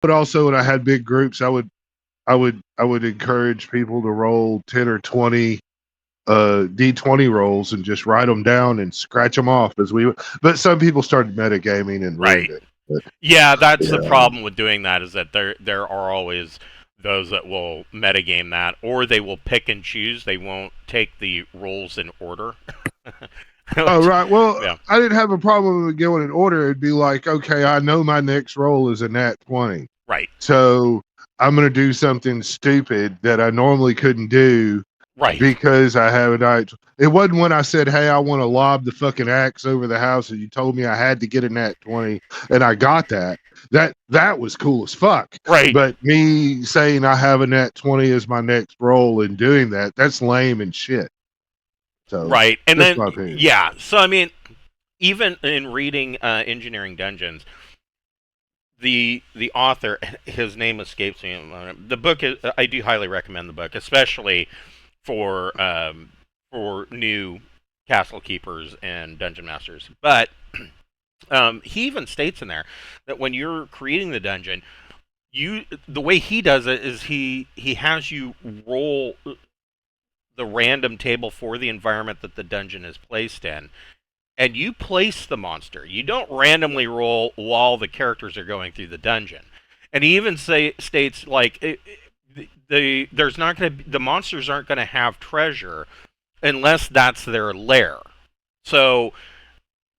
but also when I had big groups, I would encourage people to roll 10 or 20 D20 rolls and just write them down and scratch them off but some people started metagaming and ruined Right. it. But, Yeah, that's the yeah. problem with doing that, is that there are always those that will metagame that, or they will pick and choose. They won't take the rolls in order. Oh, Which, right. Well, yeah. I didn't have a problem with going in order. It'd be like, okay, I know my next roll is a nat 20. Right. So I'm going to do something stupid that I normally couldn't do Right. because I have a night. It wasn't when I said, hey, I want to lob the fucking axe over the house, and you told me I had to get a nat 20, and I got that. That was cool as fuck. Right. But me saying I have a nat 20 as my next roll and doing that's lame and shit. So Right. And that's then, my opinion. yeah. So, I mean, even in reading Engineering Dungeons, the author, his name escapes me. The book is, I do highly recommend the book, especially for new castle keepers and dungeon masters. But he even states in there that when you're creating the dungeon, the way he does it is he has you roll the random table for the environment that the dungeon is placed in, and you place the monster. You don't randomly roll while the characters are going through the dungeon. And he even states like there's not going to, the monsters aren't going to have treasure unless that's their lair. So,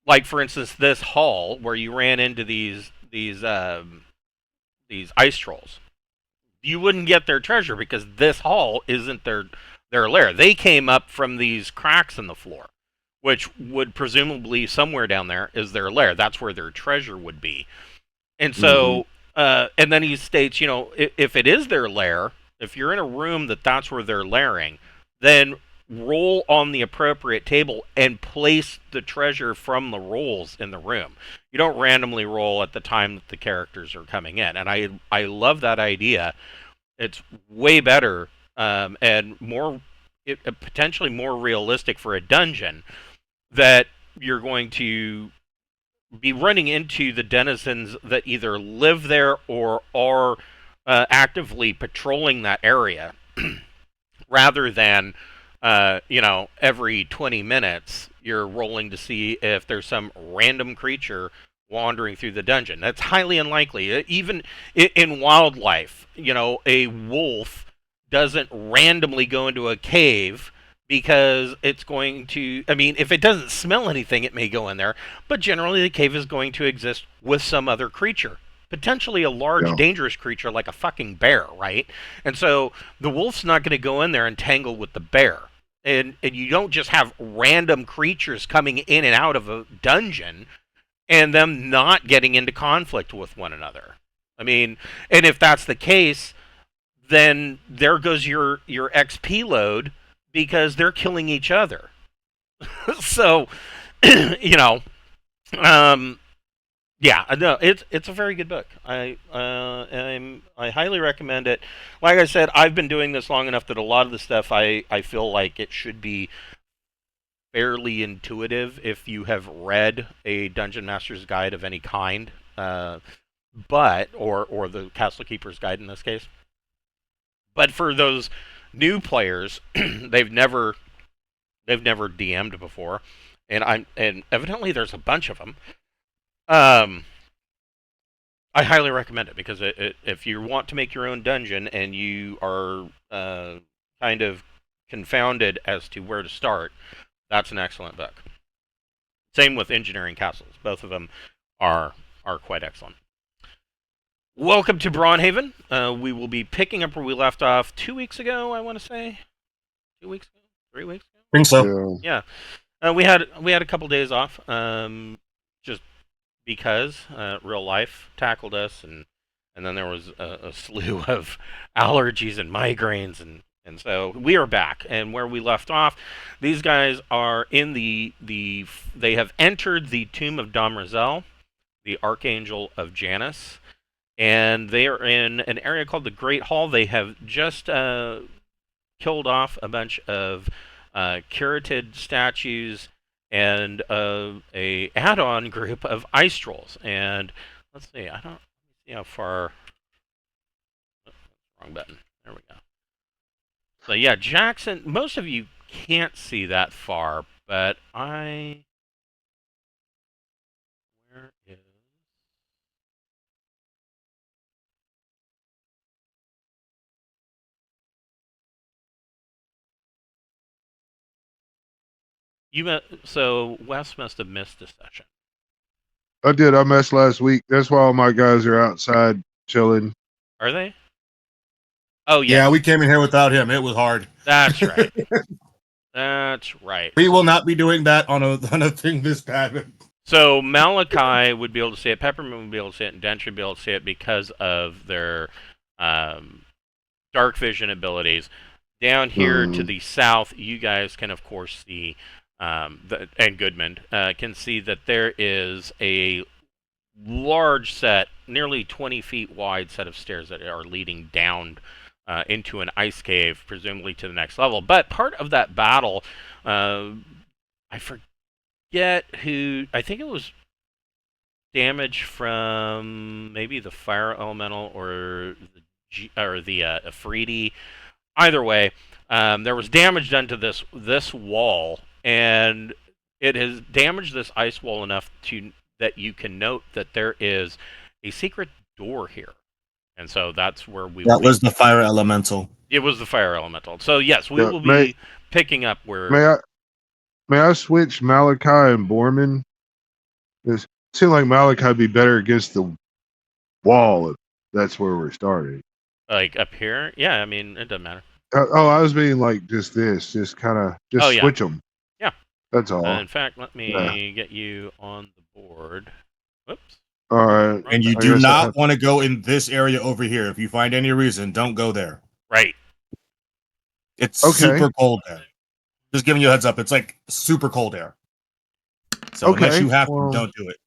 like for instance, this hall where you ran into these ice trolls, you wouldn't get their treasure because this hall isn't their lair. They came up from these cracks in the floor, which would presumably somewhere down there is their lair. That's where their treasure would be. And so, and then he states, you know, if it is their lair, if you're in a room that's where they're lairing, then roll on the appropriate table and place the treasure from the rolls in the room. You don't randomly roll at the time that the characters are coming in. And I love that idea. It's way better and more potentially more realistic for a dungeon that you're going to be running into the denizens that either live there or are actively patrolling that area rather than every 20 minutes you're rolling to see if there's some random creature wandering through the dungeon. That's highly unlikely. Even in wildlife, a wolf doesn't randomly go into a cave because it's going to, I mean, if it doesn't smell anything, it may go in there, but generally the cave is going to exist with some other creature. Potentially a large, dangerous creature like a fucking bear, right? And so the wolf's not going to go in there and tangle with the bear. And you don't just have random creatures coming in and out of a dungeon and them not getting into conflict with one another. I mean, and if that's the case, then there goes your XP load because they're killing each other. So, yeah, no, it's a very good book. I highly recommend it. Like I said, I've been doing this long enough that a lot of the stuff I feel like it should be fairly intuitive if you have read a Dungeon Master's Guide of any kind, but or the Castle Keeper's Guide in this case. But for those new players, they've never DM'd before, and evidently there's a bunch of them. I highly recommend it because if you want to make your own dungeon and you are kind of confounded as to where to start, that's an excellent book. Same with Engineering Castles. Both of them are quite excellent. Welcome to Braunhaven. We will be picking up where we left off 2 weeks ago, I want to say. 2 weeks ago? 3 weeks ago? I think so. Yeah. We had a couple days off, just because real life tackled us, and then there was a slew of allergies and migraines, and so we are back. And where we left off, these guys are in they have entered the tomb of Damrahzel, the archangel of Janus, and they are in an area called the Great Hall. They have just killed off a bunch of curated statues and a add-on group of ice trolls. And let's see, I don't see how far Wrong button. There we go. So yeah, Jackson. Most of you can't see that far, but I. Where is? So Wes must have missed a session. I did. I messed last week. That's why all my guys are outside chilling. Are they? Oh yes. Yeah, we came in here without him. It was hard. That's right. That's right. We will not be doing that on a thing this bad. So Malachi would be able to see it, Peppermint would be able to see it, and Dench would be able to see it because of their dark vision abilities. Down here to the south, you guys can of course see, and Goodman can see that there is a large set, nearly 20 feet wide set of stairs that are leading down into an ice cave, presumably to the next level. But part of that battle, I forget who, I think it was damage from maybe the fire elemental or the Afridi. Either way, there was damage done to this wall, and it has damaged this ice wall enough that you can note that there is a secret door here, and so that's where we. That was the fire elemental. It was the fire elemental. So yes, we will be picking up where. May I switch Malachi and Borman? It seems like Malachi would be better against the wall if that's where we're starting. Like up here? Yeah, I mean, it doesn't matter. I was being like just kind of switch them. Yeah. That's all. In fact, let me get you on the board. Whoops. All right. And you do not want to go in this area over here. If you find any reason, don't go there. Right. It's super cold there. Just giving you a heads up. It's like super cold air. So unless you have to, don't do it.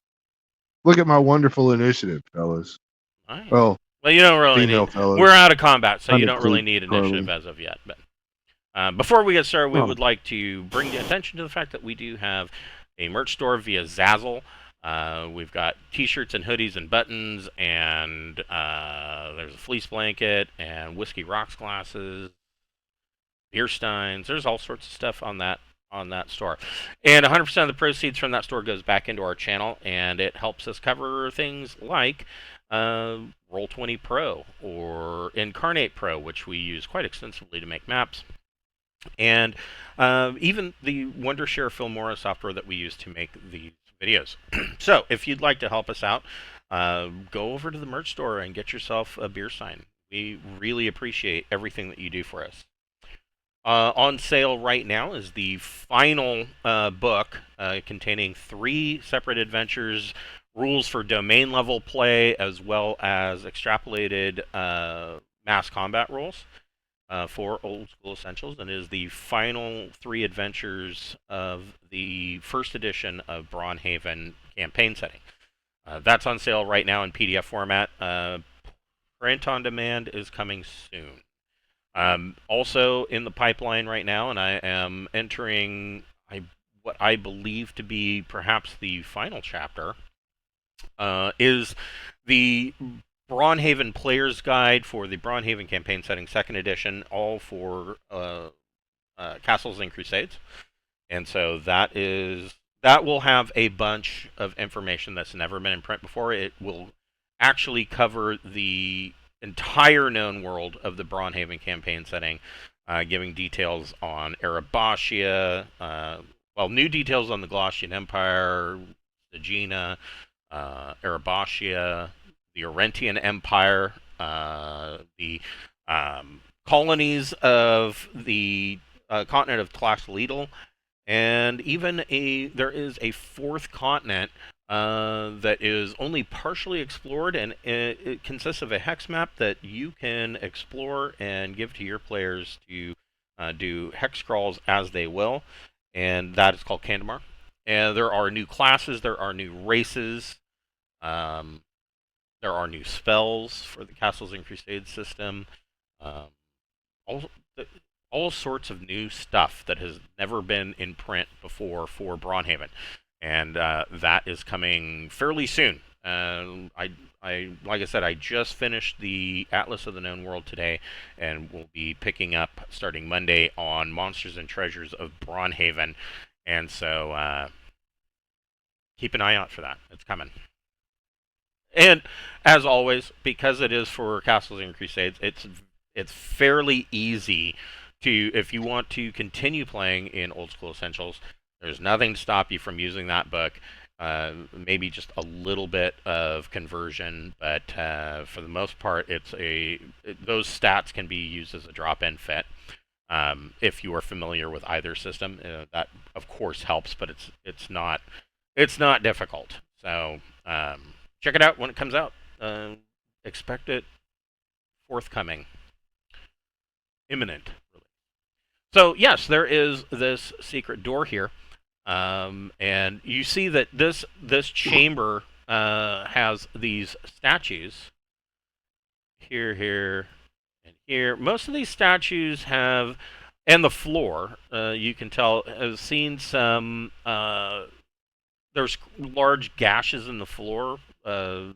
Look at my wonderful initiative, fellas. Right. Well, you don't really need. Fellas. We're out of combat, so you don't really need initiative as of yet. But before we get started, we would like to bring your attention to the fact that we do have a merch store via Zazzle. We've got T-shirts and hoodies and buttons, and there's a fleece blanket and whiskey rocks glasses, beer steins. There's all sorts of stuff on that store, and 100% of the proceeds from that store goes back into our channel, and it helps us cover things like Roll20 Pro or Incarnate Pro, which we use quite extensively to make maps, and even the Wondershare Filmora software that we use to make these videos. So if you'd like to help us out, go over to the merch store and get yourself a beer sign. We really appreciate everything that you do for us. On sale right now is the final book containing 3 separate adventures, rules for domain level play, as well as extrapolated mass combat rules for Old School Essentials, and is the final 3 adventures of the first edition of Braunhaven campaign setting. That's on sale right now in PDF format. Print on demand is coming soon. Also in the pipeline right now, and I am entering what I believe to be perhaps the final chapter, is the Braunhaven Player's Guide for the Braunhaven Campaign Setting 2nd Edition, all for Castles and Crusades. And so that will have a bunch of information that's never been in print before. It will actually cover the entire known world of the Braunhaven campaign setting, giving details on Erebachia, new details on the Glaucian Empire, Aegina, Erebachia, the Orentian Empire, the colonies of the continent of Tlaxcalan, and even there is a 4th continent that is only partially explored, and it consists of a hex map that you can explore and give to your players to do hex crawls as they will, and that is called Kandamar. And there are new classes, there are new races, there are new spells for the Castles and Crusades system, all sorts of new stuff that has never been in print before for Braunhaven. And that is coming fairly soon. I like I said, I just finished the Atlas of the Known World today, and we'll be picking up starting Monday on Monsters and Treasures of Braunhaven, and so keep an eye out for that. It's coming. And as always, because it is for Castles and Crusades, it's fairly easy to, if you want to continue playing in Old School Essentials, there's nothing to stop you from using that book. Maybe just a little bit of conversion, but for the most part, those stats can be used as a drop-in fit. If you are familiar with either system, that of course helps, but it's not difficult. So check it out when it comes out. Expect it forthcoming, imminent. So yes, there is this secret door here. And you see that this chamber has these statues here, and here. Most of these statues have, and the floor, you can tell, has seen some. There's large gashes in the floor. I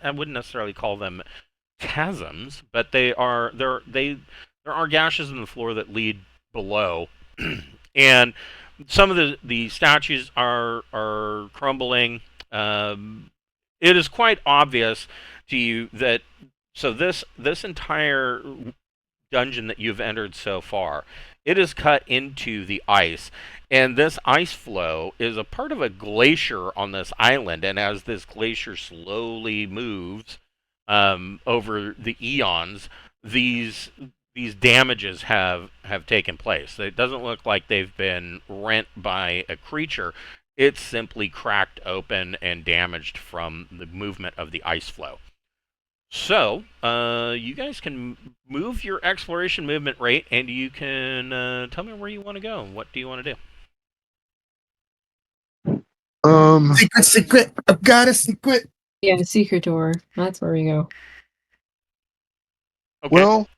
wouldn't necessarily call them chasms, but there are gashes in the floor that lead below, and some of the statues are crumbling. It is quite obvious to you that this entire dungeon that you've entered so far, it is cut into the ice, and this ice flow is a part of a glacier on this island. And as this glacier slowly moves over the eons, these damages have taken place. It doesn't look like they've been rent by a creature. It's simply cracked open and damaged from the movement of the ice flow. So, you guys can move your exploration movement rate, and you can tell me where you want to go. What do you want to do? Secret. I've got a secret. Yeah, secret door. That's where we go. Okay. Well,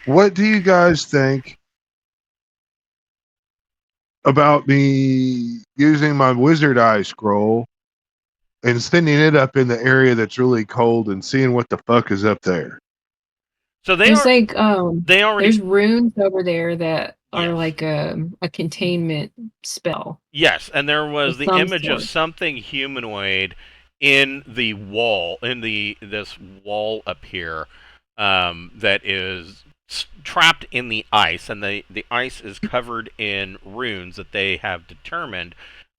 what do you guys think about me using my wizard eye scroll and sending it up in the area that's really cold and seeing what the fuck is up there? So there's there's runes over there that are like a containment spell. Yes, and there was the image of something humanoid in the wall, in this wall up here, that is trapped in the ice, and the ice is covered in runes that they have determined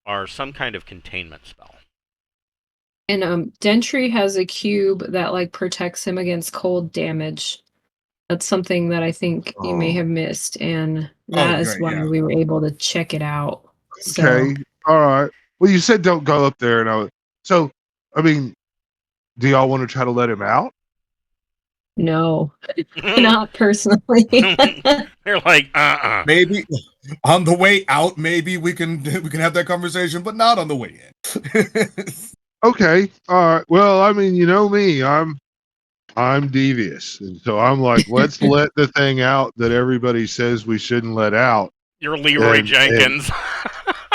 are some kind of containment spell. And Dentry has a cube that like protects him against cold damage. That's something that I think you may have missed, and that is why we were able to check it out. Okay, all right. Well, you said don't go up there, and I mean, do y'all want to try to let him out? No, not personally. They're like, Maybe on the way out, maybe we can have that conversation, but not on the way in. Okay, all right. Well, I mean, you know me, I'm devious, and so I'm like, let's let the thing out that everybody says we shouldn't let out. You're Leroy Jenkins.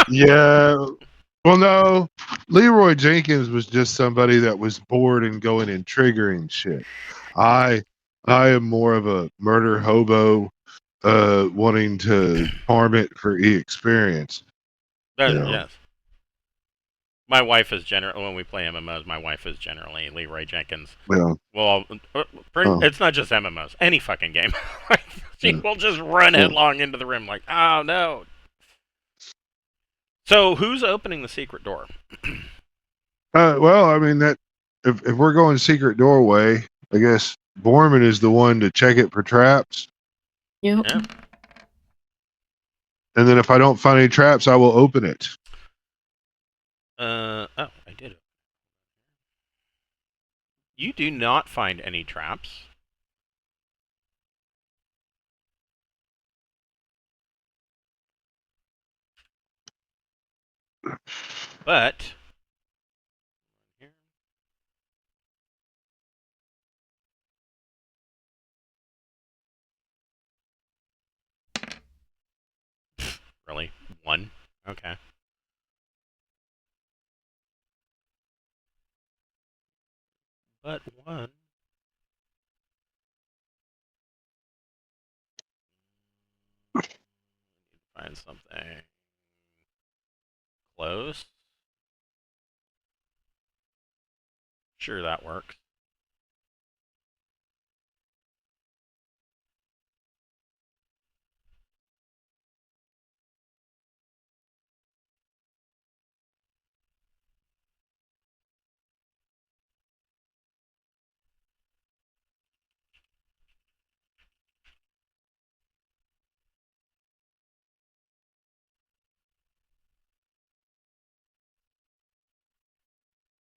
Yeah. Well, no, Leroy Jenkins was just somebody that was bored and going and triggering shit. I am more of a murder hobo, wanting to farm it for experience. Yes. My wife is generally, when we play MMOs, my wife is generally Leroy Jenkins. Yeah. Well, it's not just MMOs, any fucking game. She will just run headlong into the rim like, oh no. So who's opening the secret door? Well, I mean, that if we're going secret doorway, I guess Borman is the one to check it for traps. Yep. Yeah. And then if I don't find any traps, I will open it. Oh, I did it. You do not find any traps. But really, one? Okay. But one. Find something close. Sure, that works.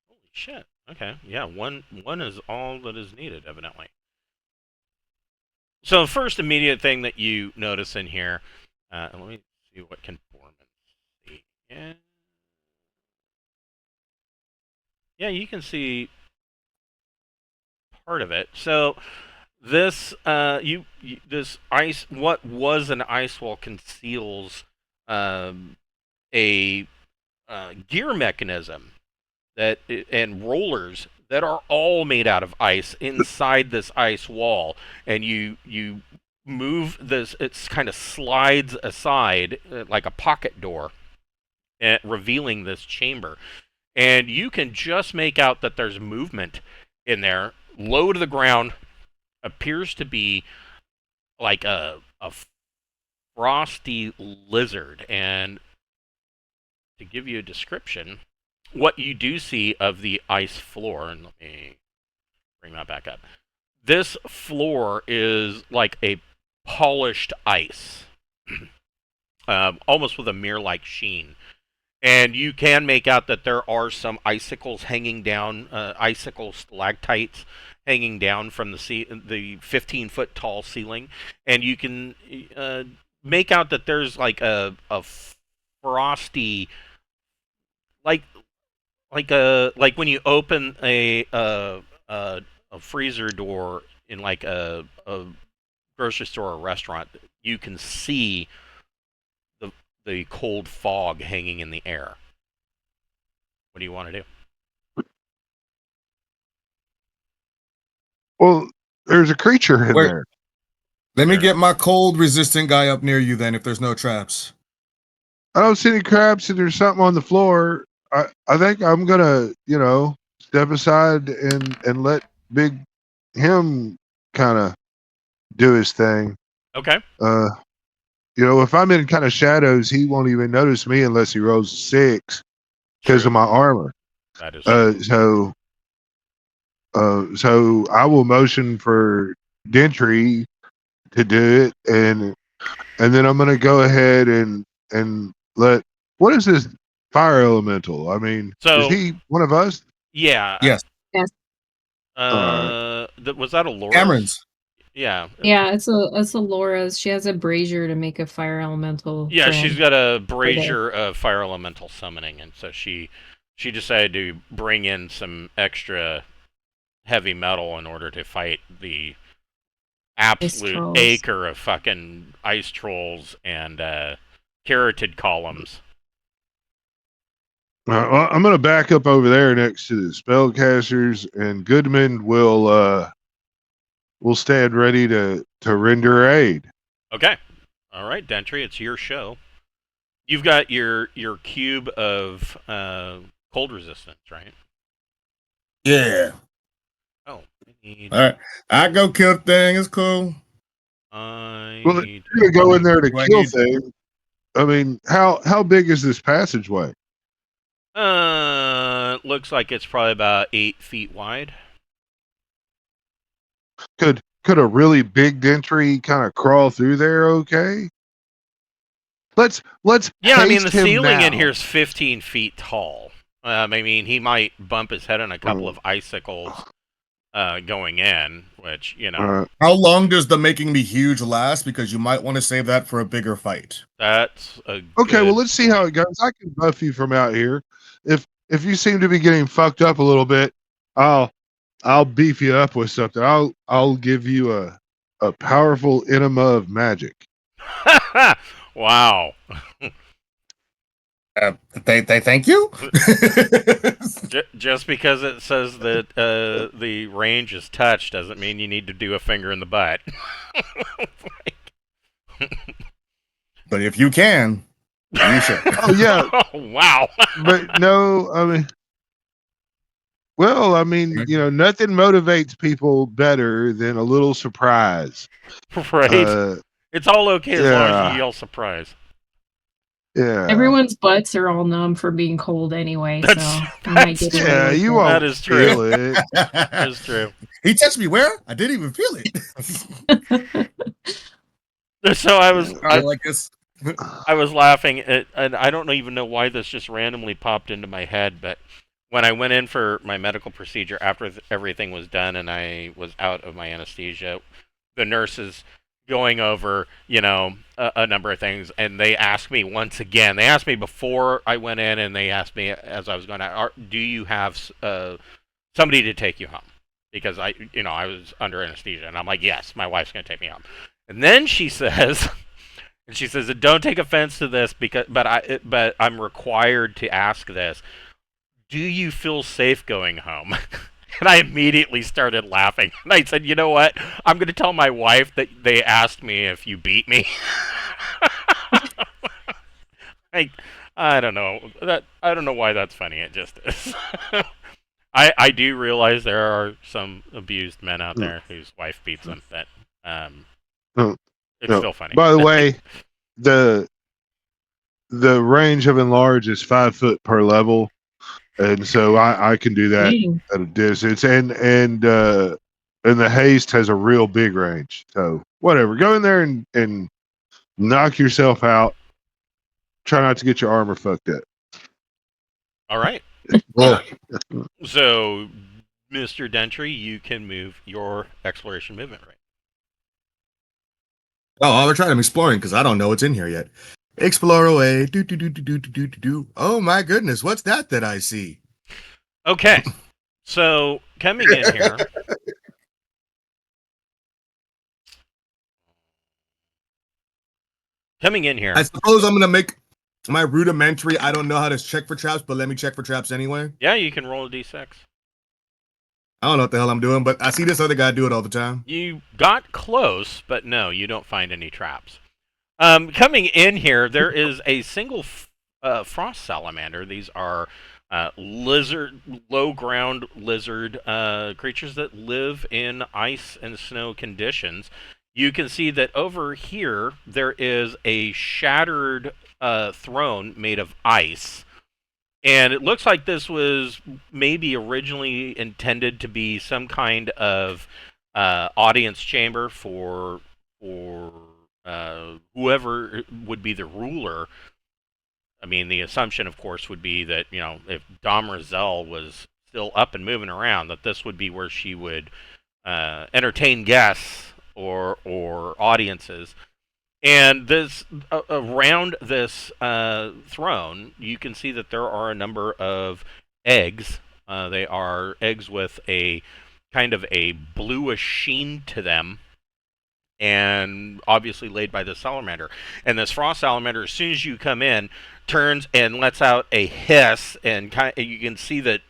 Holy shit. Okay. Yeah, one is all that is needed, evidently. So first immediate thing that you notice in here, let me see what conformance. Yeah. Yeah, you can see part of it. So this this ice, what was an ice wall, conceals a gear mechanism that and rollers that are all made out of ice inside this ice wall, and you move this, it's kind of slides aside like a pocket door, revealing this chamber, and you can just make out that there's movement in there. Low to the ground appears to be like a frosty lizard, and to give you a description, what you do see of the ice floor, and let me bring that back up. This floor is like a polished ice, almost with a mirror-like sheen. And you can make out that there are some icicles hanging down, icicle stalactites hanging down from the 15-foot tall ceiling. And you can make out that there's like a frosty, like when you open a freezer door in like a grocery store or restaurant, you can see the cold fog hanging in the air. What do you want to do? Well, there's a creature in there. Let me get my cold resistant guy up near you then, if there's no traps. I don't see any traps, and there's something on the floor. I think I'm gonna, step aside and let Big him kind of do his thing. Okay. If I'm in kind of shadows, he won't even notice me unless he rolls 6 because of my armor. That is true. So I will motion for Dentry to do it, and then I'm gonna go ahead and let. What is this fire elemental? I mean, is he one of us? Yeah. Yes. Yes. Was that a Laura? Cameron's. Yeah. Yeah, it's a Laura's. She has a brazier to make a fire elemental. Yeah, she's got a brazier of fire elemental summoning, and so she decided to bring in some extra heavy metal in order to fight the absolute acre of fucking ice trolls and carotid columns. Well, I'm going to back up over there next to the spellcasters, and Goodman will stand ready to render aid. Okay. All right, Dentry, it's your show. You've got your cube of cold resistance, right? Yeah. Oh. All right. I go kill thing. It's cool. You're going to go in there to kill things. I mean, how big is this passageway? Looks like it's probably about 8 feet wide. Could a really big Dentry kind of crawl through there? Okay. Let's. Yeah, I mean the ceiling now. in here is 15 feet tall. I mean he might bump his head on a couple of icicles going in, which How long does the making me huge last? Because you might want to save that for a bigger fight. That's a okay. Well, let's see how it goes. I can buff you from out here. If you seem to be getting fucked up a little bit, I'll beef you up with something. I'll give you a powerful enema of magic. Wow. They thank you. Just because it says that the range is touched doesn't mean you need to do a finger in the butt. But if you can, you should. Oh yeah. Oh, wow. But no, I mean, well, I mean, nothing motivates people better than a little surprise. Right. It's all okay as long as you yell surprise. Yeah. Everyone's butts are all numb for being cold anyway, That's yeah, you won't that is true. feel it. That is true. He touched me where? I didn't even feel it. So I was I was laughing at, and I don't even know why this just randomly popped into my head, but when I went in for my medical procedure after everything was done and I was out of my anesthesia, the nurses going over, a number of things, and they asked me once again. They asked me before I went in, and they asked me as I was going out, do you have somebody to take you home? Because I was under anesthesia, and I'm like, yes, my wife's going to take me home. And then she says, don't take offense to this, but I'm required to ask this. Do you feel safe going home? And I immediately started laughing. And I said, you know what? I'm going to tell my wife that they asked me if you beat me. I don't know. I don't know why that's funny. It just is. I do realize there are some abused men out there whose wife beats them. That it's still funny. By the way, the range of enlarge is 5 foot per level. And so I can do that at a distance, and the haste has a real big range. So whatever, go in there and knock yourself out. Try not to get your armor fucked up. All right. So, Mr. Dentry, you can move your exploration movement right. Oh, I'll try. I'm exploring because I don't know what's in here yet. Explore away. Do. Oh my goodness, what's that I see? Okay, so coming in here. I suppose I'm gonna make my rudimentary. I don't know how to check for traps, but let me check for traps anyway. Yeah, you can roll a d6. I don't know what the hell I'm doing, but I see this other guy do it all the time. You got close, but no, you don't find any traps. Coming in here, there is a single frost salamander. These are low ground lizard creatures that live in ice and snow conditions. You can see that over here there is a shattered throne made of ice. And it looks like this was maybe originally intended to be some kind of audience chamber for whoever would be the ruler. I mean, the assumption, of course, would be that, if Damrahzel was still up and moving around, that this would be where she would entertain guests or audiences. And this around this throne, you can see that there are a number of eggs. They are eggs with a kind of a bluish sheen to them, and obviously laid by the salamander. And this frost salamander, as soon as you come in, turns and lets out a hiss, and you can see that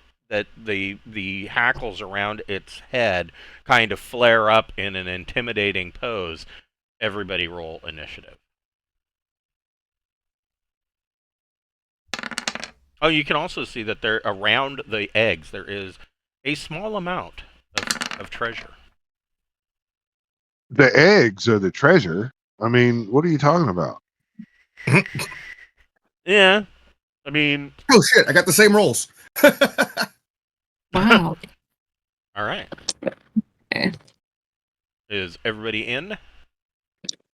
the hackles around its head kind of flare up in an intimidating pose. Everybody roll initiative. Oh, you can also see that there around the eggs there is a small amount of treasure. The eggs are the treasure. I mean, what are you talking about? Yeah, I mean. Oh shit! I got the same rolls. Wow. All right. Okay. Is everybody in?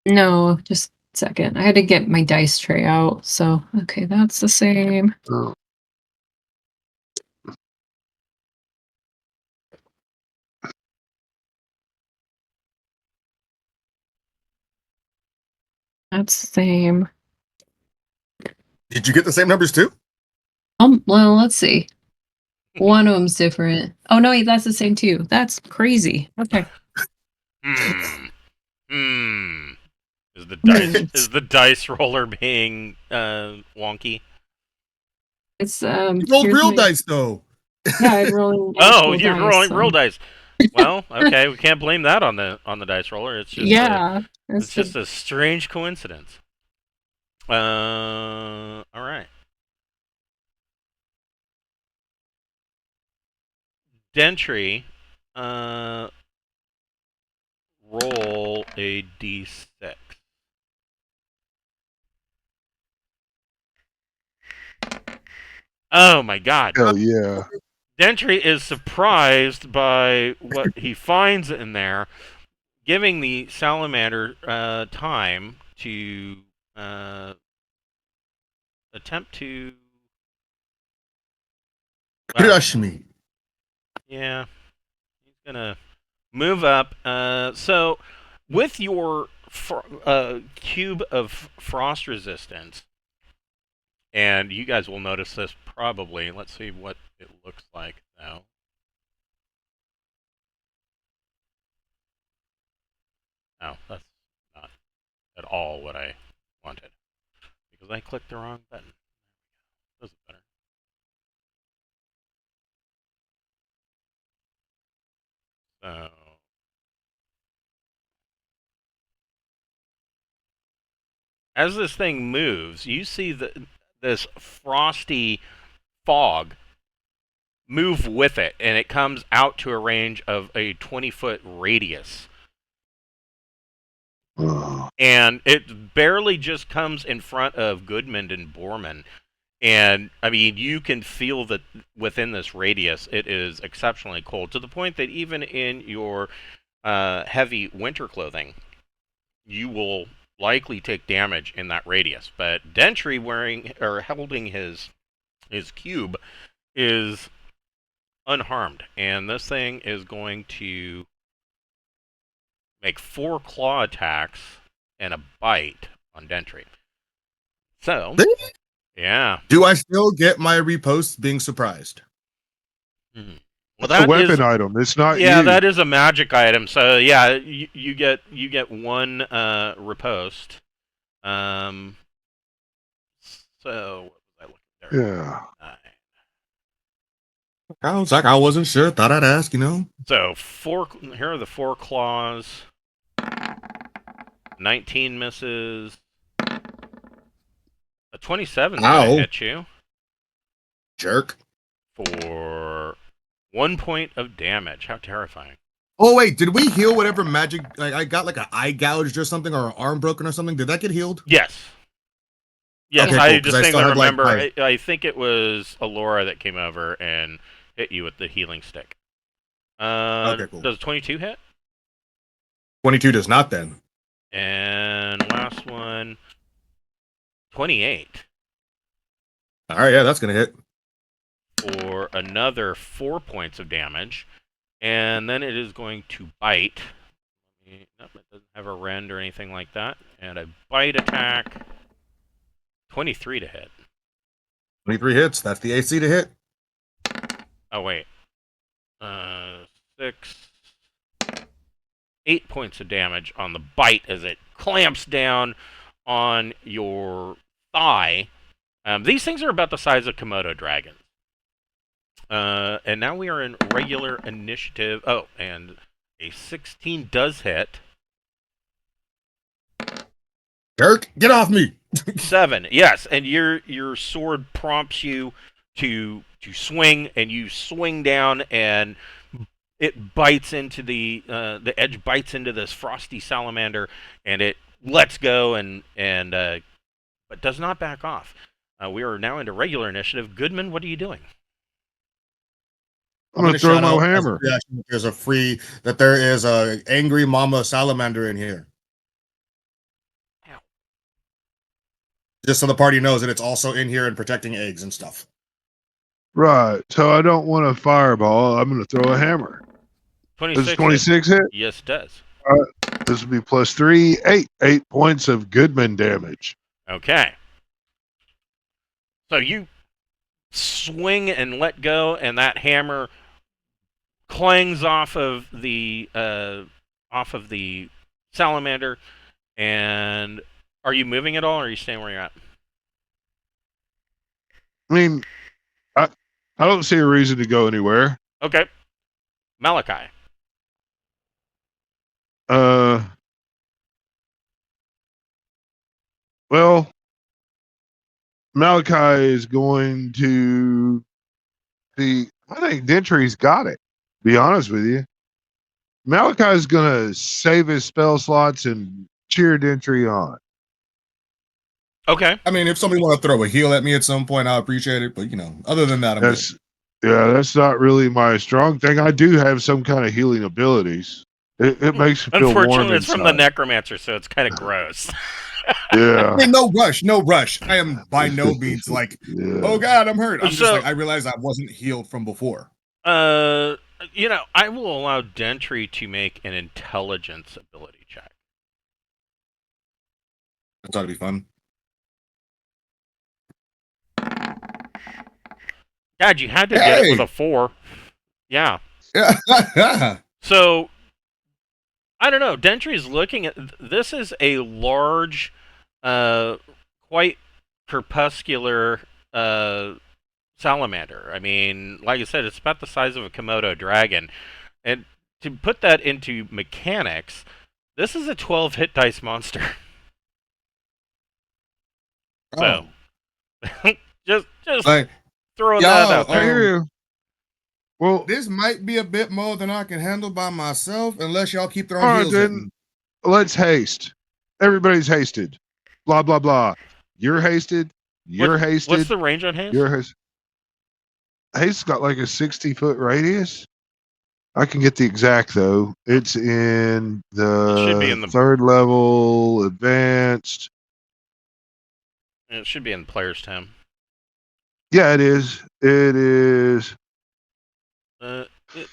No, just a second. I had to get my dice tray out. So, okay, that's the same. Oh. That's the same. Did you get the same numbers too? Well, let's see. One of them's different. Oh no, that's the same too. That's crazy. Okay. Is the dice roller being wonky? It's You rolled real dice though. Yeah, I'm rolling. Oh, you're dice, rolling real dice. Well, okay, we can't blame that on the dice roller. It's just it's just a strange coincidence. All right. Dentry, roll a d6. Oh my god. Oh yeah. Dentry is surprised by what he finds in there, giving the salamander time to attempt to crush me. Yeah, he's gonna move up. So with your cube of frost resistance, and you guys will notice this probably. Let's see what it looks like now. No, that's not at all what I wanted, because I clicked the wrong button. Does it better. So as this thing moves, you see this frosty fog move with it, and it comes out to a range of a 20-foot radius. And it barely just comes in front of Goodman and Borman. And, I mean, you can feel that within this radius, it is exceptionally cold, to the point that even in your heavy winter clothing, you will likely take damage in that radius. But Dentry holding his cube is unharmed, and this thing is going to make 4 claw attacks and a bite on Dentry. So, yeah. Do I still get my repost being surprised? Well, that's a weapon item. It's not. Yeah, that is a magic item. So yeah, you get 1 riposte. So what was I looking there? Yeah. I was like, I wasn't sure. Thought I'd ask. So here are the 4 claws. 19 misses. A 27's gonna hit you. Jerk. For 1 point of damage. How terrifying. Oh wait, did we heal whatever magic? Like I got like an eye gouged or something, or an arm broken or something. Did that get healed? Yes. Yes, okay, I distinctly remember. I think it was Alora that came over and hit you with the healing stick. Okay, cool. Does 22 hit? 22 does not then. And last one, 28. All right, yeah, that's gonna hit. For another 4 points of damage. And then it is going to bite. Nope, it doesn't have a rend or anything like that. And a bite attack. 23 to hit. 23 hits. That's the AC to hit. Oh, wait. 8 points of damage on the bite as it clamps down on your thigh. These things are about the size of Komodo dragons. And now we are in regular initiative. Oh, and a 16 does hit. Dirk, get off me! 7, yes, and your sword prompts you to swing, and you swing down, and it bites into the edge bites into this frosty salamander, and it lets go but does not back off. We are now into regular initiative. Goodman, what are you doing? I'm gonna throw my hammer. There is a angry mama salamander in here. Ow. Just so the party knows that it's also in here and protecting eggs and stuff. Right. So I don't want a fireball. I'm gonna throw a hammer. 26 does 26 hit? Yes, it does. All right. This would be +3, 8. 8 points of Goodman damage. Okay. So you swing and let go, and that hammer clangs off of the salamander. And are you moving at all, or are you staying where you're at? I mean, I don't see a reason to go anywhere. Okay. Malachi. Well, Malachi is going to the. I think Dentry's got it. Be honest with you, Malachi's going to save his spell slots and cheer Dentry on. Okay. I mean, if somebody want to throw a heal at me at some point, I appreciate it. But other than that, I'm good. Yeah, that's not really my strong thing. I do have some kind of healing abilities. It makes me feel warm. Unfortunately, it's from the necromancer, so it's kind of gross. Yeah. I mean, no rush. I am by no means like, oh God, I'm hurt. I'm just like, I realized I wasn't healed from before. I will allow Dentry to make an intelligence ability check. That ought to be fun. God, you had to get it with a 4. Yeah. Yeah. So, I don't know. Dentry's looking at this is a large, quite crepuscular salamander. I mean, like I said, it's about the size of a Komodo dragon. And to put that into mechanics, this is a 12 hit dice monster. So, just like, throw that out there. Well, this might be a bit more than I can handle by myself, unless y'all keep throwing heals at me. Let's haste. Everybody's hasted. Blah blah blah. You're hasted. You're hasted. What's the range on haste? You're hasted. Haste's got like a 60-foot radius. I can get the exact though. It's in the 3rd level advanced. It should be in the player's tab. Yeah, it is. It is. It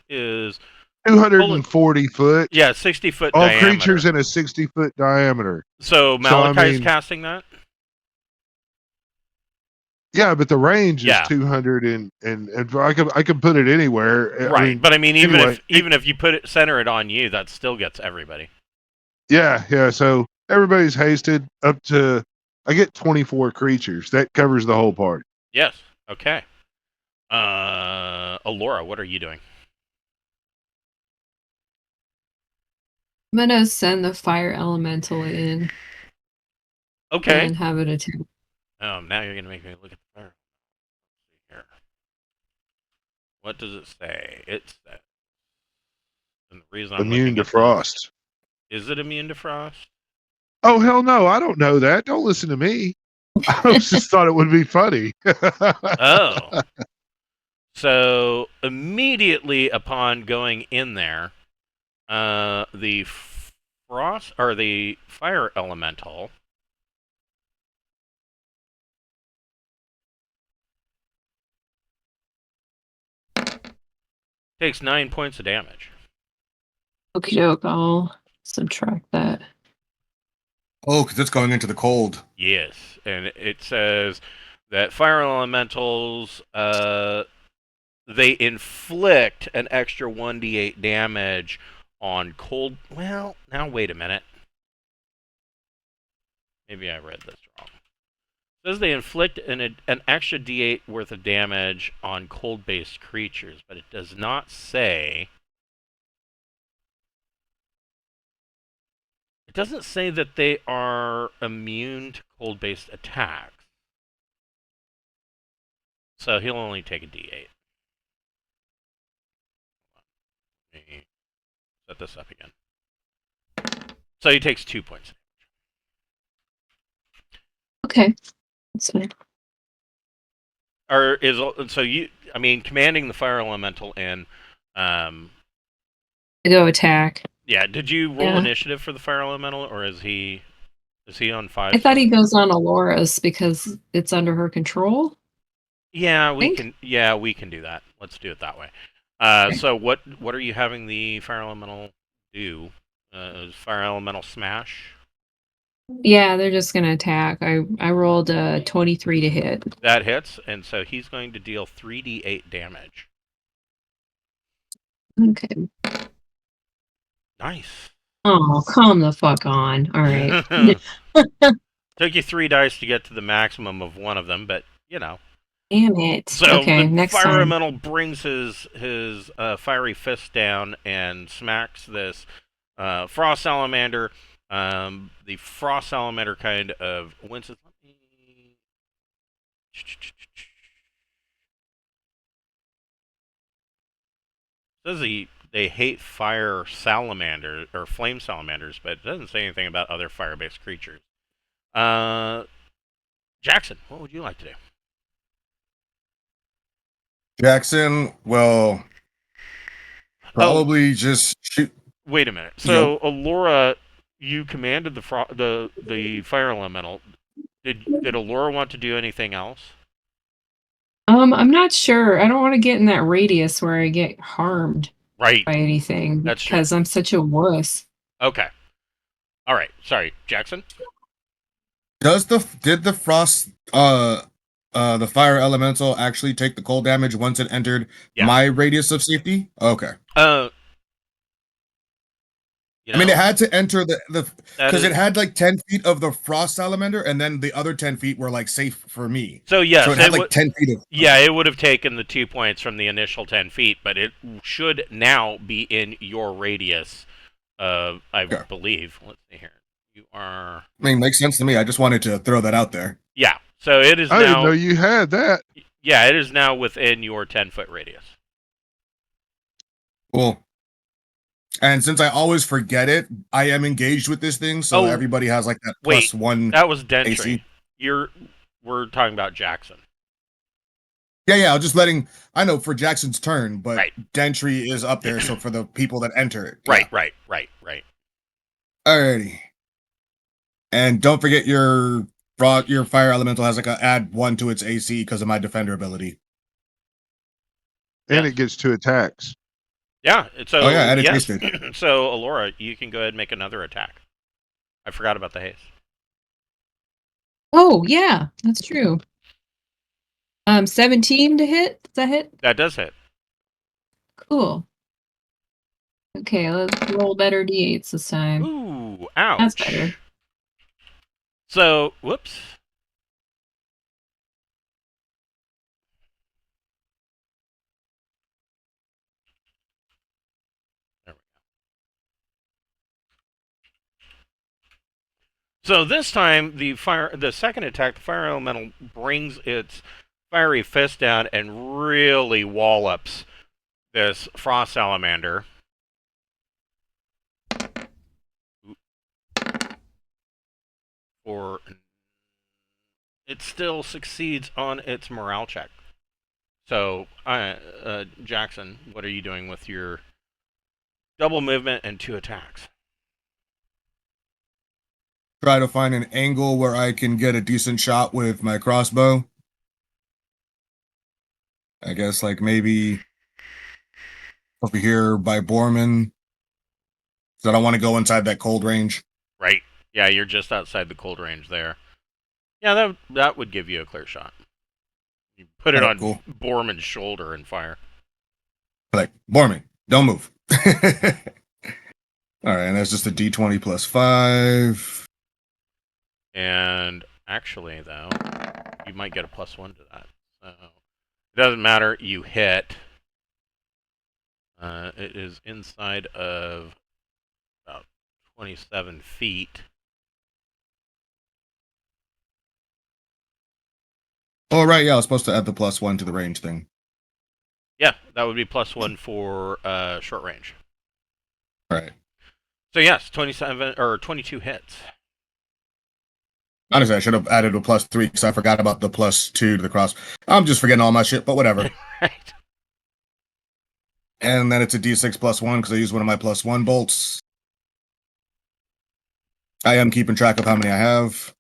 is 240 foot. Yeah, 60-foot all diameter. Creatures in a 60-foot diameter. So Malachi's casting that? Yeah, but the range is 200 and I can put it anywhere. Right, but I mean, even if you center it on you, that still gets everybody. Yeah. So everybody's hasted up to. I get 24 creatures. That covers the whole party. Yes. Okay. Alora, what are you doing? I'm gonna send the fire elemental in. Okay. And have it attack. Oh, now you're gonna make me look at the fire. Here. What does it say? It says. And the reason I'm immune to frost. Is it immune to frost? Oh hell no! I don't know that. Don't listen to me. I just thought it would be funny. Oh. So immediately upon going in there, the frost or the fire elemental takes 9 points of damage. Okie doke, I'll subtract that. Oh, because it's going into the cold. Yes, and it says that fire elementals, they inflict an extra 1d8 damage on cold. Well, now wait a minute. Maybe I read this wrong. It says they inflict an extra d8 worth of damage on cold-based creatures, but it does not say. It doesn't say that they are immune to cold-based attacks. So he'll only take a d8. Let me set this up again. So he takes 2 points. Okay, that's fine. Or commanding the fire elemental in. To go attack. Yeah. Did you roll initiative for the fire elemental, or is he on 5? I thought he goes on Alora's because it's under her control. Yeah, we can do that. Let's do it that way. Okay. So what are you having the fire elemental do? Is fire elemental smash? Yeah, they're just gonna attack. I rolled a 23 to hit. That hits, and so he's going to deal 3d8 damage. Okay. Nice. Oh, come the fuck on. All right. Took you 3 dice to get to the maximum of one of them, but Damn it. So okay, the next fire time. elemental brings his fiery fist down and smacks this frost salamander. The frost salamander kind of winces. Says they hate fire salamanders or flame salamanders, but it doesn't say anything about other fire-based creatures. Jackson, what would you like to do? Jackson, well, probably just shoot. Wait a minute. So, Allura, you commanded the fire elemental. Did Allura want to do anything else? I'm not sure. I don't want to get in that radius where I get harmed by anything. That's because I'm such a wuss. Okay. All right. Sorry, Jackson. Did the frost the fire elemental actually take the cold damage once it entered my radius of safety? Okay. I mean, it had to enter the because it had like 10 feet of the frost salamander, and then the other 10 feet were like safe for me. So yes, so it had like 10 feet of. Yeah, it would have taken the 2 points from the initial 10 feet, but it should now be in your radius. I believe. Let's see here. You are. I mean, makes sense to me. I just wanted to throw that out there. Yeah. So it is. I didn't know you had that. Yeah, it is now within your 10-foot radius. Cool. And since I always forget it, I am engaged with this thing, so everybody has like that +1. That was Dentry. We're talking about Jackson. Yeah. I know for Jackson's turn, but Dentry is up there, so for the people that enter it. Yeah. Right. Alrighty. And don't forget your fire elemental has like a add 1 to its AC because of my defender ability. And it gets 2 attacks. Yeah. So, and it's yes. wasted. So, Allura, you can go ahead and make another attack. I forgot about the haste. Oh, yeah, that's true. 17 to hit? Does that hit? That does hit. Cool. Okay, let's roll better d8s this time. Ooh, ouch. That's better. So, whoops. There we go. So this time, the second attack, the fire elemental brings its fiery fist down and really wallops this frost salamander. Or it still succeeds on its morale check. So, Jackson, what are you doing with your double movement and 2 attacks? Try to find an angle where I can get a decent shot with my crossbow. I guess like maybe over here by Borman. So I don't want to go inside that cold range. Right. Yeah, you're just outside the cold range there. Yeah, that would give you a clear shot. You put it on Borman's shoulder and fire. Like, Borman, don't move. All right, and that's just a D20 plus 5. And actually, though, you might get a +1 to that. So it doesn't matter. You hit. It is inside of about 27 feet. Oh, right, yeah, I was supposed to add the +1 to the range thing. Yeah, that would be +1 for short range. All right. So yes, 27 or 22 hits. Honestly, I should have added a +3 because I forgot about the +2 to the cross. I'm just forgetting all my shit, but whatever. Right. And then it's a D6 +1 because I used one of my +1 bolts. I am keeping track of how many I have.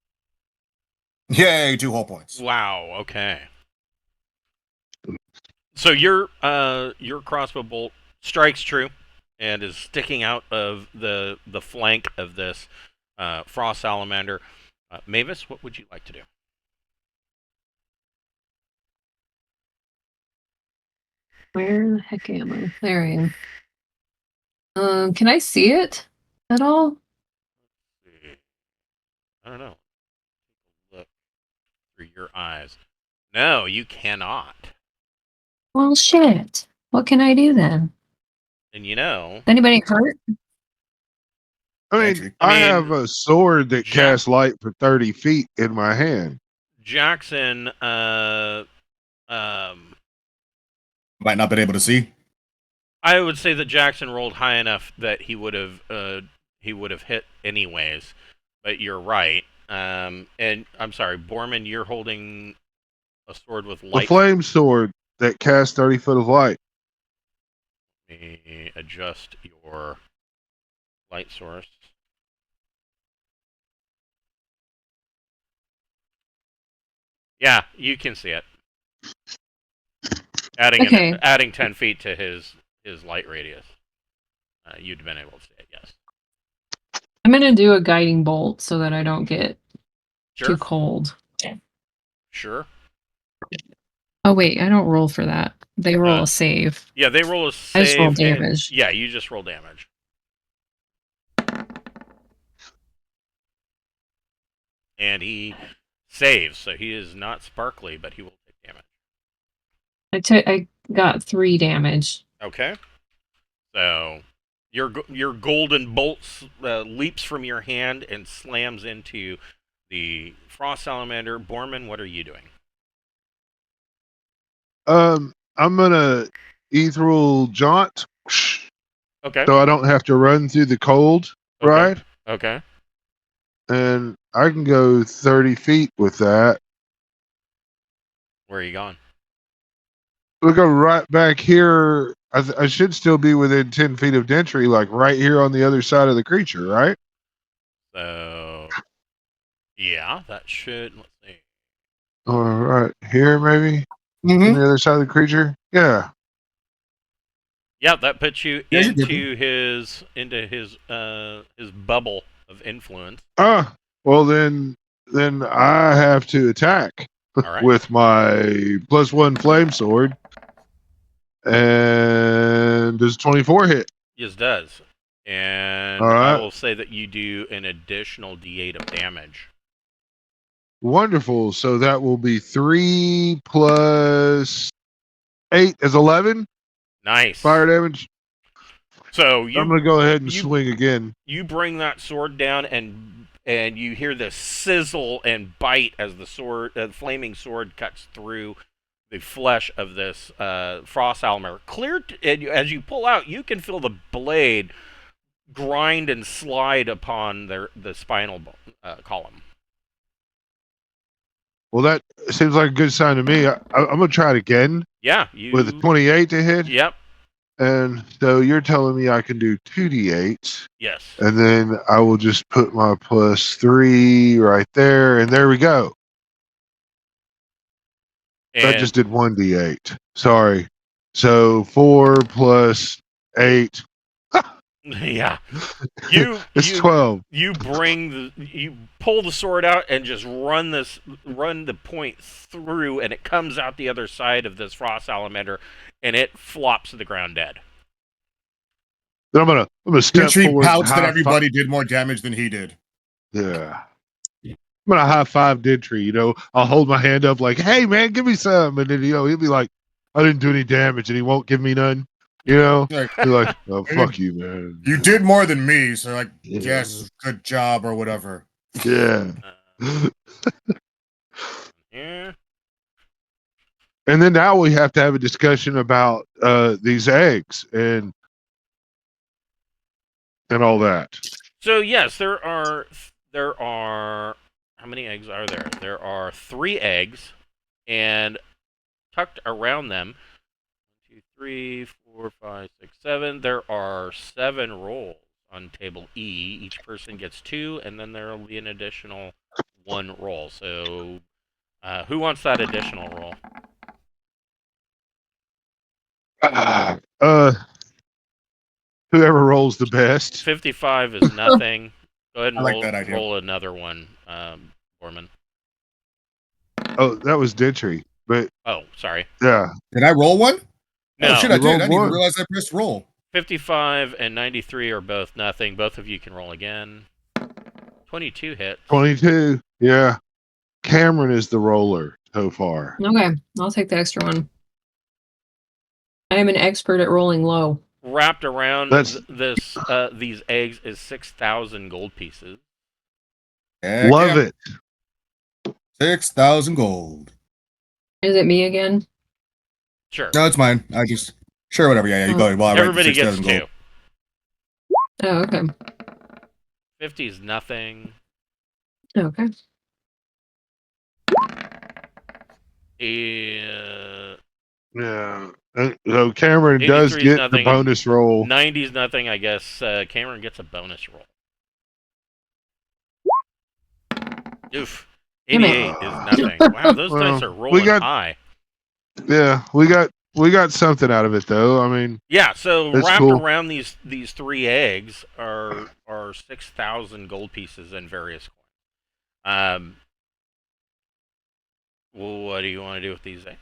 Yay, 2 whole points. Wow, okay. So your crossbow bolt strikes true and is sticking out of the flank of this frost salamander. Mavis, what would you like to do? Where the heck am I? There I am. Can I see it at all? I don't know. Look through your eyes. No, you cannot. Well, shit. What can I do then? And you know... Is anybody hurt? I have a sword that casts light for 30 feet in my hand. Jackson, might not been able to see. I would say that Jackson rolled high enough that he would have hit anyways. But you're right. And I'm sorry, Borman, you're holding a sword with light. A flame sword that casts 30 foot of light. Let me adjust your light source. Yeah, you can see it. Adding 10 feet to his light radius. You'd been able to see it, yes. I'm going to do a guiding bolt so that I don't get too cold. Sure. Oh, wait, I don't roll for that. They roll a save. Yeah, they roll a save. I just roll damage. Yeah, you just roll damage. And he saves, so he is not sparkly, but he will take damage. I got 3 damage. Okay. So your golden bolt leaps from your hand and slams into the frost salamander. Borman, what are you doing? I'm gonna ethereal jaunt. Okay. So I don't have to run through the cold, right? Okay. And I can go 30 feet with that. Where are you going? We'll go right back here. I should still be within 10 feet of Dentry, like right here on the other side of the creature, right? So, yeah, that should. Let's see. All right, here maybe on the other side of the creature. Yeah. Yeah, that puts you into his bubble of influence. Well then I have to attack with my +1 flame sword. And does 24 hit? Yes, does. And I will say that you do an additional D8 of damage. Wonderful. So that will be 3 + 8 is 11. Nice. Fire damage. So I'm going to go ahead and swing again. You bring that sword down, and you hear the sizzle and bite as the flaming sword cuts through the flesh of this frost salamander. As you pull out, you can feel the blade grind and slide upon the spinal column. Well, that seems like a good sign to me. I'm going to try it again. Yeah. With a 28 to hit? Yep. And so you're telling me I can do 2d8. Yes. And then I will just put my +3 right there, and there we go. And that just did 1d8. Sorry. So 4 + 8. Yeah. It's 12. You pull the sword out and just run the point through, and it comes out the other side of this frost salamander, and it flops to the ground dead. Then I'm gonna step forward. Pouts that everybody did more damage than he did. Yeah. I'm gonna high five Dentry, I'll hold my hand up like, hey man, give me some. And then he'll be like, I didn't do any damage, and he won't give me none. You're like, oh, fuck you, man. You did more than me, so like, yes, good job or whatever. Yeah. Yeah. And then now we have to have a discussion about these eggs and all that. So yes, there are. How many eggs are there? There are 3 eggs, and tucked around them, 1, 2, 3, 4, 5, 6, 7. There are 7 rolls on table E. Each person gets 2, and then there will be an additional 1 roll. So, who wants that additional roll? Whoever rolls the best. 55 is nothing. Go ahead and roll another one, Borman. Oh, that was Dentry. But sorry. Yeah. Did I roll one? No. Oh shit, I did. I didn't even realize I pressed roll. 55 and 93 are both nothing. Both of you can roll again. 22 hits. 22. Yeah. Cameron is the roller. so far. Okay, I'll take the extra one. I am an expert at rolling low. Wrapped around these eggs is 6,000 gold pieces. Love it. 6,000 gold. Is it me again? Sure. No, it's mine. I just sure whatever. Yeah, you go ahead. Well, everybody gets 2. Gold. Oh, okay. 50 is nothing. Okay. Yeah. So Cameron does get the bonus roll. 90 is nothing. I guess Cameron gets a bonus roll. Oof. 88 is nothing. Wow, those dice are rolling high. Yeah, we got something out of it though. I mean, yeah. So wrapped around these 3 eggs are 6,000 gold pieces in various coins. Well, what do you want to do with these eggs?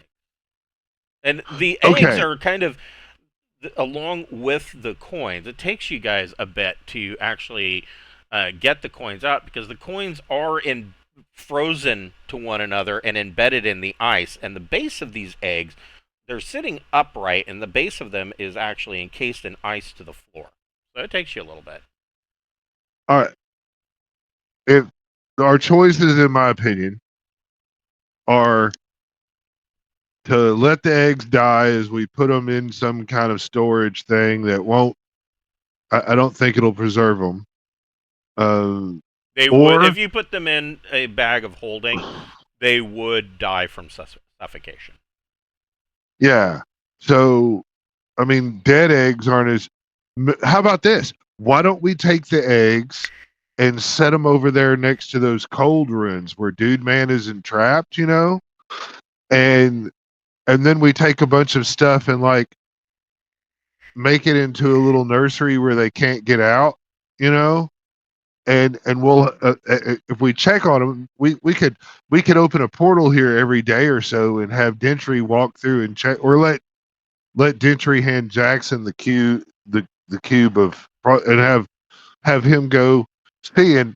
And the eggs are kind of along with the coins. It takes you guys a bit to actually get the coins out because the coins are frozen to one another and embedded in the ice. And the base of these eggs, they're sitting upright, and the base of them is actually encased in ice to the floor. So it takes you a little bit. All right. If our choices, in my opinion, are to let the eggs die as we put them in some kind of storage thing that won't. I don't think it'll preserve them. They would, if you put them in a bag of holding, they would die from suffocation. Yeah. So, I mean, dead eggs aren't as. How about this? Why don't we take the eggs and set them over there next to those cold ruins where Dude Man isn't trapped, you know? And then we take a bunch of stuff and like make it into a little nursery where they can't get out, you know? And we'll if we check on them, we could open a portal here every day or so and have Dentry walk through and check, or let Dentry hand Jackson the cube of, and have him go see, and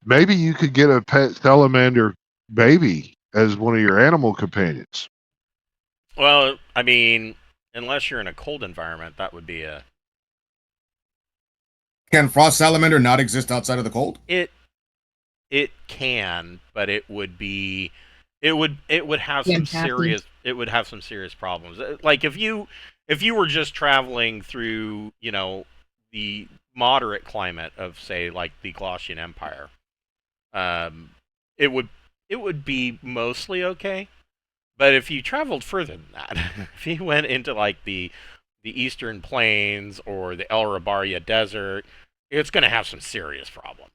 maybe you could get a pet salamander baby as one of your animal companions. Well, I mean, unless you're in a cold environment, that would be a. Can frost salamander not exist outside of the cold? It can, but it would have some serious problems. Like if you were just traveling through, the moderate climate of, say, like the Glaucian Empire, it would be mostly okay. But if you traveled further than that, if you went into like the Eastern Plains or the El Rabaria Desert, it's going to have some serious problems.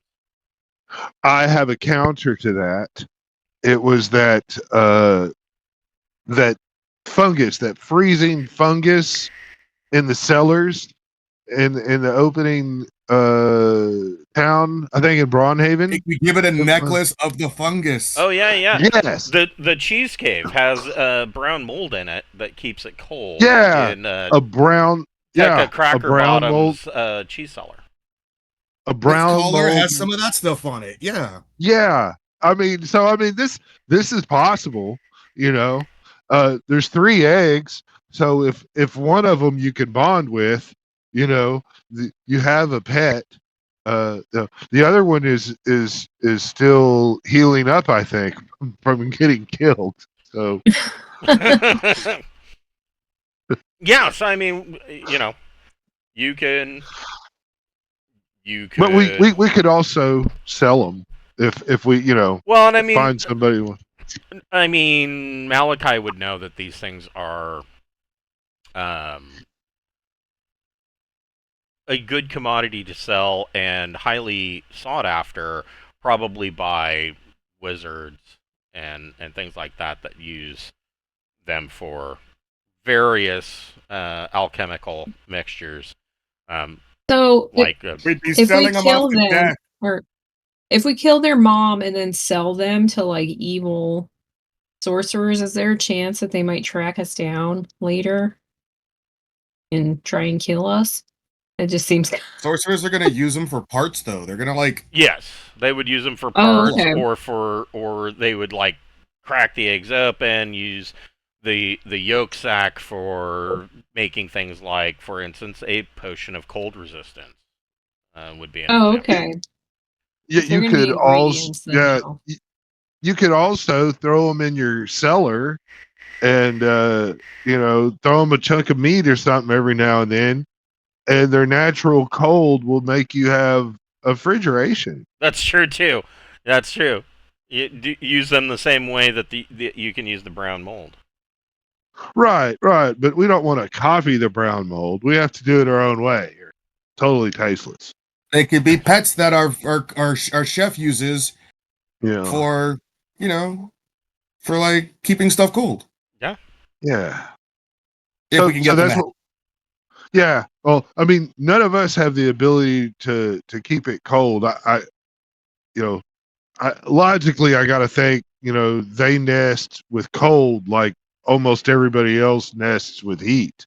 I have a counter to that. It was that fungus, that freezing fungus in the cellars in the opening town, I think in Braunhaven. We give it a necklace of the fungus. Oh yeah. Yes. The cheese cave has brown mold in it that keeps it cold. Yeah. A brown. Like a Cracker Bottom's cheese cellar. A brown color has some of that stuff on it. Yeah. Yeah. I mean, this is possible, there's 3 eggs. So if one of them you can bond with, you have a pet. The other one is still healing up, I think, from getting killed. So yeah, so I mean, you could. But we could also sell them if we, well, and I mean, find somebody. I mean, Malachi would know that these things are a good commodity to sell and highly sought after, probably by wizards and things like that use them for various alchemical mixtures. So like we'd be selling them off to death. Or if we kill their mom and then sell them to like evil sorcerers, is there a chance that they might track us down later and try and kill us? It just seems sorcerers are going to use them for parts, though. They're going to yes, they would use them for parts, or they would like crack the eggs open, use the yolk sac for making things like, for instance, a potion of cold resistance would be an example. Okay. Yeah, They're you gonna be could also ingredients then now. you could also throw them in your cellar and throw them a chunk of meat or something every now and then, and their natural cold will make you have refrigeration. That's true too. That's true. You use them the same way that you can use the brown mold. Right. But we don't want to copy the brown mold. We have to do it our own way. Totally tasteless. They could be pets that our chef uses for, for like keeping stuff cold. Yeah. If we can get them. Yeah. Well, I mean, none of us have the ability to keep it cold. Logically, I got to think, they nest with cold like almost everybody else nests with heat.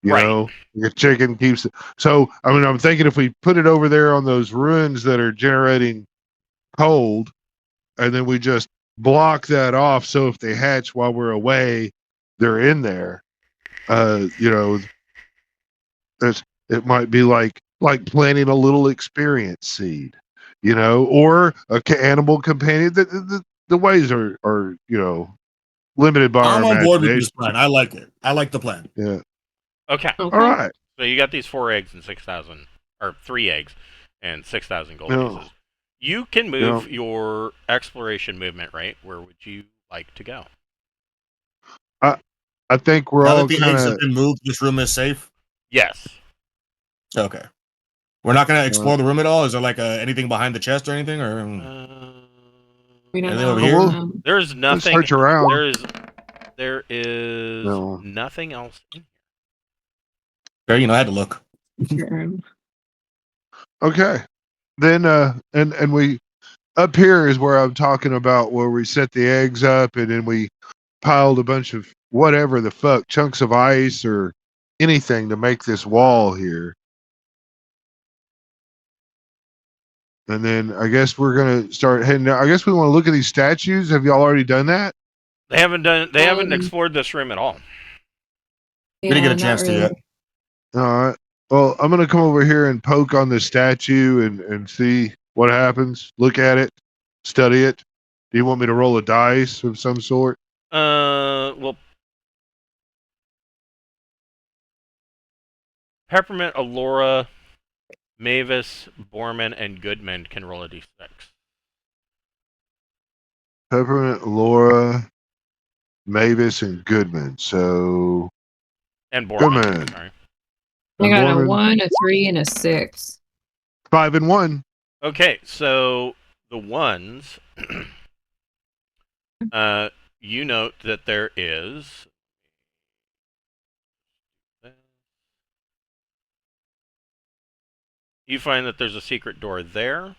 A chicken keeps it. So, I mean, I'm thinking if we put it over there on those ruins that are generating cold, and then we just block that off, so if they hatch while we're away, they're in there. It might be like planting a little experience seed, or a animal companion. The ways are limited by our I'm on board with this imagination. plan. I like it. I like the plan. Yeah. Okay. All right. So you got these 4 eggs and 6,000, or 3 eggs and 6,000 gold pieces. You can move your exploration movement, right? Where would you like to go? I think we're now all that the eggs have been moved, this room is safe. Yes. Okay. We're not going to explore the room at all. Is there like anything behind the chest or anything, or we don't anything know. over here? There's nothing. Search around. There is nothing else in here. I had to look. Okay. Then and we up here is where I'm talking about, where we set the eggs up and then we piled a bunch of whatever the fuck, chunks of ice or anything to make this wall here. And then I guess we're gonna start heading down. I guess we want to look at these statues. Have y'all already done that? They haven't explored this room at all. We didn't get a chance to yet. All right. Well, I'm gonna come over here and poke on the statue and see what happens. Look at it, study it. Do you want me to roll a dice of some sort? Well, Peppermint, Alora, Mavis, Borman, and Goodman can roll a d6. Peppermint, Laura, Mavis, and Goodman. So. And Borman. Goodman. Sorry. I got a 1, a 3, and a 6. 5 and 1. Okay, so the ones, you note that there is. You find that there's a secret door there.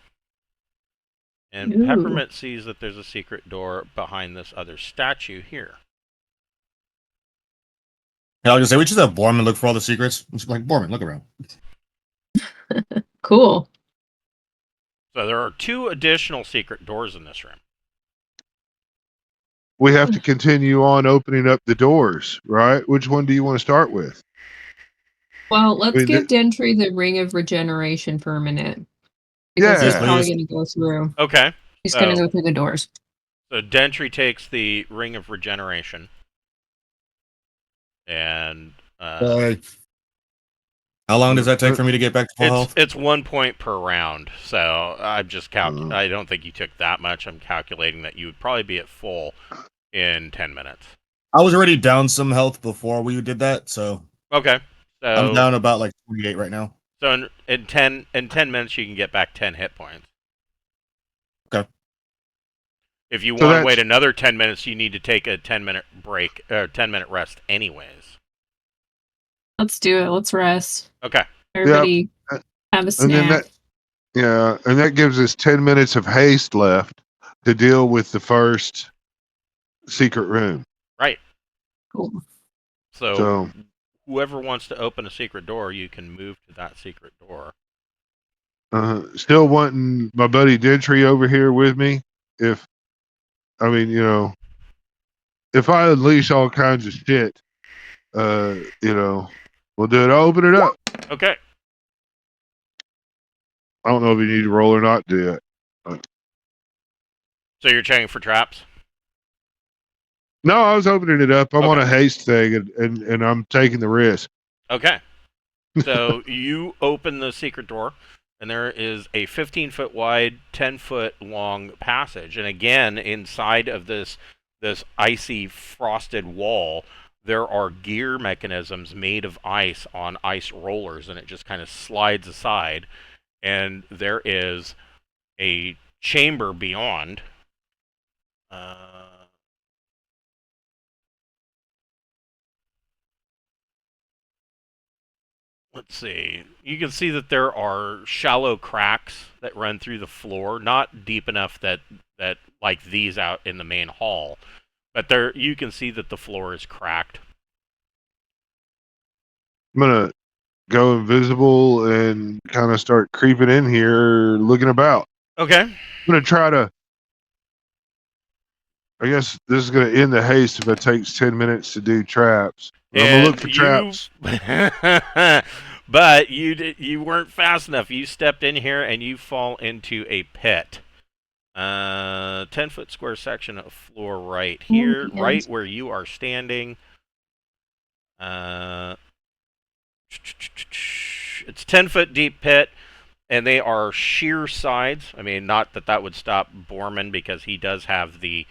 And Peppermint sees that there's a secret door behind this other statue here. I was gonna say, we just have Borman look for all the secrets. It's like, Borman, look around. Cool. So there are 2 additional secret doors in this room. We have to continue on opening up the doors, right? Which one do you want to start with? Well, let's give Dentry the ring of regeneration for a minute. Because he's probably going to go through. Okay. He's going to go through the doors. So Dentry takes the ring of regeneration. And how long does that take for me to get back to full health? It's 1 point per round. So I'm just I don't think you took that much. I'm calculating that you would probably be at full in 10 minutes. I was already down some health before we did that, so okay. So I'm down about like 28 right now. So in 10 minutes you can get back 10 hit points. Okay. If you want to wait another 10 minutes, you need to take a 10-minute break or 10-minute rest anyways. Let's do it. Let's rest. Okay. Everybody have a snack. And that gives us 10 minutes of haste left to deal with the first secret room. Right. Cool. So whoever wants to open a secret door, you can move to that secret door. Still wanting my buddy Dentry over here with me. if I unleash all kinds of shit, you know, we'll do it. I'll open it up. Okay. I don't know if you need to roll or not to do it. So you're checking for traps? No, I was opening it up. I'm on Okay. a haste thing, and I'm taking the risk. Okay. So you open the secret door, and there is a 15-foot wide, 10-foot long passage. And again, inside of this icy, frosted wall, there are gear mechanisms made of ice on ice rollers, and it just kind of slides aside. And there is a chamber beyond. Let's see. You can see that there are shallow cracks that run through the floor, not deep enough that like these out in the main hall, but there you can see that the floor is cracked. I'm gonna go invisible and kind of start creeping in here, looking about. Okay. I'm gonna try to. I guess this is gonna end the haste if it takes 10 minutes to do traps. I'm gonna look for traps. But you weren't fast enough. You stepped in here and you fall into a pit. 10-foot square section of floor right here, right where you are standing. It's 10-foot deep pit, and they are sheer sides. I mean, not that that would stop Borman because he does have the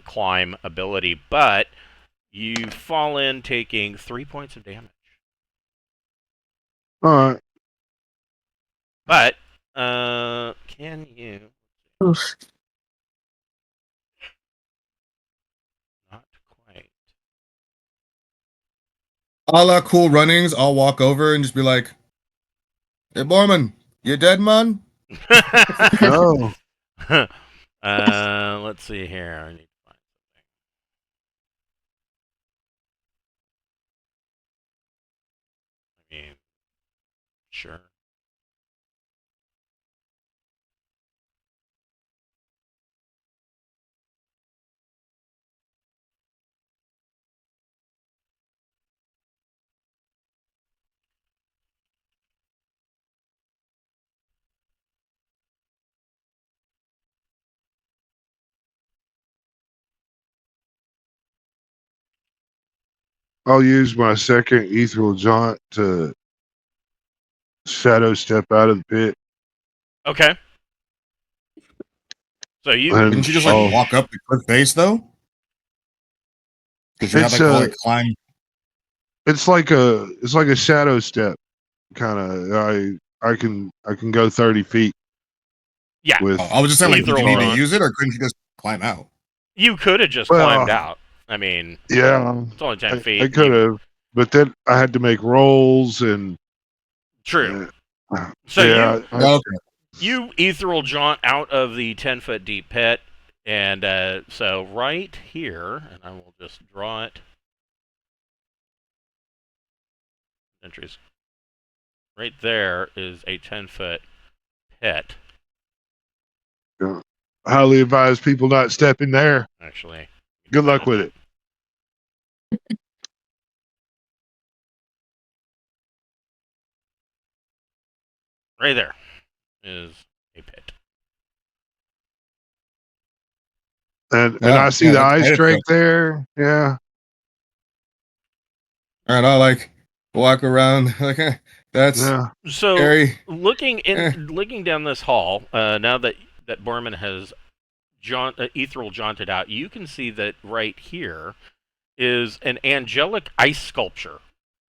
climb ability, but you fall in taking 3 points of damage. All right. But can you? Oof. Not quite. A la Cool Runnings, I'll walk over and just be like, "Hey, Borman, you dead, man?" No. Let's see here. I need to find something. I mean, sure. I'll use my second ethereal jaunt to shadow step out of the pit. Okay. So you And Didn't you just like walk up the cliff face though? Because you have like all like climb. It's like a shadow step, kind of. I can go 30 feet. Yeah. With I was just saying, like, did you need to Jaunt. use it, or couldn't you just climb out? You could have just climbed out. I mean, yeah, it's only 10 feet. I could have, but then I had to make rolls and. True. So yeah, you ethereal jaunt out of the 10-foot deep pit, and so right here, and I will just draw it. Entries. Right there is a 10-foot pit. Yeah. Highly advise people not step in there. Actually, good luck with it. Right there is a pit. And I see the ice drake there. Yeah. All right, I'll like walk around. Like that's so scary. Looking down this hall. Now that Borman has ethereal jaunted out, you can see that right here is an angelic ice sculpture.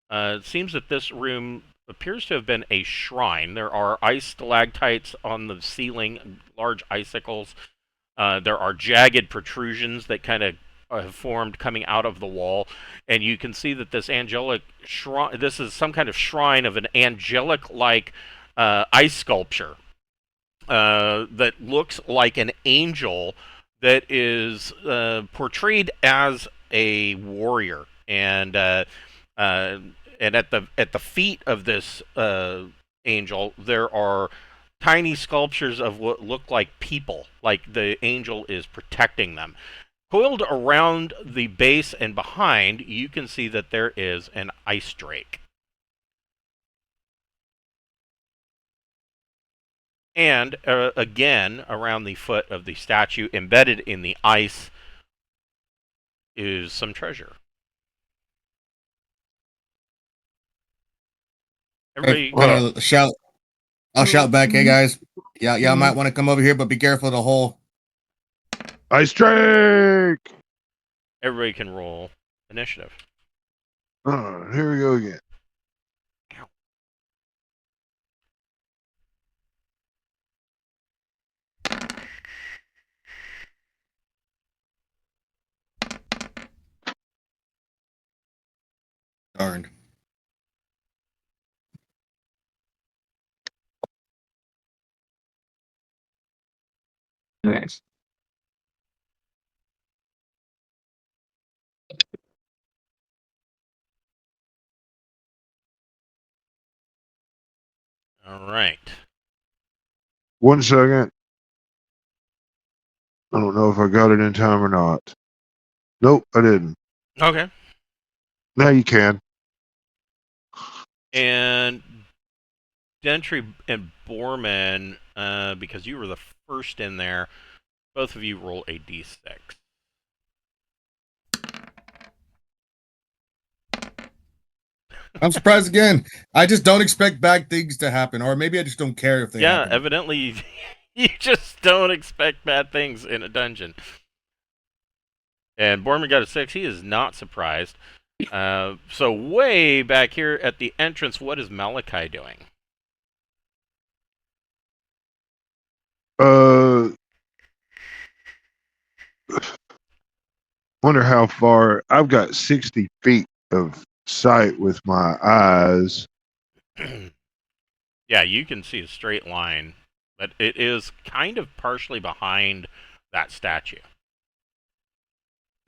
It seems that this room appears to have been a shrine. There are ice stalactites on the ceiling, large icicles. There are jagged protrusions that kind of have formed coming out of the wall, and you can see that this angelic shrine. This is some kind of shrine of an angelic-like ice sculpture that looks like an angel that is portrayed as a warrior, and at the feet of this angel there are tiny sculptures of what look like people, like the angel is protecting them. Coiled around the base and behind, you can see that there is an ice drake. And again, around the foot of the statue, embedded in the ice, is some treasure. Everybody, I'll shout back, hey guys, y'all might want to come over here, but be careful of the hole. Ice drake. Everybody can roll initiative. Here we go again. Darn. Okay. All right. 1 second. I don't know if I got it in time or not. Nope, I didn't. Okay. Now you can. And Dentry and Borman, because you were the first in there, both of you roll a d6. I'm surprised again. I just don't expect bad things to happen, or maybe I just don't care if they happen. Yeah, evidently you just don't expect bad things in a dungeon. And Borman got a 6. He is not surprised. So way back here at the entrance, what is Malachi doing? Wonder how far. I've got 60 feet of sight with my eyes. Yeah, you can see a straight line, but it is kind of partially behind that statue.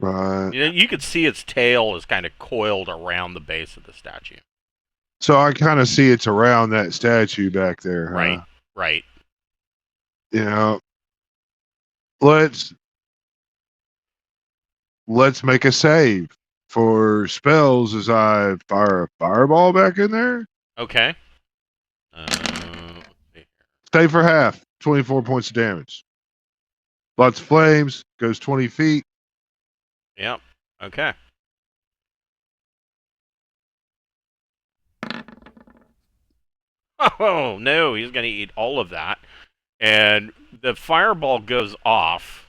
Right. You could see its tail is kind of coiled around the base of the statue. So I kind of see it's around that statue back there. Huh? Right, right. You know, let's make a save for spells as I fire a fireball back in there. Okay. Save for half, 24 points of damage. Lots of flames, goes 20 feet. Yep. Okay. Oh, no, he's going to eat all of that. And the fireball goes off,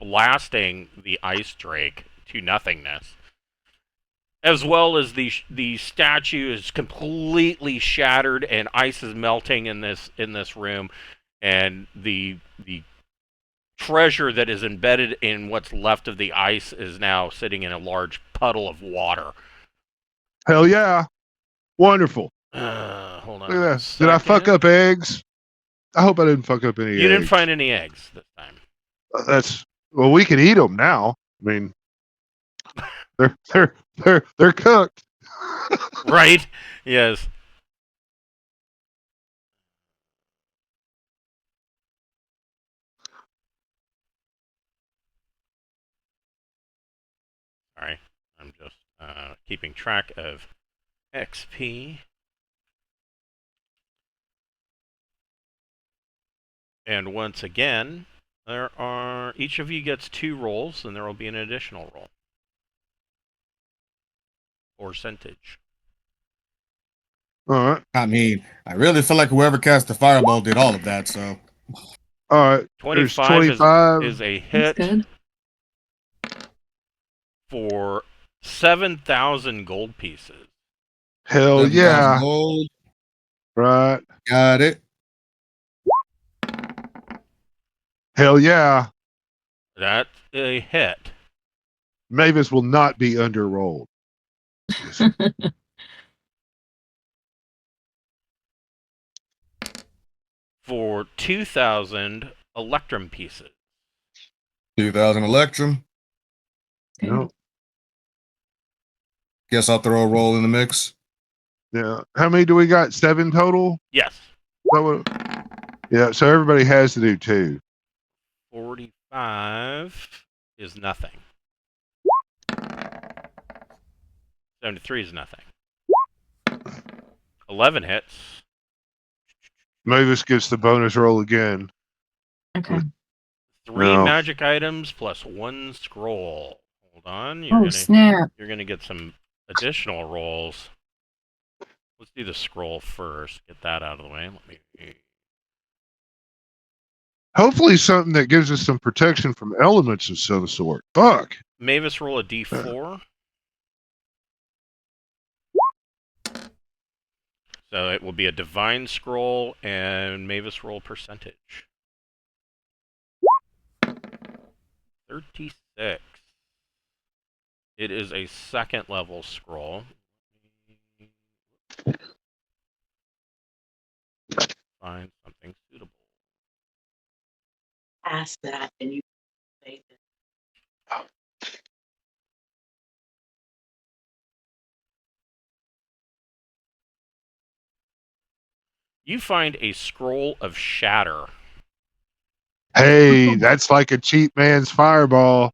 blasting the ice drake to nothingness. As well as the statue is completely shattered and ice is melting in this room, and the treasure that is embedded in what's left of the ice is now sitting in a large puddle of water. Hell yeah. Wonderful. Hold on. Look at that. Did I fuck up eggs? I hope I didn't fuck up any eggs. You didn't find any eggs this time. Well, we can eat them now. I mean, they're cooked. Right? Yes. Sorry, I'm just keeping track of XP. And once again, each of you gets 2 rolls, and there will be an additional roll. Percentage. All right. I mean, I really feel like whoever cast the fireball did all of that, so. All right. 25 is a hit for 7,000 gold pieces. Hell yeah. Gold. Right. Got it. Hell yeah. That's a hit. Mavis will not be underrolled. For 2,000 electrum pieces. 2,000 electrum. No. Guess I'll throw a roll in the mix. Yeah. How many do we got? 7 total? Yes. Yeah, so everybody has to do 2. 45 is nothing. 73 is nothing. 11 hits. Mavis gets the bonus roll again. Okay. 3 magic items plus 1 scroll. Hold on. Snap. You're gonna get some additional rolls. Let's do the scroll first. Get that out of the way. Let me. Hopefully something that gives us some protection from elements of some sort. Fuck. Mavis, roll a d4. So it will be a divine scroll and Mavis roll percentage. 36. It is a 2nd level scroll. Find something suitable. Ask that and you say that. You find a scroll of shatter. Hey, that's like a cheap man's fireball.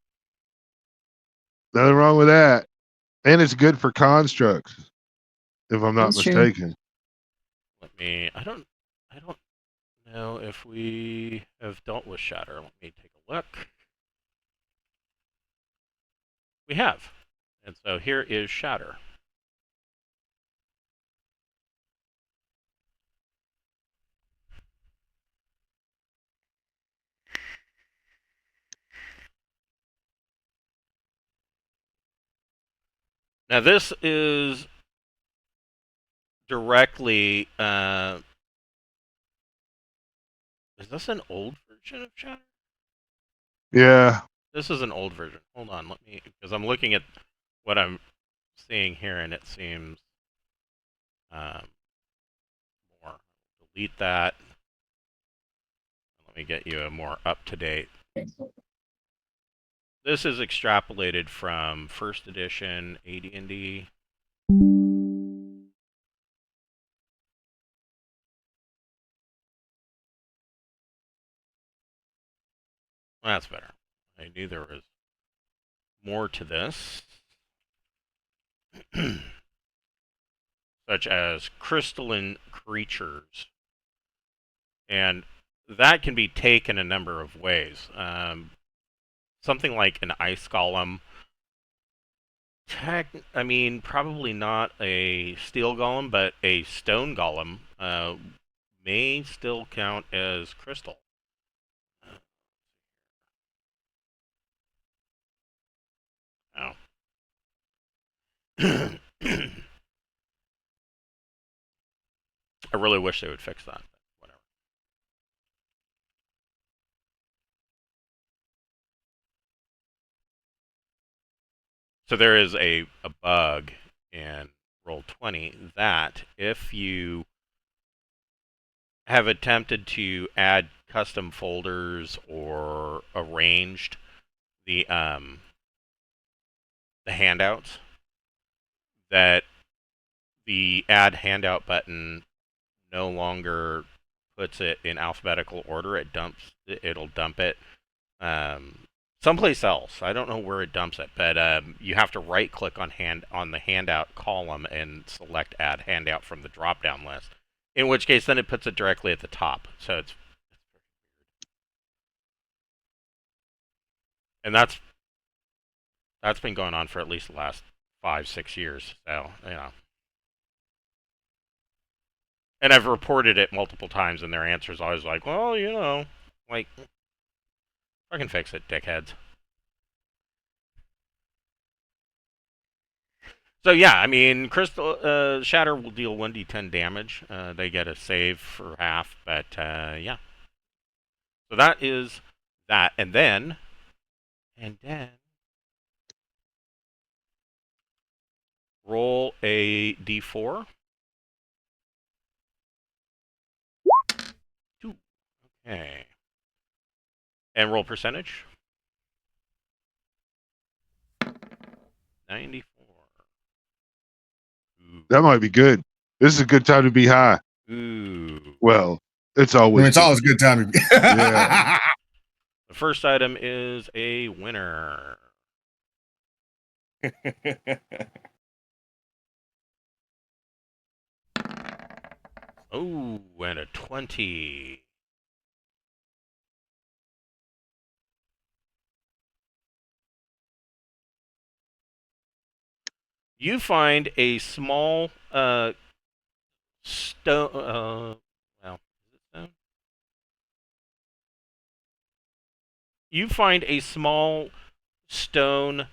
Nothing wrong with that. And it's good for constructs, if I'm not mistaken. Let me. I don't know if we have dealt with shatter. Let me take a look. We have. And so here is shatter. Now this is directly. Is this an old version of shatter? Yeah. This is an old version. Hold on, let me, because I'm looking at what I'm seeing here, and it seems more. Delete that. Let me get you a more up-to-date. This is extrapolated from 1st edition AD&D. That's better. I knew there was more to this. Such as crystalline creatures. And that can be taken a number of ways. Something like an ice golem. I mean, probably not a steel golem, but a stone golem may still count as crystal. Oh. I really wish they would fix that. Whatever. So there is a bug in Roll20 that if you have attempted to add custom folders or arranged the handouts, that the add handout button no longer puts it in alphabetical order. It'll dump it someplace else. I don't know where it dumps it, but you have to right click on the handout column and select add handout from the drop down list. In which case then it puts it directly at the top. So it's and that's been going on for at least the last 5-6 years. So, you know. And I've reported it multiple times, and their answer is always like, well, you know, like, fucking fix it, dickheads. So, yeah, I mean, Crystal Shatter will deal 1d10 damage. They get a save for half, but, yeah. So that is that. And then... roll a d4. 2. Okay. And roll percentage. 94. Ooh. That might be good. This is a good time to be high. Ooh. Well, it's always a good time. Yeah. The first item is a winner. Oh, and a 20. You find a small stone. Well, is it stone? You find a small stone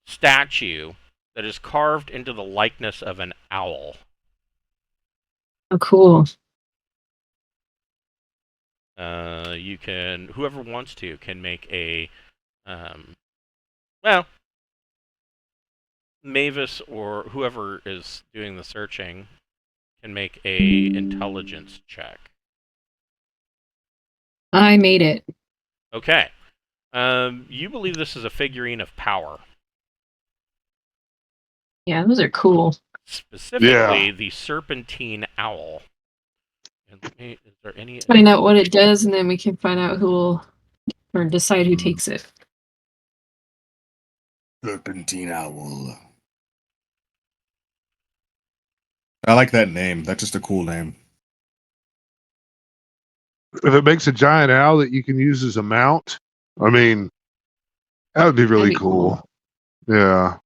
statue that is carved into the likeness of an owl. Oh, cool. You can, whoever wants to, can make a, well, Mavis or whoever is doing the searching can make a intelligence check. I made it. Okay. You believe this is a figurine of power. Yeah, those are cool. Specifically, the serpentine owl. And is there any? Find out what it does, and then we can find out who will, or decide who takes it. Serpentine owl. I like that name. That's just a cool name. If it makes a giant owl that you can use as a mount, I mean, that would be really cool. Yeah.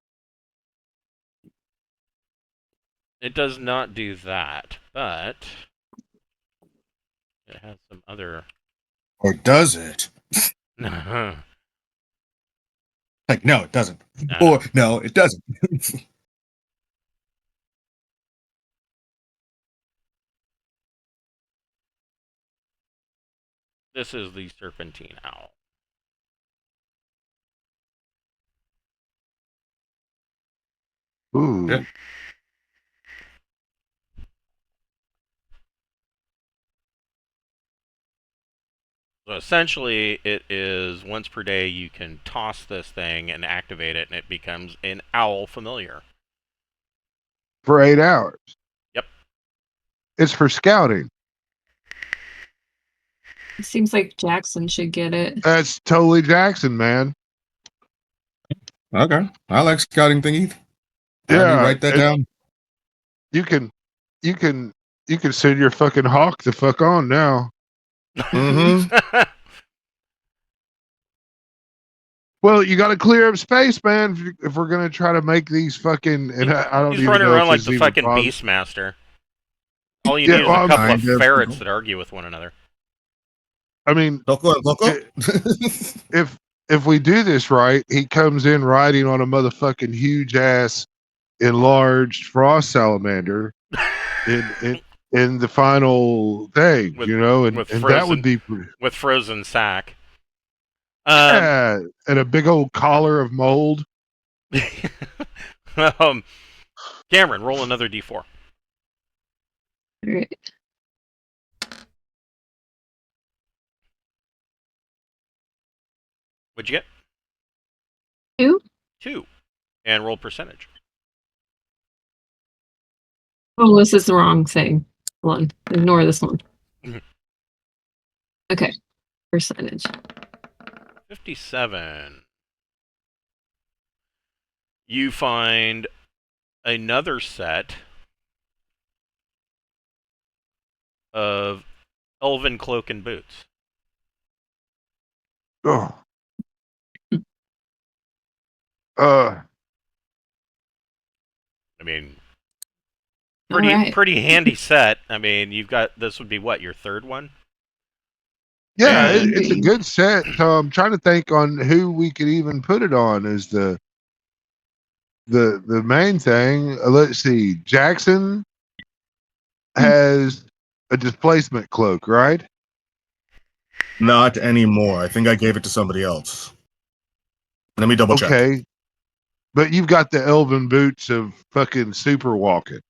It does not do that, but it has some other. Or does it? Like, no, it doesn't. Or, no, it doesn't. This is the serpentine owl. Ooh. Yeah. So essentially, it is once per day you can toss this thing and activate it, and it becomes an owl familiar. For 8 hours. Yep. It's for scouting. It seems like Jackson should get it. That's totally Jackson, man. Okay. I like scouting thingy. Yeah. Write that down. You can send your fucking hawk the fuck on now. Mm-hmm. Well, you got to clear up space, man. If we're gonna try to make these fucking, and I don't He's even running know around if like this the even fucking bothers- Beastmaster. All you need is a couple of ferrets that argue with one another. I mean, Loco. if we do this right, he comes in riding on a motherfucking huge ass enlarged frost salamander in the final thing, With- you know, and that would be with frozen sack. Yeah, and a big old collar of mold. Cameron, roll another d4. All right. What'd you get? 2. 2. And roll percentage. Oh, this is the wrong thing. Hold on. Ignore this one. Okay. Percentage. 57. You find another set of elven cloak and boots. Oh. I mean, pretty handy set. I mean, you've got, this would be what, your third one? Yeah, it's a good set. So I'm trying to think on who we could even put it on as the main thing. Let's see. Jackson has a displacement cloak, right? Not anymore. I think I gave it to somebody else. Let me double check. Okay. But you've got the elven boots of fucking super walking.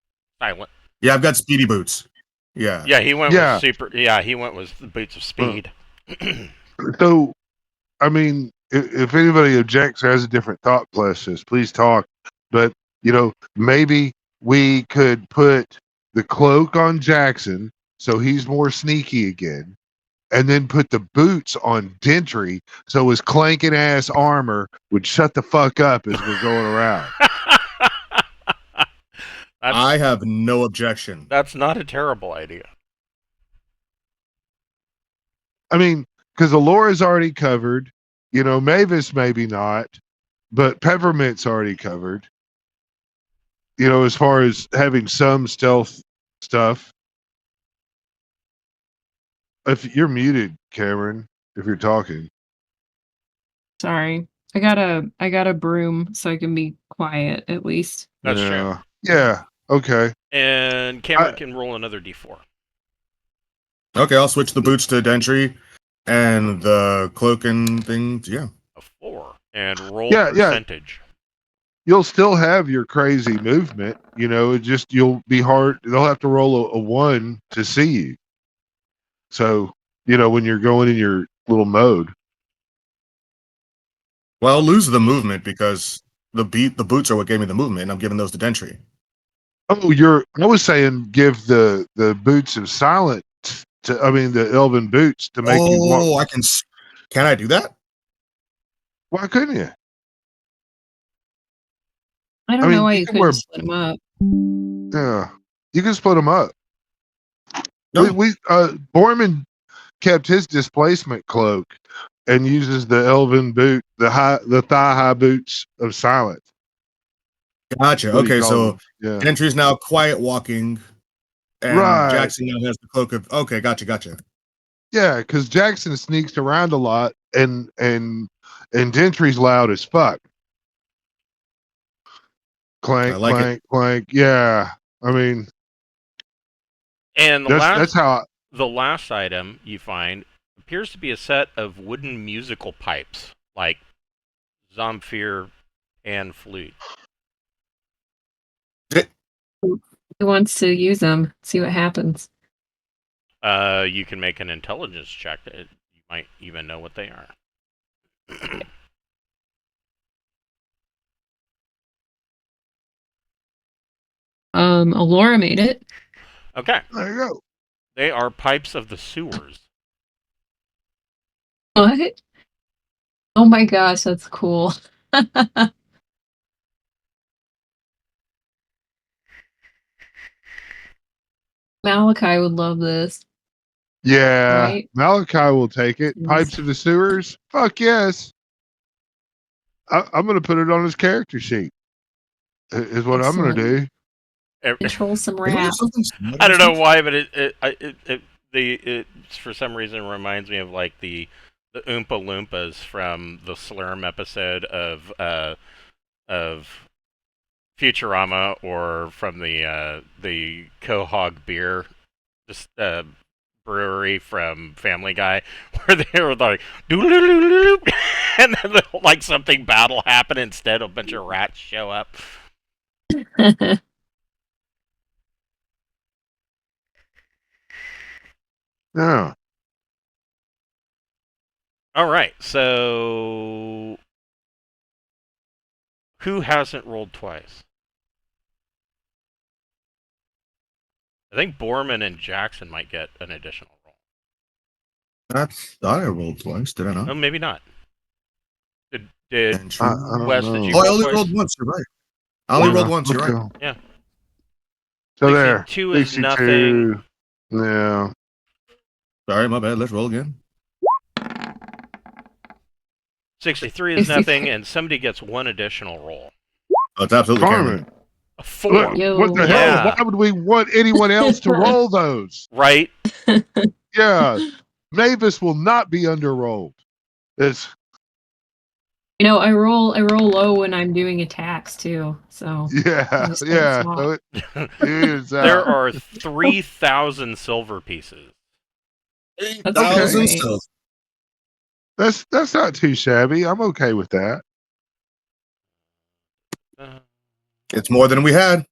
Silent. Yeah, I've got speedy boots. Yeah. Yeah, he went with super. Yeah, he went with the boots of speed. So, I mean, if anybody objects or has a different thought process, please talk. But, you know, maybe we could put the cloak on Jackson so he's more sneaky again. and then put the boots on Dentry, so his clanking ass armor would shut the fuck up as we're going around. I have no objection. That's not a terrible idea. I mean, because Alora's already covered, Mavis maybe not, but Peppermint's already covered. As far as having some stealth stuff. If you're muted, Cameron, if you're talking. Sorry. I got a broom so I can be quiet at least. That's true. Yeah. Okay. And Cameron can roll another d4. Okay, I'll switch the boots to Dentry and the cloak and things. Yeah. A 4. And roll percentage. You'll still have your crazy movement. You'll be hard. They'll have to roll a 1 to see you. So, when you're going in your little mode. Well, I'll lose the movement because the boots are what gave me the movement, and I'm giving those to Dentry. Oh, I was saying give the boots of silence the elven boots to make you walk. Oh, can I do that? Why couldn't you? I don't know why you couldn't split them up. Yeah, you can split them up. No. Borman kept his displacement cloak and uses the elven boot, the thigh-high boots of silence. Gotcha. Okay, so Dentry's now quiet walking, and Jackson now has the cloak of. Okay, gotcha. Yeah, because Jackson sneaks around a lot, and Dentry's loud as fuck. Clank, clank. Yeah, I mean, and that's how. The last item you find appears to be a set of wooden musical pipes, like Zamfir and flute. Who wants to use them? See what happens. You can make an intelligence check. You might even know what they are. Alora made it. Okay. There you go. They are pipes of the sewers. What? Oh my gosh, that's cool. Malachi would love this. Yeah, right? Malachi will take it. Pipes of the sewers? Fuck yes. I'm going to put it on his character sheet. Is what I'm going to do. Control some rats. I don't know why, but it for some reason reminds me of like the Oompa Loompas from the Slurm episode of Futurama, or from the Quahog beer brewery from Family Guy, where they were like doodle-doodle-doodle, and then like something bad will happen instead. A bunch of rats show up. Yeah. All right, so who hasn't rolled twice? I think Borman and Jackson might get an additional roll. I thought I rolled twice. Did I not? Oh, maybe not. Did Wes? Did you? Oh, I roll only twice? rolled once. You're right. I only rolled once. You're right. Yeah. So there. 62 is nothing. Yeah. Sorry, my bad. Let's roll again. 63 is nothing, and somebody gets one additional roll. Oh, it's absolutely Carmen. A 4. What the hell? Why would we want anyone else to roll those? Right? Yeah. Mavis will not be underrolled. It's I roll low when I'm doing attacks too. So yeah. So there are 3,000 silver pieces. 8,000 silver. That's not too shabby. I'm okay with that. It's more than we had.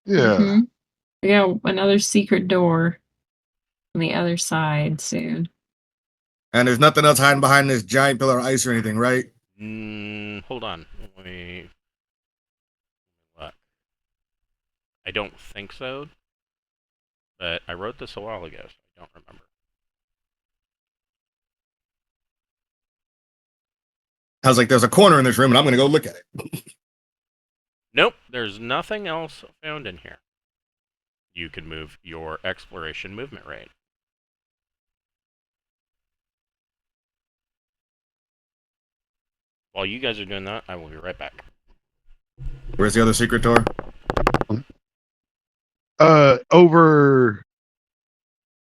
Yeah. Mm-hmm. We got another secret door on the other side soon. And there's nothing else hiding behind this giant pillar of ice or anything, right? Hold on. What? I don't think so. But I wrote this a while ago, so I don't remember. I was like, there's a corner in this room, and I'm going to go look at it. Nope, there's nothing else found in here. You can move your exploration movement rate. While you guys are doing that, I will be right back. Where's the other secret door?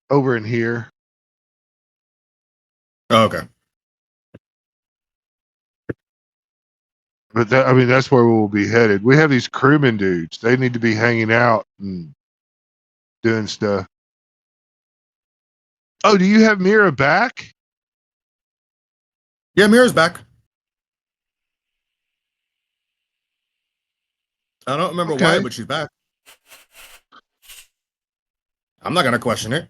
Over in here. Oh, okay. But that, I mean, that's where we'll be headed. We have these crewman dudes. They need to be hanging out and doing stuff. Oh, do you have Mira back? Yeah, Mira's back. I don't remember why, but she's back. I'm not gonna question it.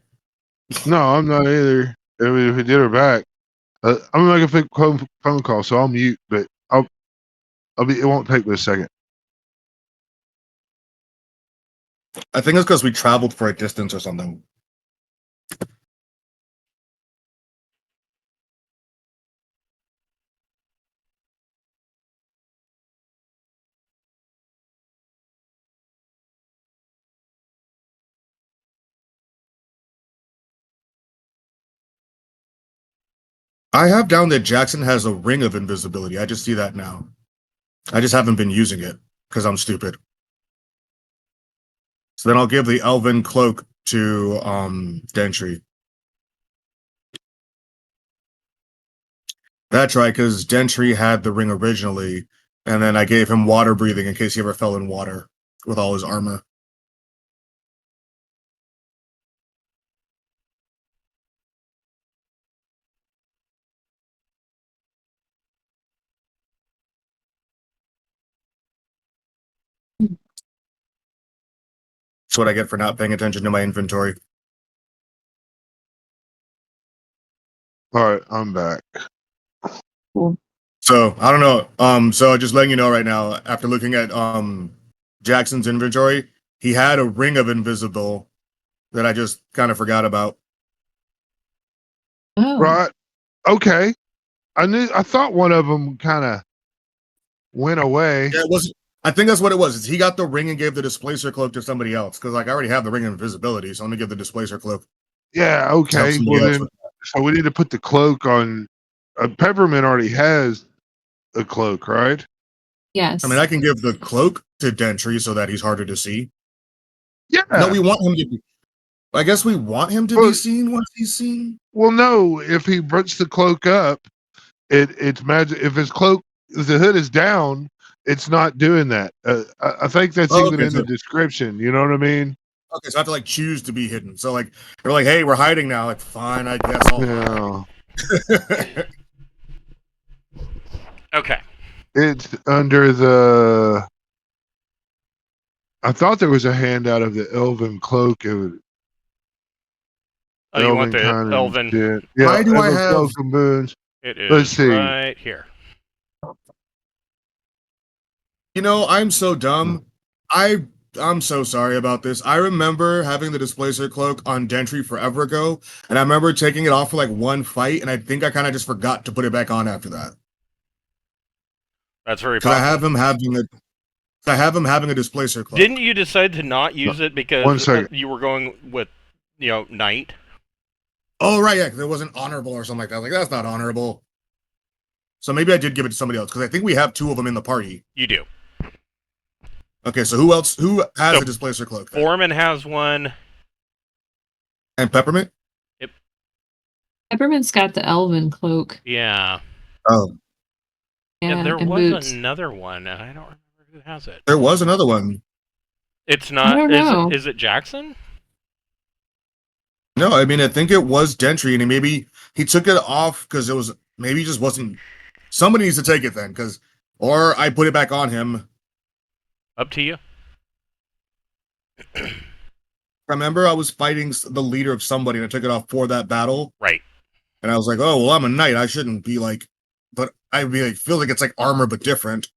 No, I'm not either. I mean, if we did her back, I'm gonna make a fake phone call, so I'll mute. But I'll be. It won't take me a second. I think it's because we traveled for a distance or something. I have down that Jackson has a ring of invisibility. I just see that now. I just haven't been using it because I'm stupid. So then I'll give the elven cloak to Dentry. That's right, because Dentry had the ring originally, and then I gave him water breathing in case he ever fell in water with all his armor. That's what I get for not paying attention to my inventory. All right, I'm back. Cool. So I don't know. So just letting you know right now, after looking at Jackson's inventory, he had a ring of invisible that I just kind of forgot about. Oh. Right. Okay. I thought one of them kind of went away. Yeah, it wasn't. I think that's what it was. Is he got the ring and gave the displacer cloak to somebody else? Because like I already have the ring of invisibility, so let me give the displacer cloak. Yeah. Okay. Well then, so we need to put the cloak on. Peppermint already has a cloak, right? Yes. I mean, I can give the cloak to Dentry so that he's harder to see. Yeah. No, we want him to be. I guess we want him to be seen once he's seen. Well, no. If he puts the cloak up, it's magic. If his cloak, if the hood is down, it's not doing that. I think that's even in the description. You know what I mean? Okay, so I have to like choose to be hidden. So like they're like, "Hey, we're hiding now." Like, fine, I guess I'll hide. Okay. It's under the. I thought there was a handout of the elven cloak. Oh, you want the elven? Yeah. Why do I have cloak and boons? It is Let's see. right here. You know, I'm so dumb. I'm so sorry about this. I remember having the displacer cloak on Dentry forever ago, and I remember taking it off for like one fight, and I think I kind of just forgot to put it back on after that. That's very possible. I have him having a displacer cloak. Didn't you decide to not use it because you were going with, night? Oh, right, yeah, because it wasn't honorable or something like that. Like, that's not honorable. So maybe I did give it to somebody else, because I think we have two of them in the party. You do. Okay, so who else? Who has a displacer cloak? Foreman has one. And Peppermint? Yep. Peppermint's got the elven cloak. Yeah. Oh. Yeah, there was another one, and I don't remember who has it. There was another one. It's not. I don't know. Is it Jackson? No, I mean, I think it was Dentry, and maybe he took it off because it was, maybe he just wasn't. Somebody needs to take it then, or I put it back on him. Up to you. Remember, I was fighting the leader of somebody, and I took it off for that battle. Right. And I was like, oh, well, I'm a knight. I shouldn't be like, but I feel like it's like armor, but different.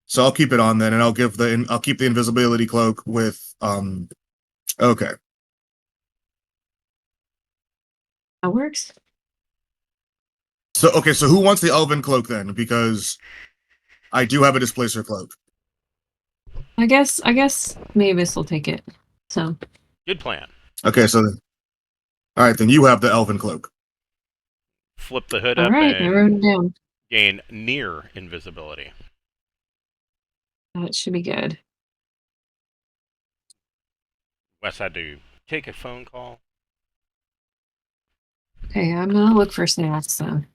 So I'll keep it on then, and I'll keep the invisibility cloak with, okay. That works. So okay, so who wants the elven cloak then? Because I do have a displacer cloak. I guess Mavis will take it. So Good plan. Okay, so all right, then you have the elven cloak. Flip the hood all up right, I and wrote it down. gain near invisibility. That should be good. Wes had to take a phone call. Okay, I'm gonna look for snacks then.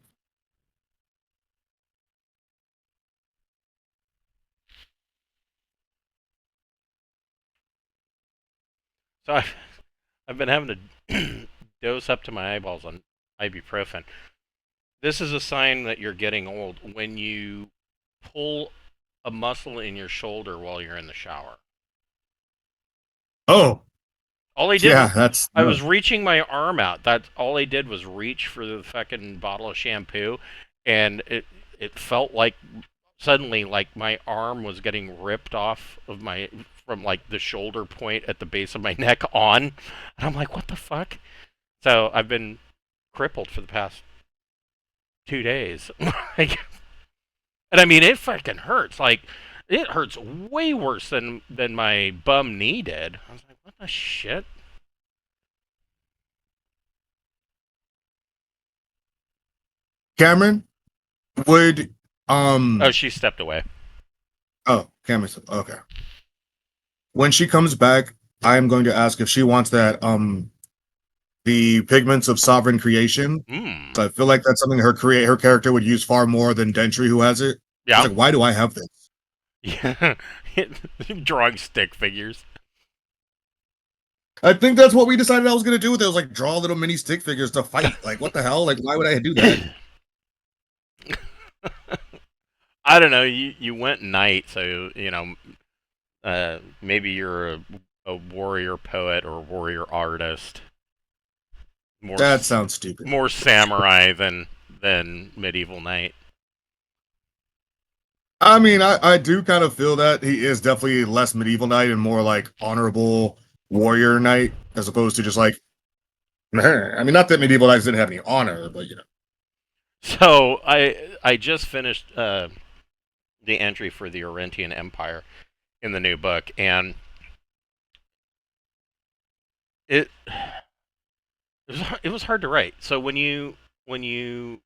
So I've been having to dose up to my eyeballs on ibuprofen. This is a sign that you're getting old when you pull a muscle in your shoulder while you're in the shower. Oh, All I did yeah, was that's. I was reaching my arm out. That's all I did was reach for the fucking bottle of shampoo, and it felt like suddenly like my arm was getting ripped off of my from like the shoulder point at the base of my neck on, and I'm like, what the fuck? So I've been crippled for the past 2 days. Like, and I mean, it fucking hurts. Like, it hurts way worse than my bum knee did. I was like, what the shit? Cameron, would Oh, she stepped away. Oh, Cameron. Okay. When she comes back, I am going to ask if she wants that the pigments of sovereign creation. Hmm. So I feel like that's something her character would use far more than Dentry, who has it. Yeah. It's like, why do I have this? Yeah. Drawing stick figures. I think that's what we decided I was going to do with it. Was like draw little mini stick figures to fight. Like, what the hell? Like, why would I do that? I don't know. You went knight, so you know. Maybe you're a warrior poet or warrior artist. More That sounds stupid. More samurai than medieval knight. I mean, I do kind of feel that he is definitely less medieval knight and more like honorable warrior knight, as opposed to just like. I mean, not that medieval knights didn't have any honor, but you know. So I just finished the entry for the Orentian Empire in the new book, and it was hard to write. So when you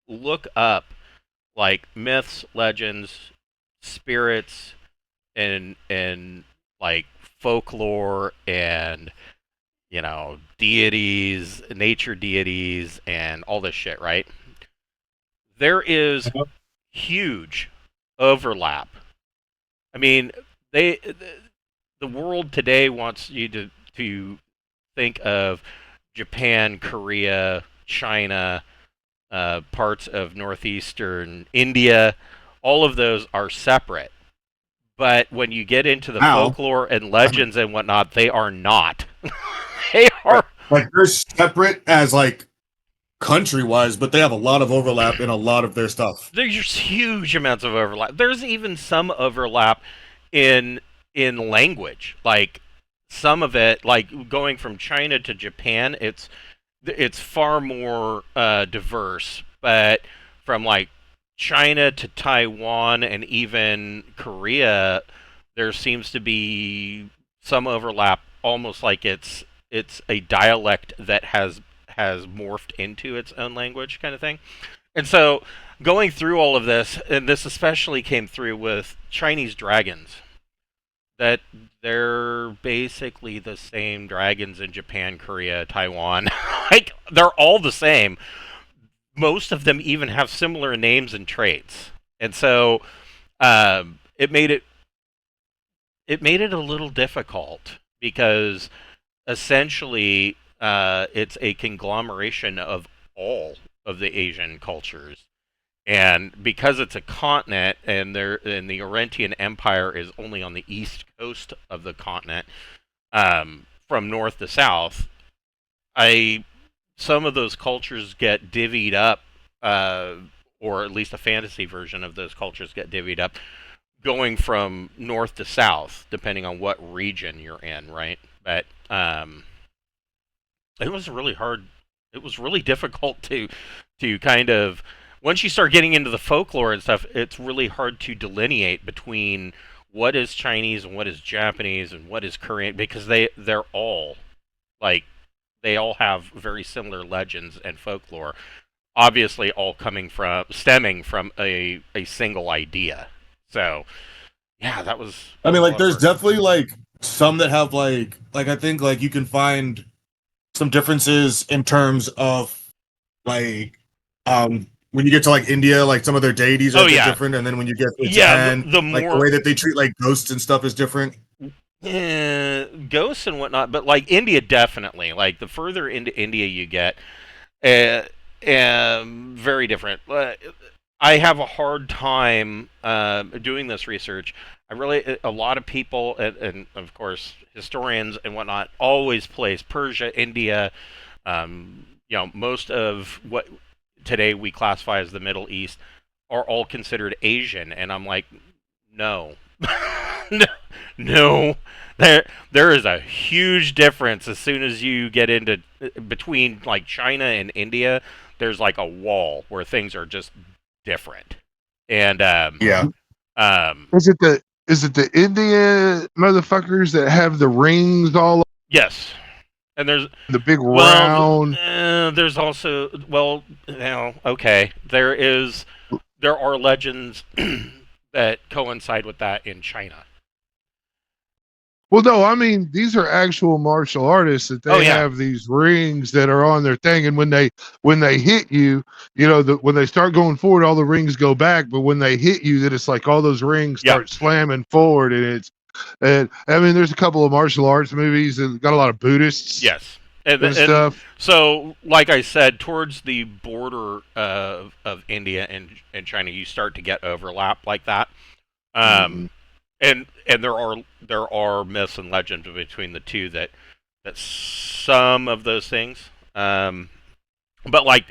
look up like myths, legends, spirits, and like folklore and you know deities, nature deities, and all this shit, right? There is huge overlap. I mean, the world today wants you to think of Japan, Korea, China, parts of northeastern India. All of those are separate. But when you get into the folklore and legends and whatnot, they are not. They are like they're separate as like country-wise, but they have a lot of overlap in a lot of their stuff. There's huge amounts of overlap. There's even some overlap in language. Like some of it, like going from China to Japan, it's far more diverse. But from like China to Taiwan and even Korea, there seems to be some overlap, almost like it's a dialect that has morphed into its own language, kind of thing. And so, going through all of this, and this especially came through with Chinese dragons, that they're basically the same dragons in Japan, Korea, Taiwan. Like they're all the same. Most of them even have similar names and traits, and so it made it a little difficult because essentially it's a conglomeration of all of the Asian cultures, and because it's a continent and the Orentian Empire is only on the east coast of the continent, from north to south, some of those cultures get divvied up, or at least a fantasy version of those cultures get divvied up, going from north to south, depending on what region you're in, right? But it was really hard It was really difficult to kind of, once you start getting into the folklore and stuff, it's really hard to delineate between what is Chinese and what is Japanese and what is Korean, because they're all like, they all have very similar legends and folklore, obviously all stemming from a single idea. So yeah, that was. I mean, a like, lot of there's work. definitely like some that have like I think like you can find some differences in terms of like when you get to like India, like some of their deities are Oh a bit yeah, different, and then when you get to yeah. Japan, The like the more way that they treat like ghosts and stuff is different. ghosts and whatnot, but like India, definitely. Like the further into India you get, uh, very different. I have a hard time doing this research. A lot of people, and of course historians and whatnot, always place Persia, India, most of what today we classify as the Middle East are all considered Asian, and I'm like, no, no, no. There is a huge difference as soon as you get into between like China and India. There's like a wall where things are just different, and Yeah. Is it the Indian motherfuckers that have the rings all yes, and there's the big round? there's also okay. There are legends that coincide with that in China. Well, no, I mean these are actual martial artists that they have these rings that are on their thing, and when they hit you, when they start going forward, all the rings go back, but when they hit you, then it's like all those rings start slamming forward, and I mean there's a couple of martial arts movies that got a lot of Buddhists, and stuff. So, like I said, towards the border of India and China, you start to get overlap like that. And there are myths and legends between the two that some of those things, but like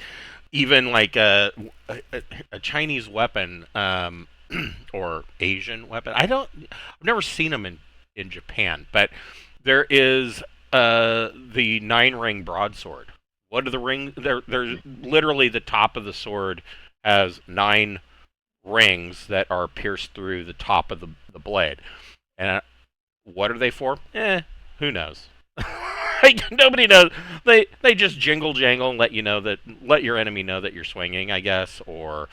even like a Chinese weapon or Asian weapon. I've never seen them in Japan, but there is the 9-ring broadsword. What are the rings? There's literally the top of the sword has 9 rings that are pierced through the top of the blade. And what are they for? Who knows? Nobody knows. They just jingle jangle and let your enemy know that you're swinging, I guess, or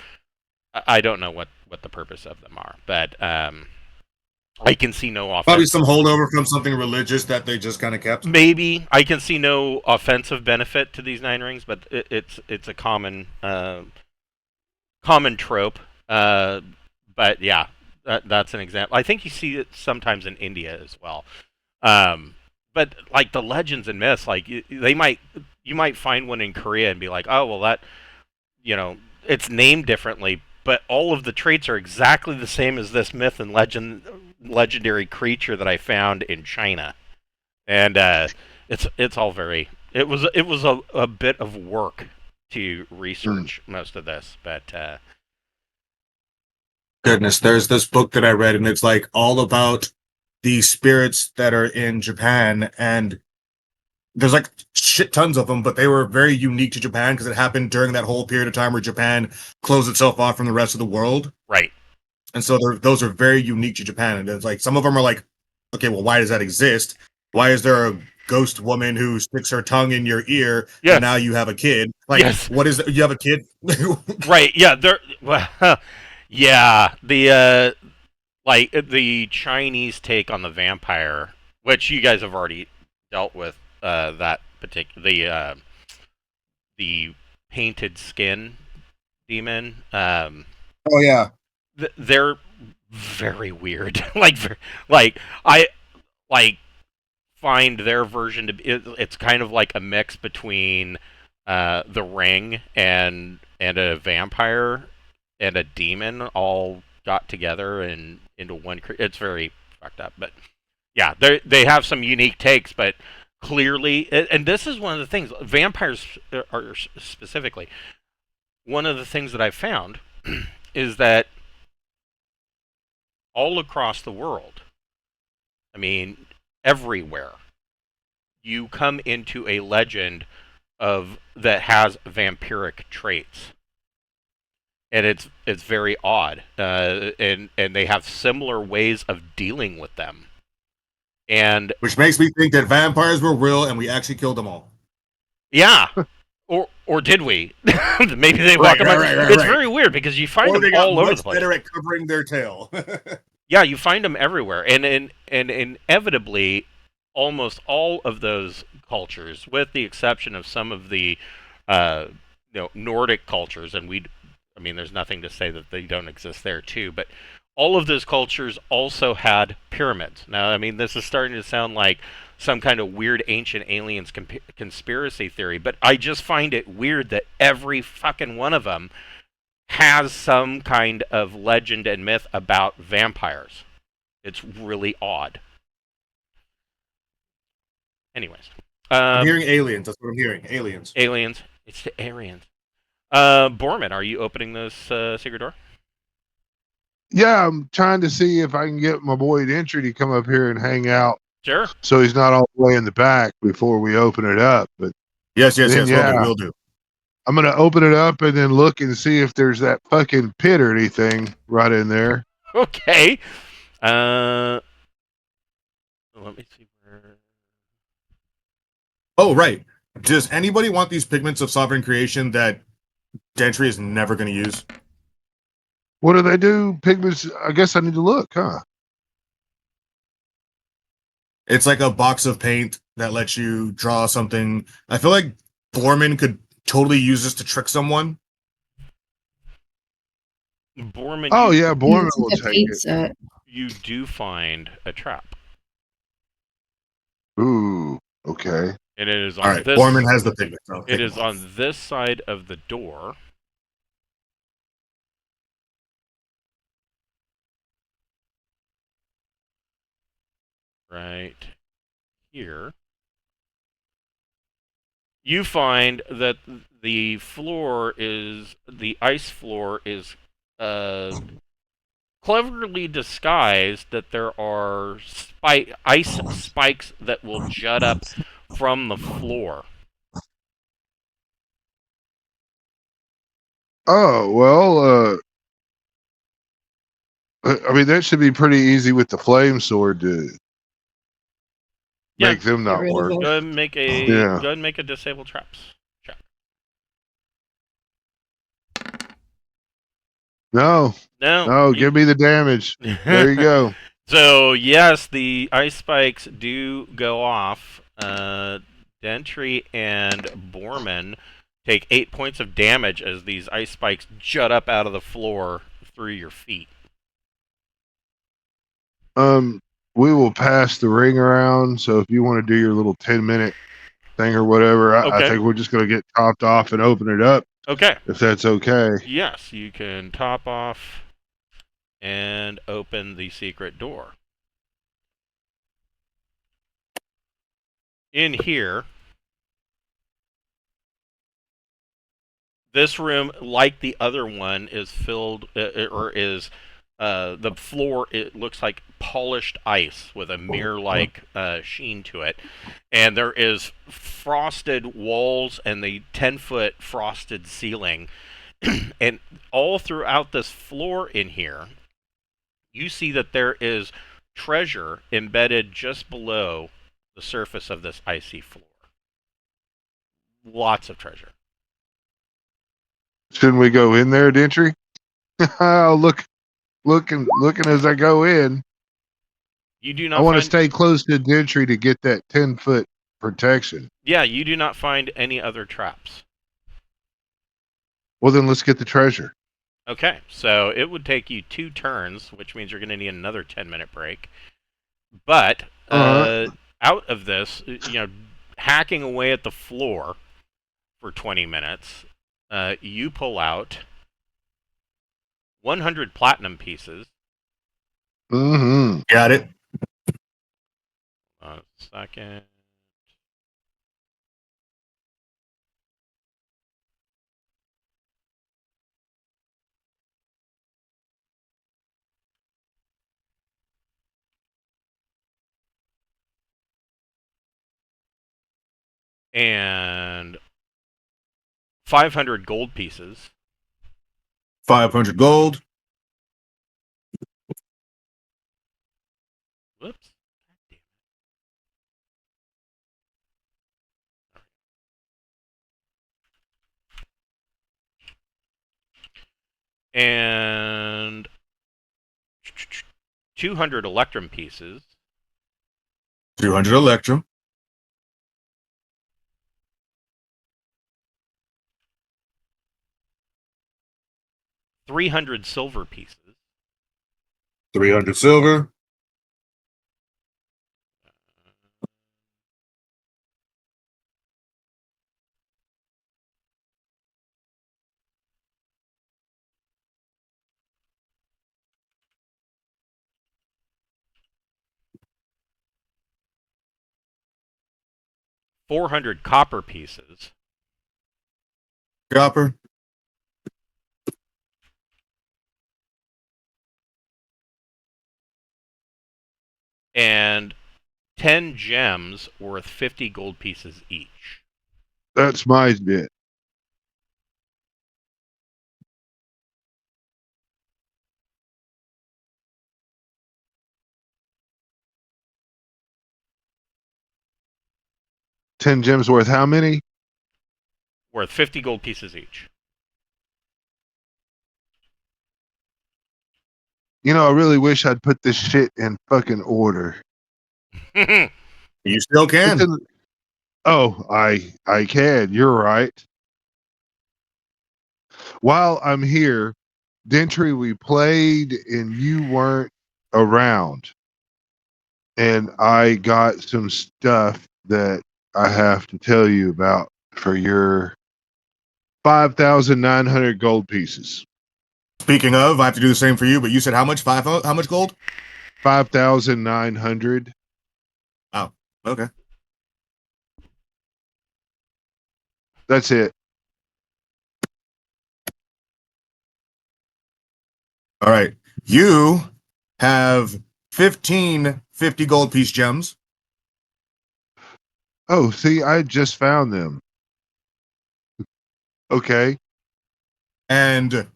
I don't know what the purpose of them are, but I can see no offense. Probably some holdover from something religious that they just kind of kept. Maybe I can see no offensive benefit to these 9 rings, but it's a common trope. But yeah, that's an example. I think you see it sometimes in India as well. But like the legends and myths, like you might find one in Korea and be like, oh well, that it's named differently, but all of the traits are exactly the same as this myth and legendary creature that I found in China, and it's all very. It was a bit of work to research most of this, but. Goodness, there's this book that I read, and it's like all about the spirits that are in Japan, and there's like shit tons of them, but they were very unique to Japan because it happened during that whole period of time where Japan closed itself off from the rest of the world. Right. And so those are very unique to Japan. And it's like some of them are like, okay, well, why does that exist? Why is there a ghost woman who sticks her tongue in your ear and now you have a kid? Like, what is it? You have a kid? Right. Yeah. Yeah. The the Chinese take on the vampire, which you guys have already dealt with, that particular the painted skin demon. Oh yeah. They're very weird. I find their version to be. It's kind of like a mix between the Ring and a vampire and a demon all got together and into one. It's very fucked up, but yeah, they have some unique takes, but clearly, and this is one of the things. Vampires are specifically one of the things that I've found is that all across the world, I mean, everywhere, you come into a legend that has vampiric traits, and it's very odd. And they have similar ways of dealing with them. And which makes me think that vampires were real and we actually killed them all. Yeah. Or did we? Maybe they walk among. It's very weird because you find them all over the place. Better at covering their tail. Yeah, you find them everywhere, and inevitably, almost all of those cultures, with the exception of some of the, Nordic cultures, and I mean, there's nothing to say that they don't exist there too, but all of those cultures also had pyramids. Now, I mean, this is starting to sound like some kind of weird ancient aliens conspiracy theory, but I just find it weird that every fucking one of them has some kind of legend and myth about vampires. It's really odd. Anyways. I'm hearing aliens. That's what I'm hearing. Aliens. Aliens. It's the Aryans. Borman, are you opening this secret door? Yeah, I'm trying to see if I can get my boy Entry to come up here and hang out. Sure. So he's not all the way in the back before we open it up. But yes, we'll do. I'm gonna open it up and then look and see if there's that fucking pit or anything right in there. Okay. Let me see where. Oh, right. Does anybody want these pigments of sovereign creation that Dentry is never going to use? What do they do? Pigments? I guess I need to look, huh? It's like a box of paint that lets you draw something. I feel like Borman could totally use this to trick someone. Borman. Oh, yeah, Borman will take it. Set. You do find a trap. Ooh, okay. And it is on all right, this. Borman has the pigment. It is on this side of the door. Right here. You find that the ice floor is cleverly disguised, that there are ice spikes that will jut up from the floor. Oh, well, I mean, that should be pretty easy with the flame sword to make them not work. Go ahead and make a disable traps check. No, give me the damage. There you go. So yes, the ice spikes do go off. Dentry and Borman take 8 points of damage as these ice spikes jut up out of the floor through your feet. We will pass the ring around. So if you want to do your little 10-minute thing or whatever, I think we're just going to get topped off and open it up. Okay. If that's okay. Yes, you can top off and open the secret door. In here, this room, like the other one, is filled, the floor, it looks like polished ice with a mirror-like sheen to it. And there is frosted walls and the 10-foot frosted ceiling. And all throughout this floor in here, you see that there is treasure embedded just below the surface of this icy floor. Lots of treasure. Shouldn't we go in there, Dentry? Looking as I go in. You do not. I want to stay close to Dentry to get that 10-foot protection. Yeah, you do not find any other traps. Well, then let's get the treasure. Okay, so it would take you 2 turns, which means you're going to need another 10-minute break. But out of this, hacking away at the floor for 20 minutes, you pull out 100 platinum pieces. Mm-hmm. Got it. A second. And 500 gold pieces. 500 gold. Whoops. And 200 electrum pieces. 200 electrum. 300 silver pieces. 300 silver. 400 copper pieces. Copper. And 10 gems worth 50 gold pieces each. That's my bit. $10 gems worth how many? Worth 50 gold pieces each. You know, I really wish I'd put this shit in fucking order. You still can. Oh, I can. You're right. While I'm here, Dentry, we played and you weren't around. And I got some stuff that I have to tell you about for your 5,900 gold pieces. Speaking of, I have to do the same for you, but you said how much? How much gold? 5,900. Oh, okay. That's it. All right. You have 15 50 gold piece gems. Oh, see, I just found them. Okay. And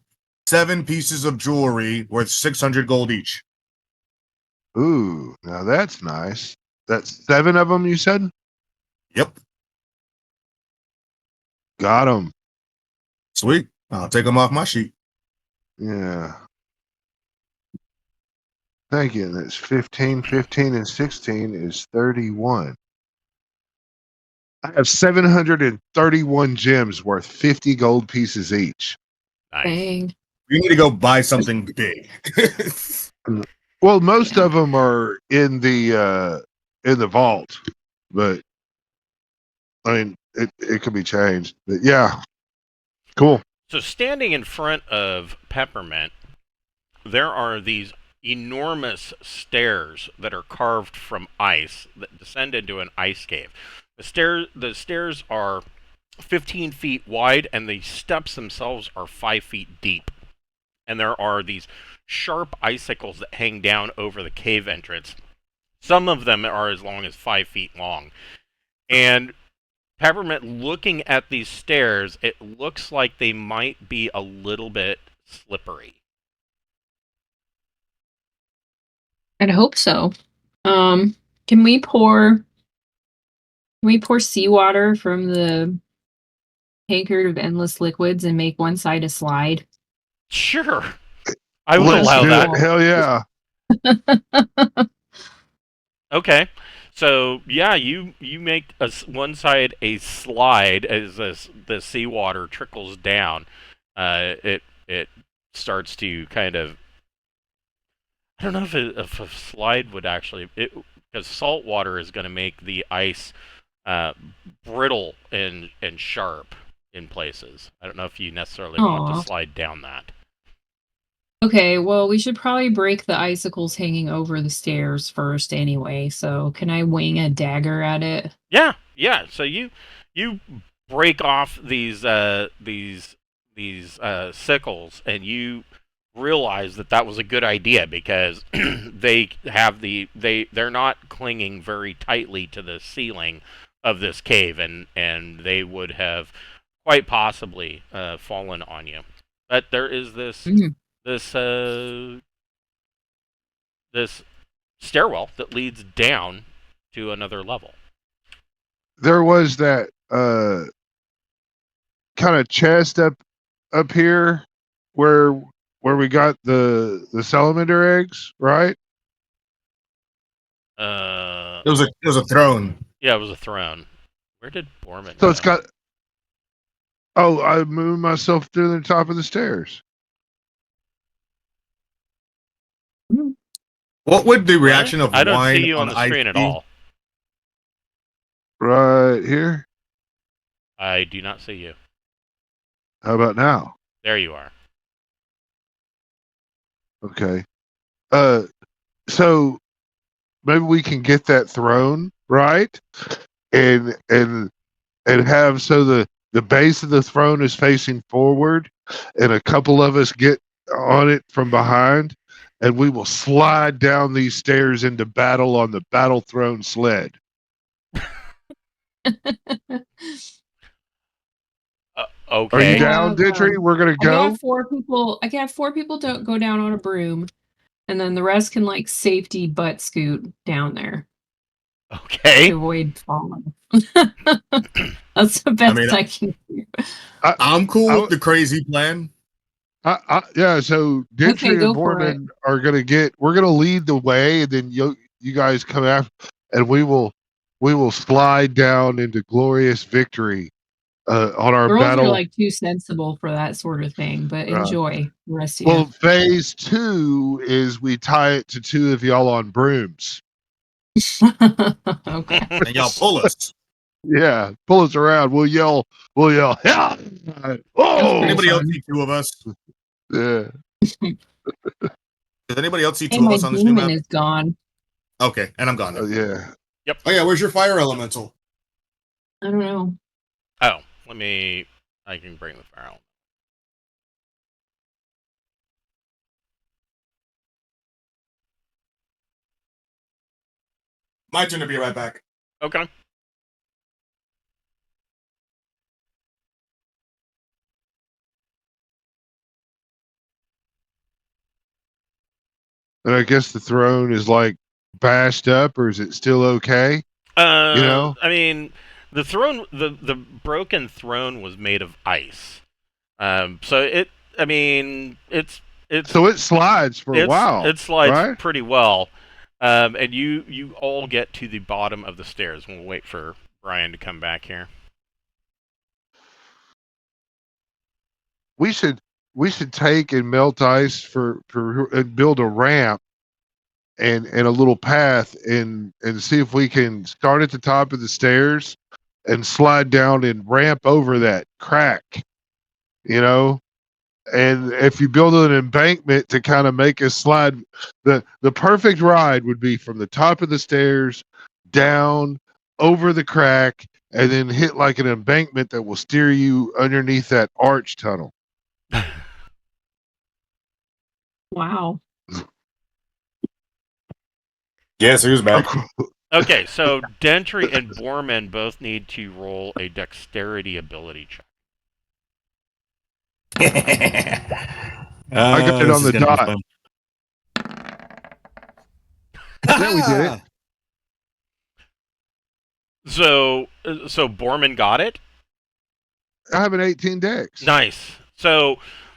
7 pieces of jewelry worth 600 gold each. Ooh, now that's nice. That's 7 of them, you said? Yep. Got them. Sweet. I'll take them off my sheet. Yeah. Thank you. That's 15, 15, and 16 is 31. I have 731 gems worth 50 gold pieces each. Nice. Dang. You need to go buy something big. Well, most of them are in the vault, but I mean it could be changed. But yeah, cool. So standing in front of Peppermint, there are these enormous stairs that are carved from ice that descend into an ice cave. The stairs are 15 feet wide, and the steps themselves are 5 feet deep. And there are these sharp icicles that hang down over the cave entrance. Some of them are as long as 5 feet long. And Peppermint, looking at these stairs, it looks like they might be a little bit slippery. I'd hope so. Can we pour seawater from the tankard of endless liquids and make one side a slide? Sure. I would Let's allow do that. it. Hell yeah. Okay. So, yeah, you make one side a slide as the seawater trickles down. It starts to kind of... I don't know if a slide would actually... because salt water is going to make the ice brittle and sharp in places. I don't know if you necessarily want to slide down that. Okay, well, we should probably break the icicles hanging over the stairs first anyway, so can I wing a dagger at it? Yeah. So you break off these sickles, and you realize that was a good idea because they're not clinging very tightly to the ceiling of this cave, and they would have quite possibly fallen on you. But there is this this stairwell that leads down to another level. There was that kind of chest up here where we got the salamander eggs, right? It was a throne. Yeah, it was a throne. Where did Borman So go? it's got. Oh, I moved myself to the top of the stairs. What would the reaction of I don't wine see you on the screen at all. Right here. I do not see you. How about now? There you are. Okay. So maybe we can get that throne, right? And have so the base of the throne is facing forward, and a couple of us get on it from behind, and we will slide down these stairs into battle on the battle throne sled. Okay. Are you down, Ditry? We're gonna go. I can have 4 people to go down on a broom, and then the rest can like safety butt scoot down there. Okay. To avoid falling. That's the best I can do. I'm cool with the crazy plan. Yeah, so Ditry and Borman are gonna we're gonna lead the way, and then you guys come after, and we will slide down into glorious victory on our Girls battle. are like too sensible for that sort of thing, but enjoy the rest of you. Well, phase 2 is we tie it to 2 of y'all on brooms. Okay. And y'all pull us. Yeah, pull us around. We'll yell, yeah. Oh, anybody else see 2 of us? Yeah. Does anybody else see 2 of us on this new map? Is gone. Okay, and I'm gone now. Yeah. Yep. Oh yeah, where's your fire elemental? I don't know. Oh, I can bring the fire out. My turn to be right back. Okay. And I guess the throne is like bashed up, or is it still okay? I mean, the throne, the broken throne was made of ice. So it's so it slides for a while. It slides right? pretty well. And you all get to the bottom of the stairs. We'll wait for Brian to come back here. We should take and melt ice and build a ramp and a little path and see if we can start at the top of the stairs and slide down and ramp over that crack, and if you build an embankment to kind of make us slide, the perfect ride would be from the top of the stairs down over the crack and then hit like an embankment that will steer you underneath that arch tunnel. Wow. Yes, who's back? Okay, so Dentry and Borman both need to roll a dexterity ability check. I got it on the dot. Yeah, we did it. So Borman got it? I have an 18 dex. Nice. So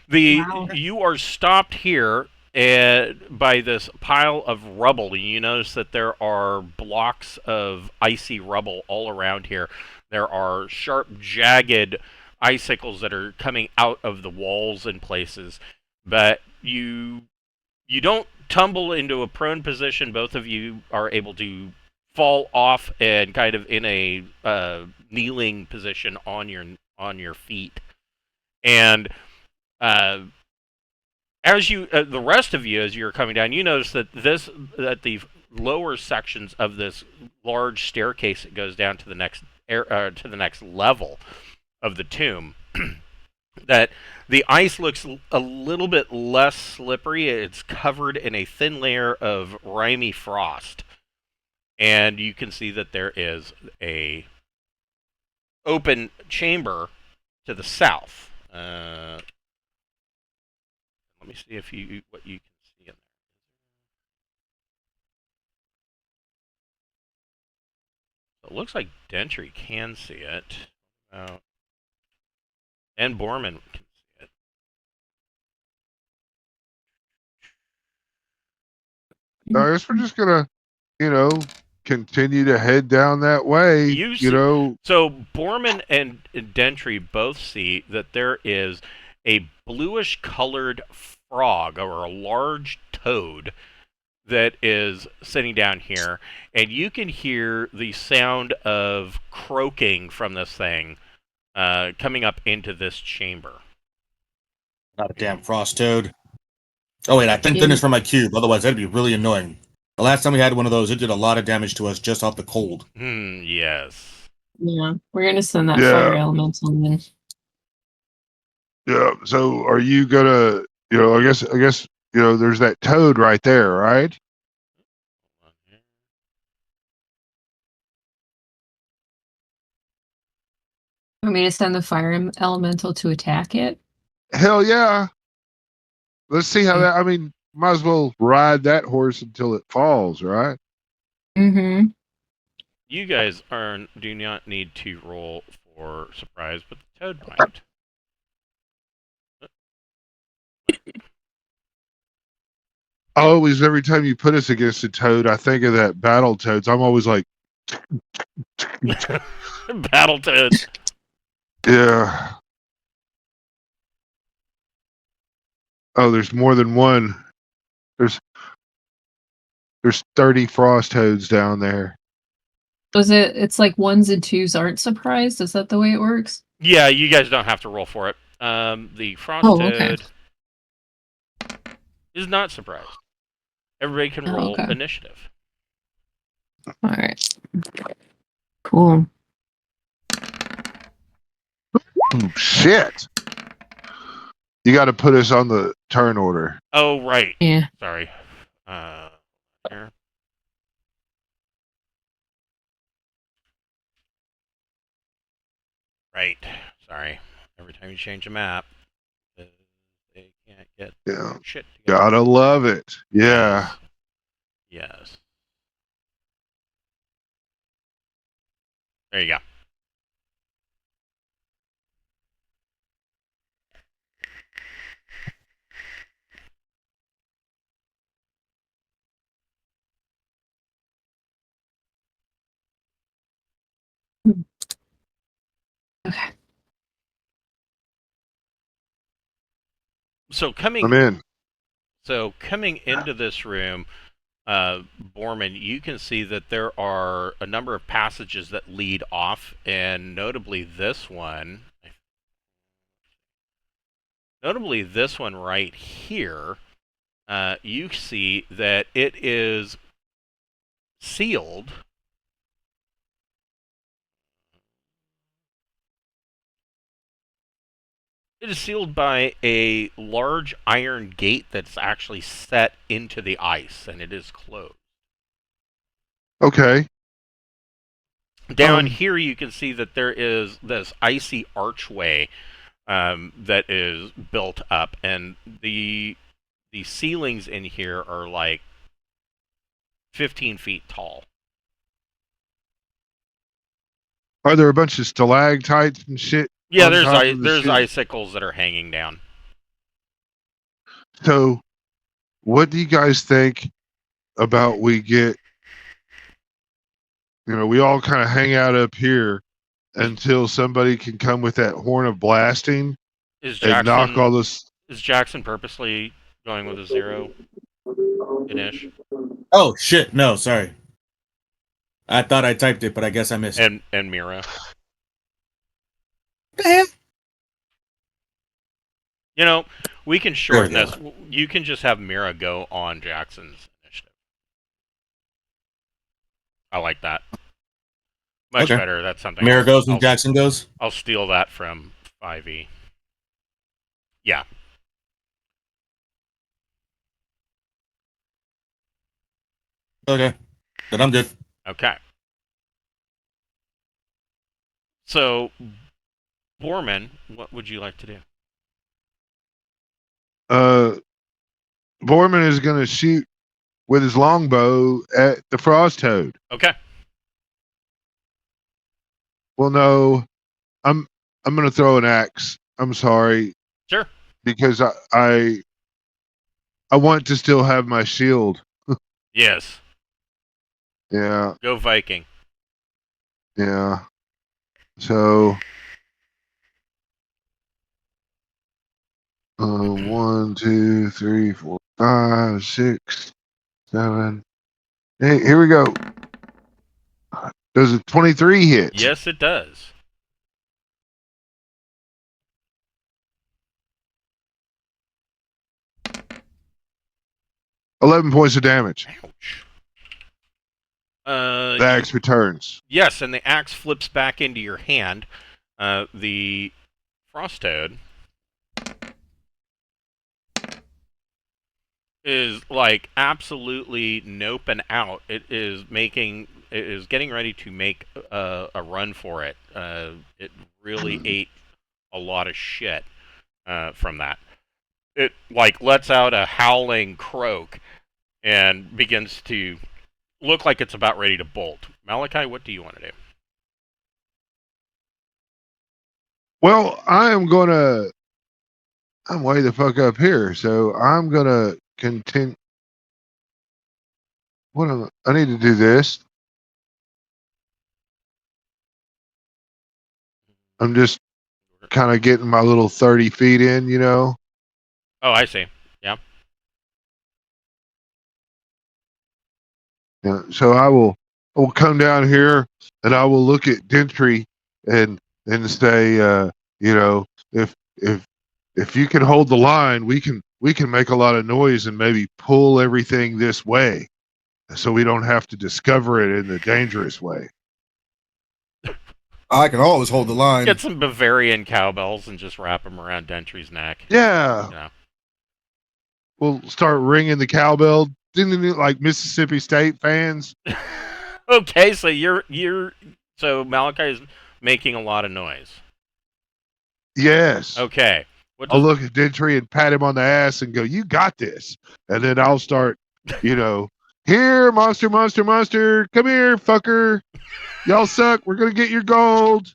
you are stopped here by this pile of rubble. You notice that there are blocks of icy rubble all around here. There are sharp, jagged icicles that are coming out of the walls in places, but you don't tumble into a prone position. Both of you are able to fall off and kind of in a kneeling position on your feet. And as you, the rest of you, as you're coming down, you notice that the lower sections of this large staircase that goes down to the next level of the tomb, that the ice looks a little bit less slippery. It's covered in a thin layer of rimy frost, and you can see that there is a open chamber to the south. Let me see what you can see in there. So it looks like Dentry can see it, and Borman can see it. I guess we're just gonna, continue to head down that way. So Borman and Dentry both see that there is a bluish colored frog or a large toad that is sitting down here, and you can hear the sound of croaking from this thing coming up into this chamber. Not a damn frost toad. Oh wait, I thank goodness for my cube. Otherwise, that'd be really annoying. The last time we had one of those, it did a lot of damage to us just off the cold. Yes. Yeah, we're gonna send that fire elemental in. Yeah. So, are you gonna? I guess. There's that toad right there, right? Want me to send the fire elemental to attack it? Hell yeah. Let's see how that. I mean, might as well ride that horse until it falls, right? Mm-hmm. You guys do not need to roll for surprise, but the toad might. Always, every time you put us against a toad, I think of that battle toads. I'm always like, battle toads. Yeah. Oh, there's more than one. There's 30 frost toads down there. It's like ones and twos aren't surprised? Is that the way it works? Yeah, you guys don't have to roll for it. The frost toad is not surprised. Everybody can roll initiative. All right. Cool. Oh, shit. You got to put us on the turn order. Oh, right. Yeah. Sorry. Here. Right. Sorry. Every time you change a map, they can't get shit together. Gotta love it. Yeah. Yes. There you go. Okay. I'm in. So coming into this room, Borman, you can see that there are a number of passages that lead off, and notably this one right here, you see that it is sealed. It is sealed by a large iron gate that's actually set into the ice, and it is closed. Okay. Down here, you can see that there is this icy archway that is built up, and the ceilings in here are like 15 feet tall. Are there a bunch of stalactites and shit? Yeah, there's icicles that are hanging down. So, what do you guys think about we get? We all kind of hang out up here until somebody can come with that horn of blasting and knock all this. Is Jackson purposely going with a 0? Finish. Oh shit! No, sorry. I thought I typed it, but I guess I missed. And Mira. We can shorten this. You can just have Mira go on Jackson's initiative. I like that. Much better. That's something. Mira goes and Jackson goes. I'll steal that from 5e. Yeah. Okay. Then I'm good. Okay. So, Borman, what would you like to do? Borman is going to shoot with his longbow at the frost toad. Okay. Well, no, I'm going to throw an axe. I'm sorry. Sure. Because I want to still have my shield. Yes. Yeah. Go Viking. Yeah. So 1, 2, 3, 4, 5, 6, 7. Hey, here we go. Does a 23 hit? Yes, it does. $11 points of damage. Ouch. The axe returns. Yes, and the axe flips back into your hand. The frost toad is like absolutely noping out. It is getting ready to make a run for it. It really ate a lot of shit from that. It like lets out a howling croak and begins to look like it's about ready to bolt. Malachi, what do you want to do? Well, I'm way the fuck up here, so I'm gonna continue. I need to do this. I'm just kind of getting my little 30 feet in, you know. Oh, I see. Yeah. Yeah. So I will come down here and I will look at Gentry and say, you know, if you can hold the line, we can make a lot of noise and maybe pull everything this way, so we don't have to discover it in the dangerous way. I can always hold the line. Get some Bavarian cowbells and just wrap them around Dentry's neck. Yeah. Yeah. We'll start ringing the cowbell, like Mississippi State fans. Okay, so so Malachi is making a lot of noise. Yes. Okay. I'll look at Gentry and pat him on the ass and go, "You got this." And then I'll start, you know, "Here, monster, monster, monster, come here, fucker. Y'all suck. We're gonna get your gold.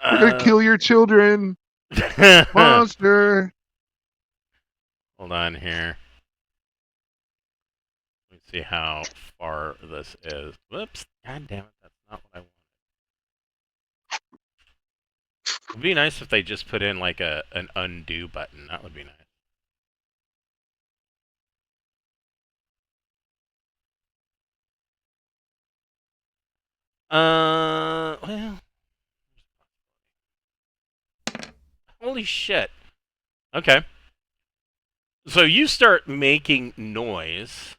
We're gonna kill your children, monster." Hold on here. Let me see how far this is. Whoops. God damn it. That's not what I wanted. It would be nice if they just put in like an undo button. That would be nice. Well. Holy shit. Okay. So you start making noise.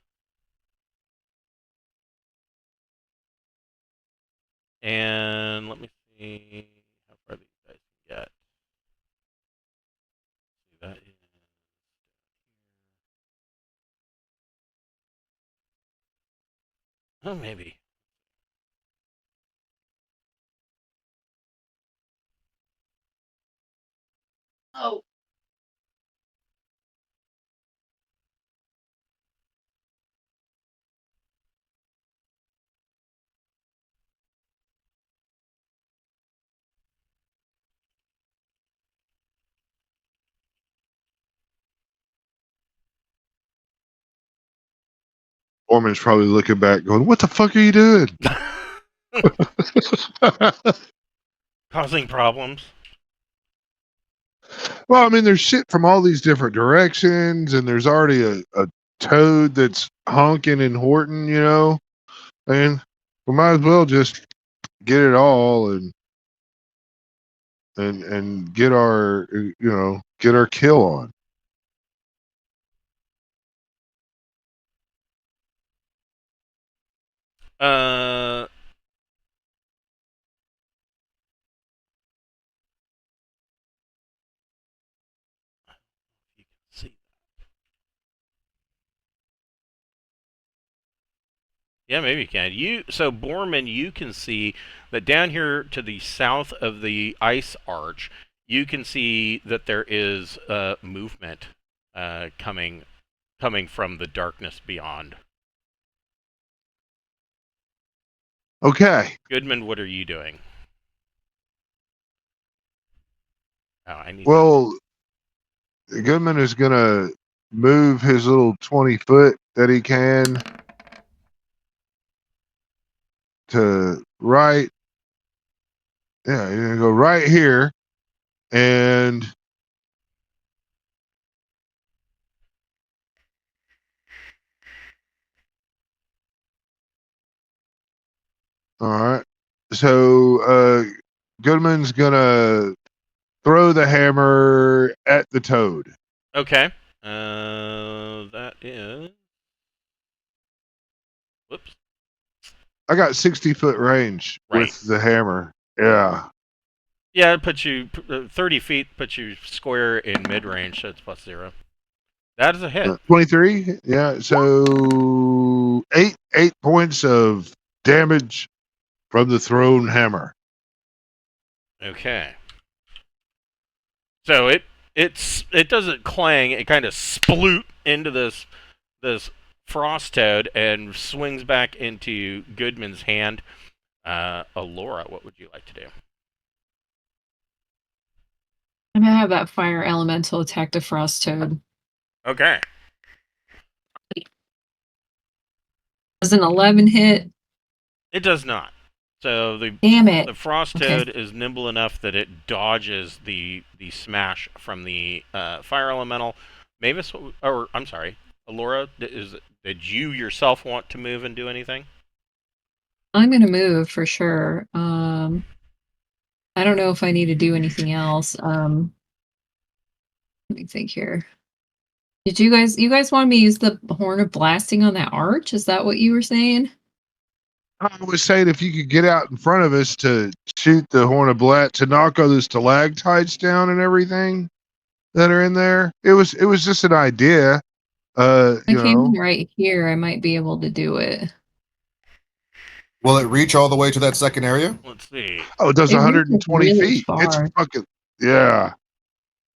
And let me see how far these guys can get. That is oh, maybe. Oh, Orman's probably looking back, going, "What the fuck are you doing?" Causing problems. Well, I mean, there's shit from all these different directions, and there's already a toad that's honking and horting, you know. I mean, we might as well just get it all and get our get our kill on. Uh. You can see. Yeah, maybe you can. So Borman, you can see that down here to the south of the ice arch, you can see that there is movement coming from the darkness beyond. Okay. Goodman, what are you doing? Oh, I need. Well, Goodman is gonna move his little 20 foot that he can to right. Yeah, you're gonna go right here, and all right. So Goodman's gonna throw the hammer at the toad. Okay. That is. Whoops. I got 60 foot range Right. with the hammer. Yeah. Yeah, it puts you 30 feet. Puts you square in mid range. So it's +0. That is a hit. 23. Yeah. So 8 points of damage from the thrown hammer. Okay. So it doesn't clang. It kind of sploot into this frost toad and swings back into Goodman's hand. Alora, what would you like to do? I'm gonna have that fire elemental attack the frost toad. Okay. Does an 11 hit? It does not. So Damn it. the frost Okay. toad is nimble enough that it dodges the smash from the fire elemental. Mavis, or I'm sorry, Alora, did you yourself want to move and do anything? I'm gonna move for sure. I don't know if I need to do anything else. Let me think here. Did you guys want me to use the horn of blasting on that arch? Is that what you were saying? I was saying if you could get out in front of us to shoot the horn of blat to knock all those stalactites down and everything that are in there. It was just an idea. I You came know. in right here. I might be able to do it. Will it reach all the way to that second area? Let's see. Oh, it does It reaches 120 really feet. It's far. fucking yeah.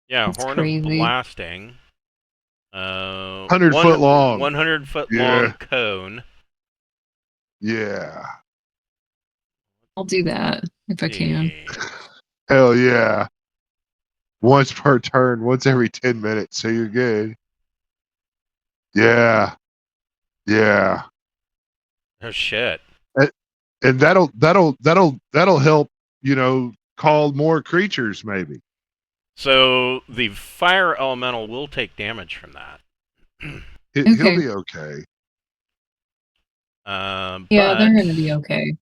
Yeah, That's horn crazy. of blasting. 100 foot long. 100 foot Yeah. long cone. Yeah. I'll do that if I can. Hell yeah. Once per turn, once every 10 minutes, so you're good. Yeah. Yeah. Oh shit. And that'll help, call more creatures maybe. So the fire elemental will take damage from that. He'll Okay. be okay. Yeah, But they're gonna be okay.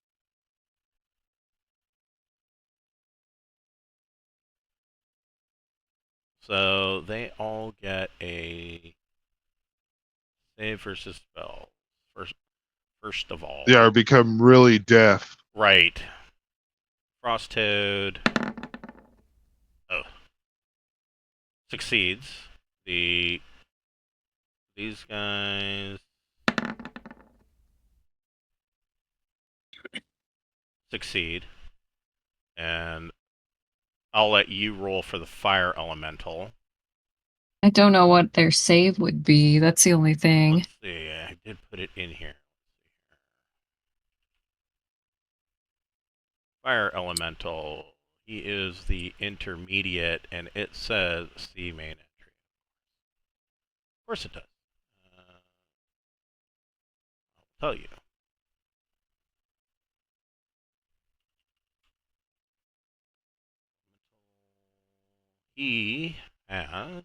so they all get a save versus spell. First of all. Yeah, or become really deaf. Right. Frost Toad. Oh. Succeeds. These guys succeed. And I'll let you roll for the fire elemental. I don't know what their save would be. That's the only thing. Let's see. I did put it in here. Fire elemental. He is the intermediate, and it says see main entry. Of course it does. I'll tell you. He has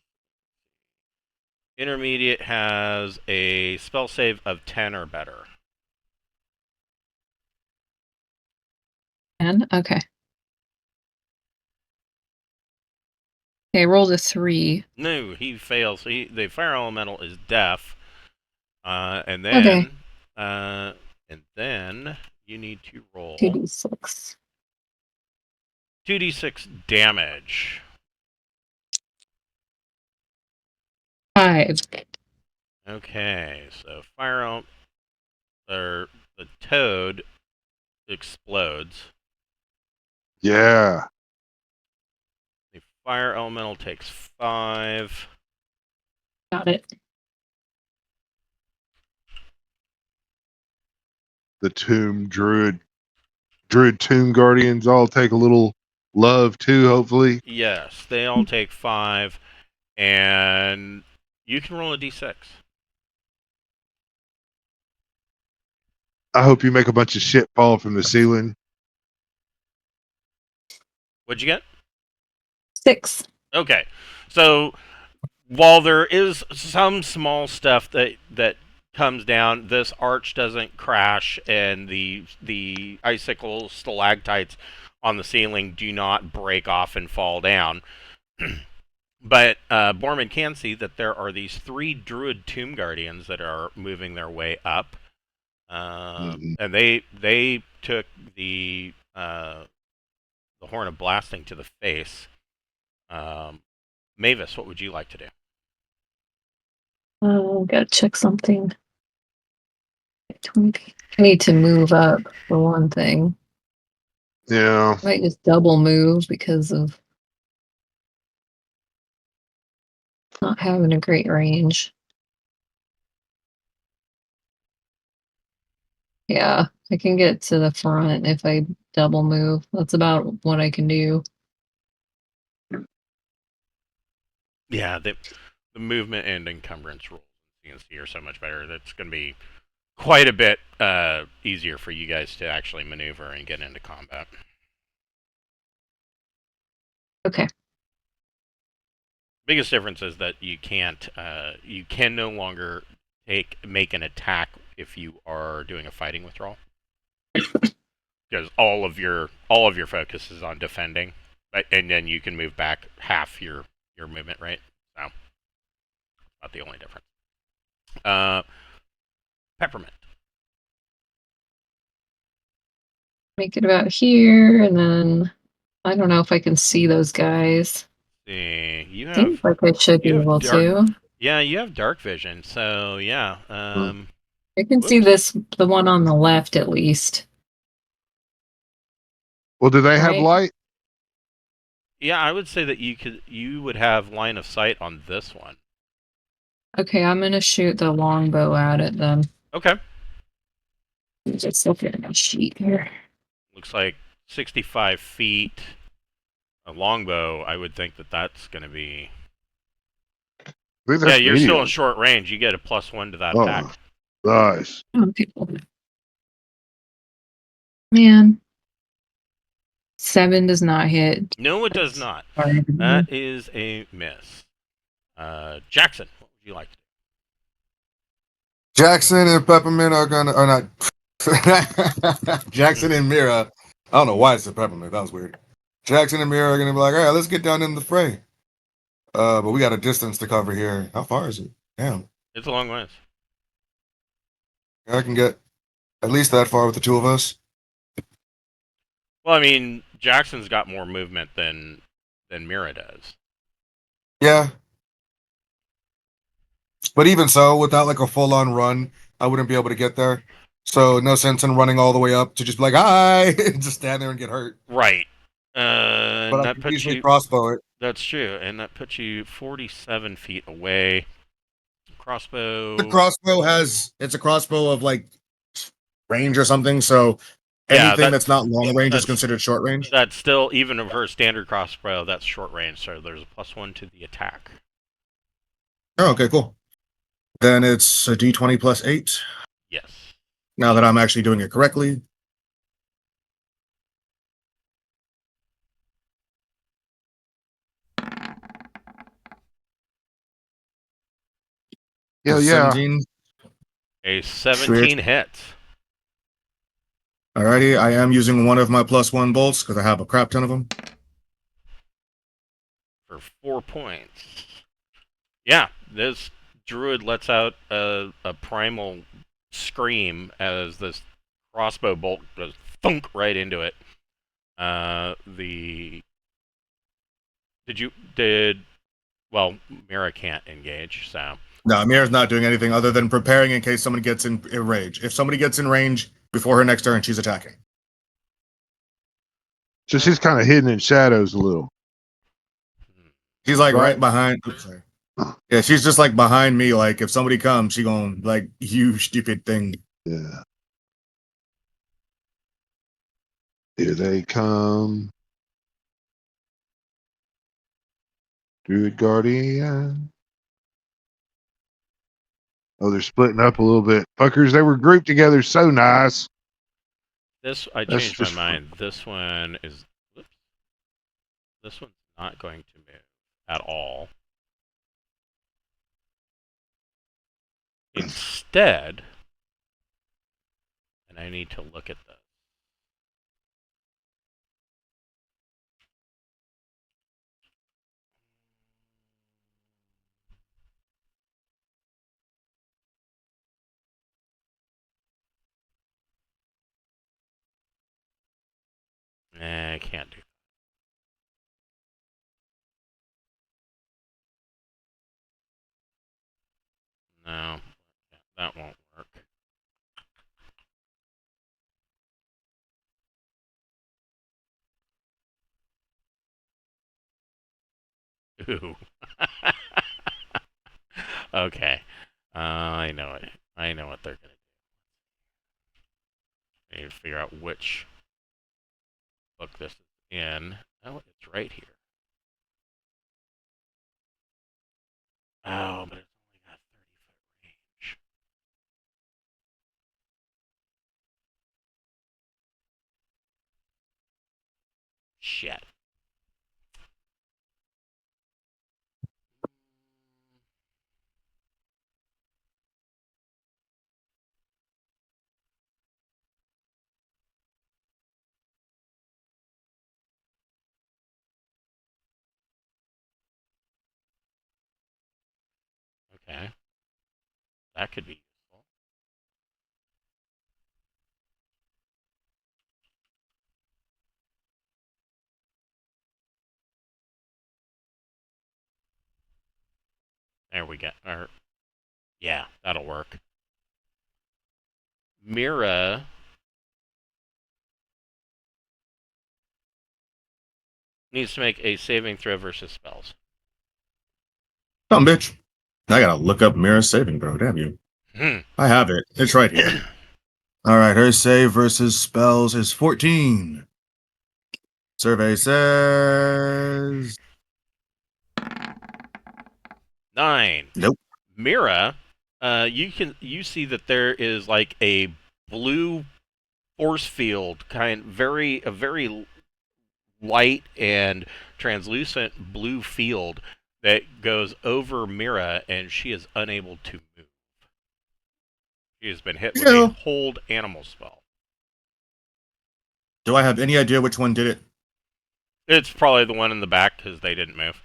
intermediate has a spell save of 10 or better. 10? Okay. Okay, rolled a 3. No, he fails. The fire elemental is deaf. And then Okay. And then you need to roll 2d6. 2d6 damage. 5. Okay, so fire or The toad explodes. Yeah. The fire elemental takes 5. Got it. The druid tomb guardians all take a little love too, hopefully. Yes, they all take 5, and you can roll a d6. I hope you make a bunch of shit fall from the ceiling. What'd you get? 6. Okay, so while there is some small stuff that comes down, this arch doesn't crash, and the icicle stalactites on the ceiling do not break off and fall down. But Borman can see that there are these 3 druid tomb guardians that are moving their way up, and they took the horn of blasting to the face. Mavis, what would you like to do? Oh, gotta check something. 20. I need to move up for one thing. Yeah. I might just double move because of not having a great range. Yeah, I can get to the front if I double move. That's about what I can do. Yeah, the movement and encumbrance rules in CNC are so much better. That's going to be quite a bit easier for you guys to actually maneuver and get into combat. Okay. Biggest difference is that you can't, you can no longer make an attack if you are doing a fighting withdrawal, because all of your focus is on defending, and then you can move back half your movement rate. So, not the only difference. Peppermint. Make it about here, and then I don't know if I can see those guys. See, you have. Seems like I should be able to. Yeah, you have dark vision, so yeah. I can see the one on the left at least. Well, do they have light? Yeah, I would say that you would have line of sight on this one. Okay, I'm gonna shoot the longbow at it then. Okay. Just look at my sheet here. Looks like 65 feet. A longbow, I would think that that's going to be... Yeah, you're medium. still in short range. You get a +1 to that attack. Nice. Okay. Man. 7 does not hit. No, it does not. That is a miss. Jackson, what would you like to do? Jackson and Peppermint are not Jackson and Mira. I don't know why it's a Peppermint. That was weird. Jackson and Mira are gonna be like, all right, let's get down in the fray. But we got a distance to cover here. How far is it? Damn. It's a long ways. I can get at least that far with the 2 of us. Well, I mean, Jackson's got more movement than Mira does. Yeah. But even so, without like a full-on run, I wouldn't be able to get there. So no sense in running all the way up to just be like, hi, and just stand there and get hurt. Right. But I can usually crossbow it. That's true, and that puts you 47 feet away. Crossbow. The crossbow it's a crossbow of like range or something, so anything that's not long range is considered short range. That's still, even of her standard crossbow, that's short range, so there's a +1 to the attack. Oh, okay, cool. Then it's a d20 plus 8. Yes. Now that I'm actually doing it correctly. Hell yeah. 17. A 17 hits. Alrighty, I am using one of my +1 bolts because I have a crap ton of them. For 4 points. Yeah, this druid lets out a primal scream as this crossbow bolt goes thunk right into it. Well, Mira can't engage, so. No, Mira's not doing anything other than preparing in case somebody gets in range. If somebody gets in range before her next turn, she's attacking. So she's kind of hidden in shadows a little. She's like right behind. Oops, sorry. Yeah, she's just like behind me. Like if somebody comes, she going like, you stupid thing. Yeah. Here they come. Druid Guardian. Oh, they're splitting up a little bit. Fuckers, they were grouped together so nice. I changed my mind. This one is... Whoops. This one's not going to move at all. Instead, and I need to look at this. I can't do that. No, that won't work. Ooh. Okay. I know it. I know what they're gonna do. I need to figure out which book this is in. Oh, it's right here. Oh, but it's only got 30-foot range. Shit. Okay. That could be useful. There we go. Yeah, that'll work. Mira needs to make a saving throw versus spells. Dumb bitch. I gotta look up Mira's saving, bro. Damn you. I have it. It's right here. All right, her save versus spells is 14. Survey says 9. Nope. Mira, you see that there is like a blue force field, a very light and translucent blue field that goes over Mira, and she is unable to move. She has been hit with a hold animal spell. Do I have any idea which one did it? It's probably the one in the back because they didn't move.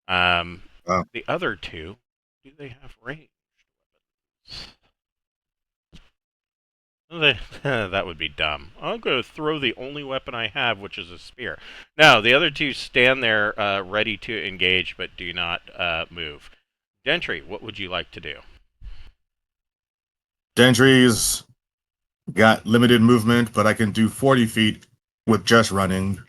Oh. The other two, do they have range weapons? That would be dumb. I'm going to throw the only weapon I have, which is a spear. No, the other two stand there ready to engage, but do not move. Dentry, what would you like to do? Dentry's got limited movement, but I can do 40 feet with just running.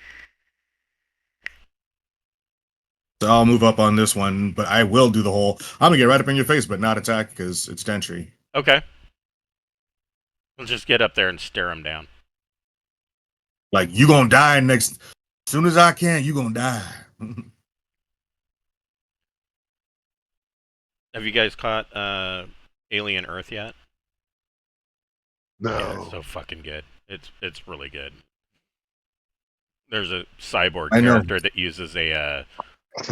So I'll move up on this one, but I will do the whole, I'm going to get right up in your face, but not attack because it's Dentry. Okay. We'll just get up there and stare him down. Like, you going to die next, as soon as I can, you going to die. Have you guys caught Alien Earth yet? No. Yeah, it's so fucking good. It's really good. There's a cyborg character that uses a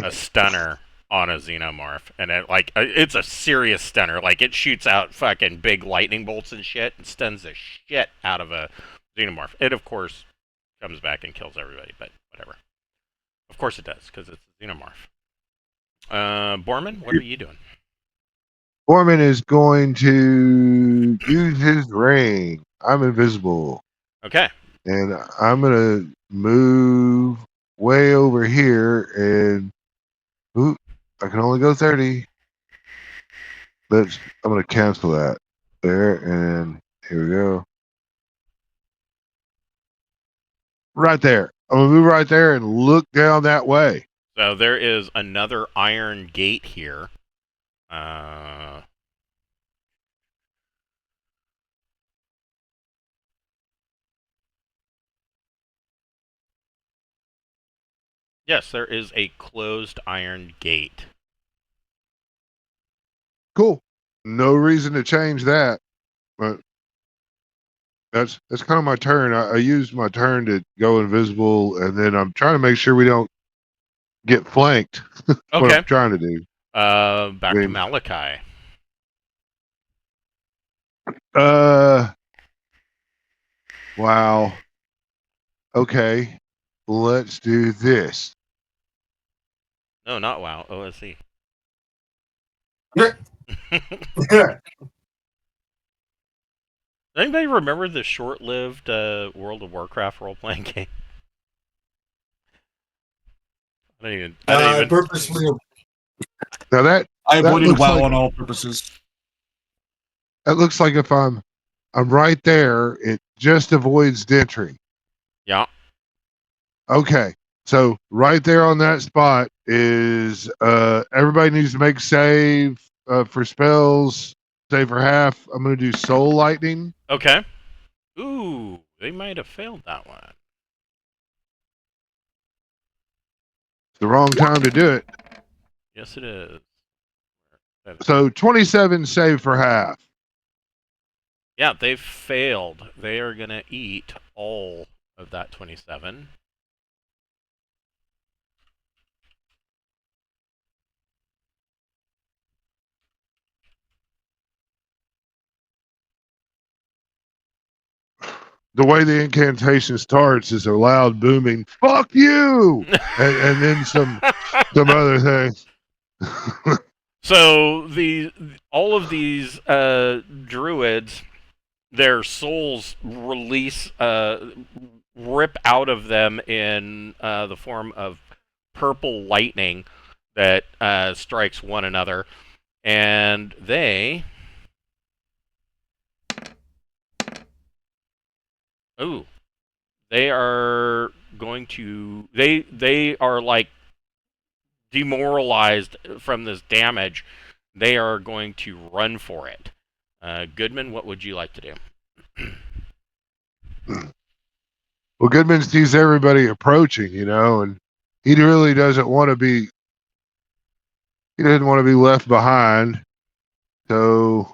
stunner on a xenomorph, and it's a serious stunner. Like, it shoots out fucking big lightning bolts and shit, and stuns the shit out of a xenomorph. It, of course, comes back and kills everybody, but whatever. Of course it does, because it's a xenomorph. Borman, what are you doing? Borman is going to use his ring. I'm invisible. Okay. And I'm going to move way over here, and I can only go 30. I'm going to cancel that there, and here we go. right there. I'm gonna move right there and look down that way. So there is another iron gate here. Yes, there is a closed iron gate. Cool. No reason to change that, but that's kind of my turn. I used my turn to go invisible, and then I'm trying to make sure we don't get flanked. What Okay. I'm trying to do. Back to Malachi. Wow. Okay, let's do this. No, not WoW. OSC. Anybody remember the short-lived World of Warcraft role-playing game? I purposely. Now I avoided looks WoW like, on all purposes. that looks like if I'm right there, it just avoids Dentry. Yeah. Okay, so right there on that spot is everybody needs to make save for spells. Save for half. I'm gonna do Soul Lightning. Okay. Ooh, they might have failed that one. It's the wrong time to do it. Yes, it is. So 27 save for half. Yeah, they've failed. They are gonna eat all of that 27. The way the incantation starts is a loud booming "fuck you," and then some other things. So all of these druids, their souls release, rip out of them in the form of purple lightning that strikes one another, and they. Ooh, they are going to. They are like demoralized from this damage. They are going to run for it. Goodman, what would you like to do? Well, Goodman sees everybody approaching, and he really doesn't want to be. He doesn't want to be left behind. So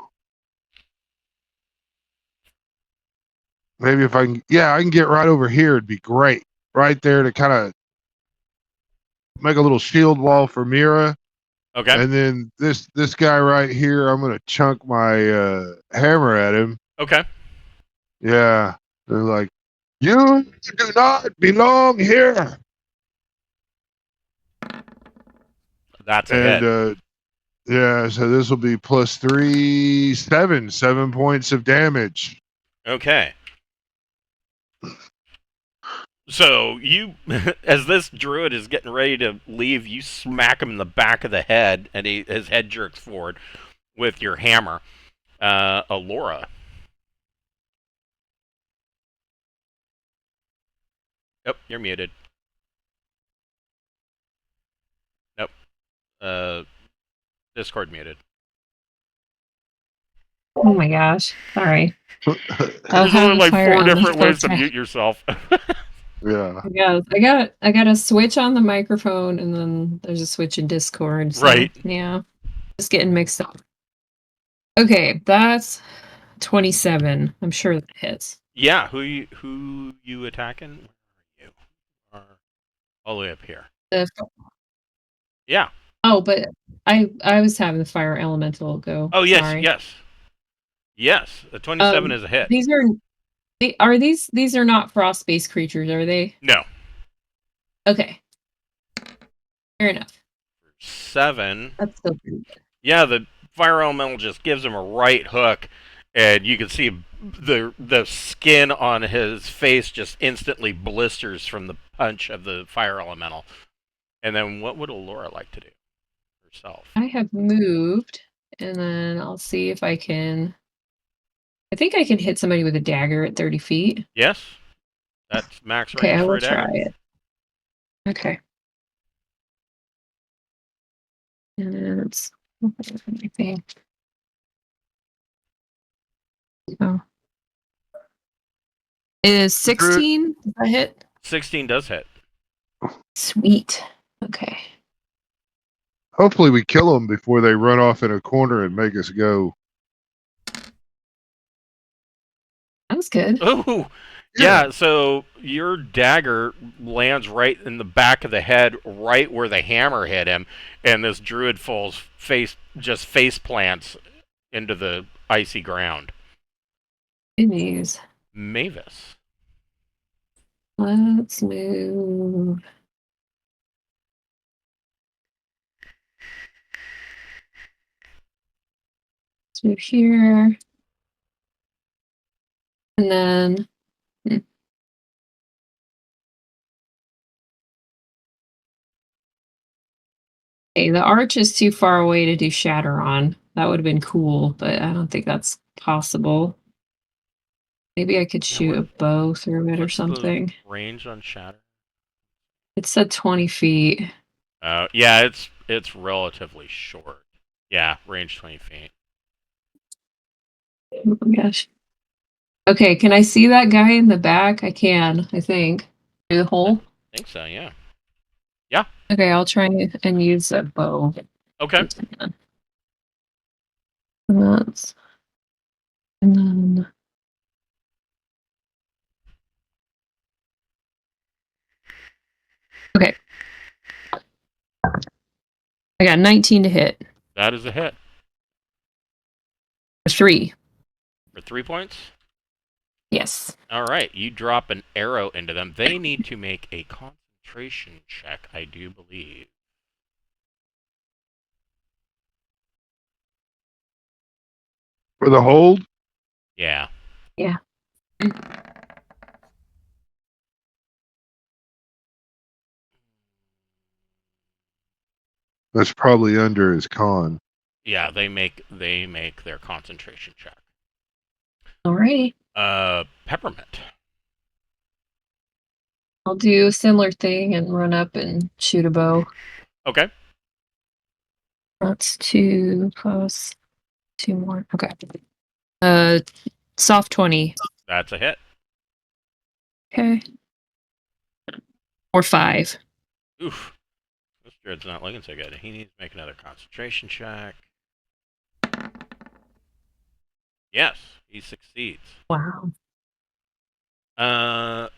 maybe if I can get right over here. It'd be great, right there to kind of make a little shield wall for Mira. Okay. And then this guy right here, I'm gonna chunk my hammer at him. Okay. Yeah, they're like, you do not belong here. That's a hit. And yeah, so this will be plus 3, 7 points of damage. Okay. So you, as this druid is getting ready to leave, you smack him in the back of the head, and his head jerks forward with your hammer. Alora. Yep, you're muted. Nope. Discord muted. Oh my gosh. Sorry. There's only like 4 different ways to mute yourself. Yeah. I got a switch on the microphone, and then there's a switch in Discord. So, right. Yeah. Just getting mixed up. Okay, that's 27. I'm sure that hits. Yeah, who you attacking? You are all the way up here. Yeah. Oh, but I was having the fire elemental go. Oh yes, Sorry. yes. A 27 is a hit. These are not frost-based creatures, are they? No. Okay. Fair enough. 7. That's still pretty good. Yeah, the fire elemental just gives him a right hook, and you can see the skin on his face just instantly blisters from the punch of the fire elemental. And then what would Alora like to do herself? I have moved, and then I'll see if I can. I think I can hit somebody with a dagger at 30 feet. Yes. That's max Okay, range I for will a try dagger. it. Okay. And it's anything. Oh. Is 16? Does that hit? 16 does hit. Sweet. Okay. Hopefully we kill them before they run off in a corner and make us go. That was good. Oh, yeah. So your dagger lands right in the back of the head, right where the hammer hit him, and this druid falls face plants into the icy ground. Good news. Mavis. Let's move. Let's move here. And then hey, the arch is too far away to do shatter on. That would have been cool, but I don't think that's possible. Maybe I could shoot a bow through it or something. Range on shatter? It said 20 feet. Yeah, it's relatively short. Yeah, range 20 feet. Oh my gosh. Okay, can I see that guy in the back? I can, I think. Through the hole? I think so, yeah. Okay, I'll try and use that bow. Okay. And then okay. I got 19 to hit. That is a hit. 3. For 3 points? Yes. All right, you drop an arrow into them. They need to make a concentration check, I do believe. For the hold? Yeah. Yeah. That's probably under his con. Yeah, they make their concentration check. Alrighty. Peppermint. I'll do a similar thing and run up and shoot a bow. Okay. That's 2 plus 2 more. Okay. Soft 20. That's a hit. Okay. Or 5. Oof. This druid's not looking so good. He needs to make another concentration check. Yes, he succeeds. Wow.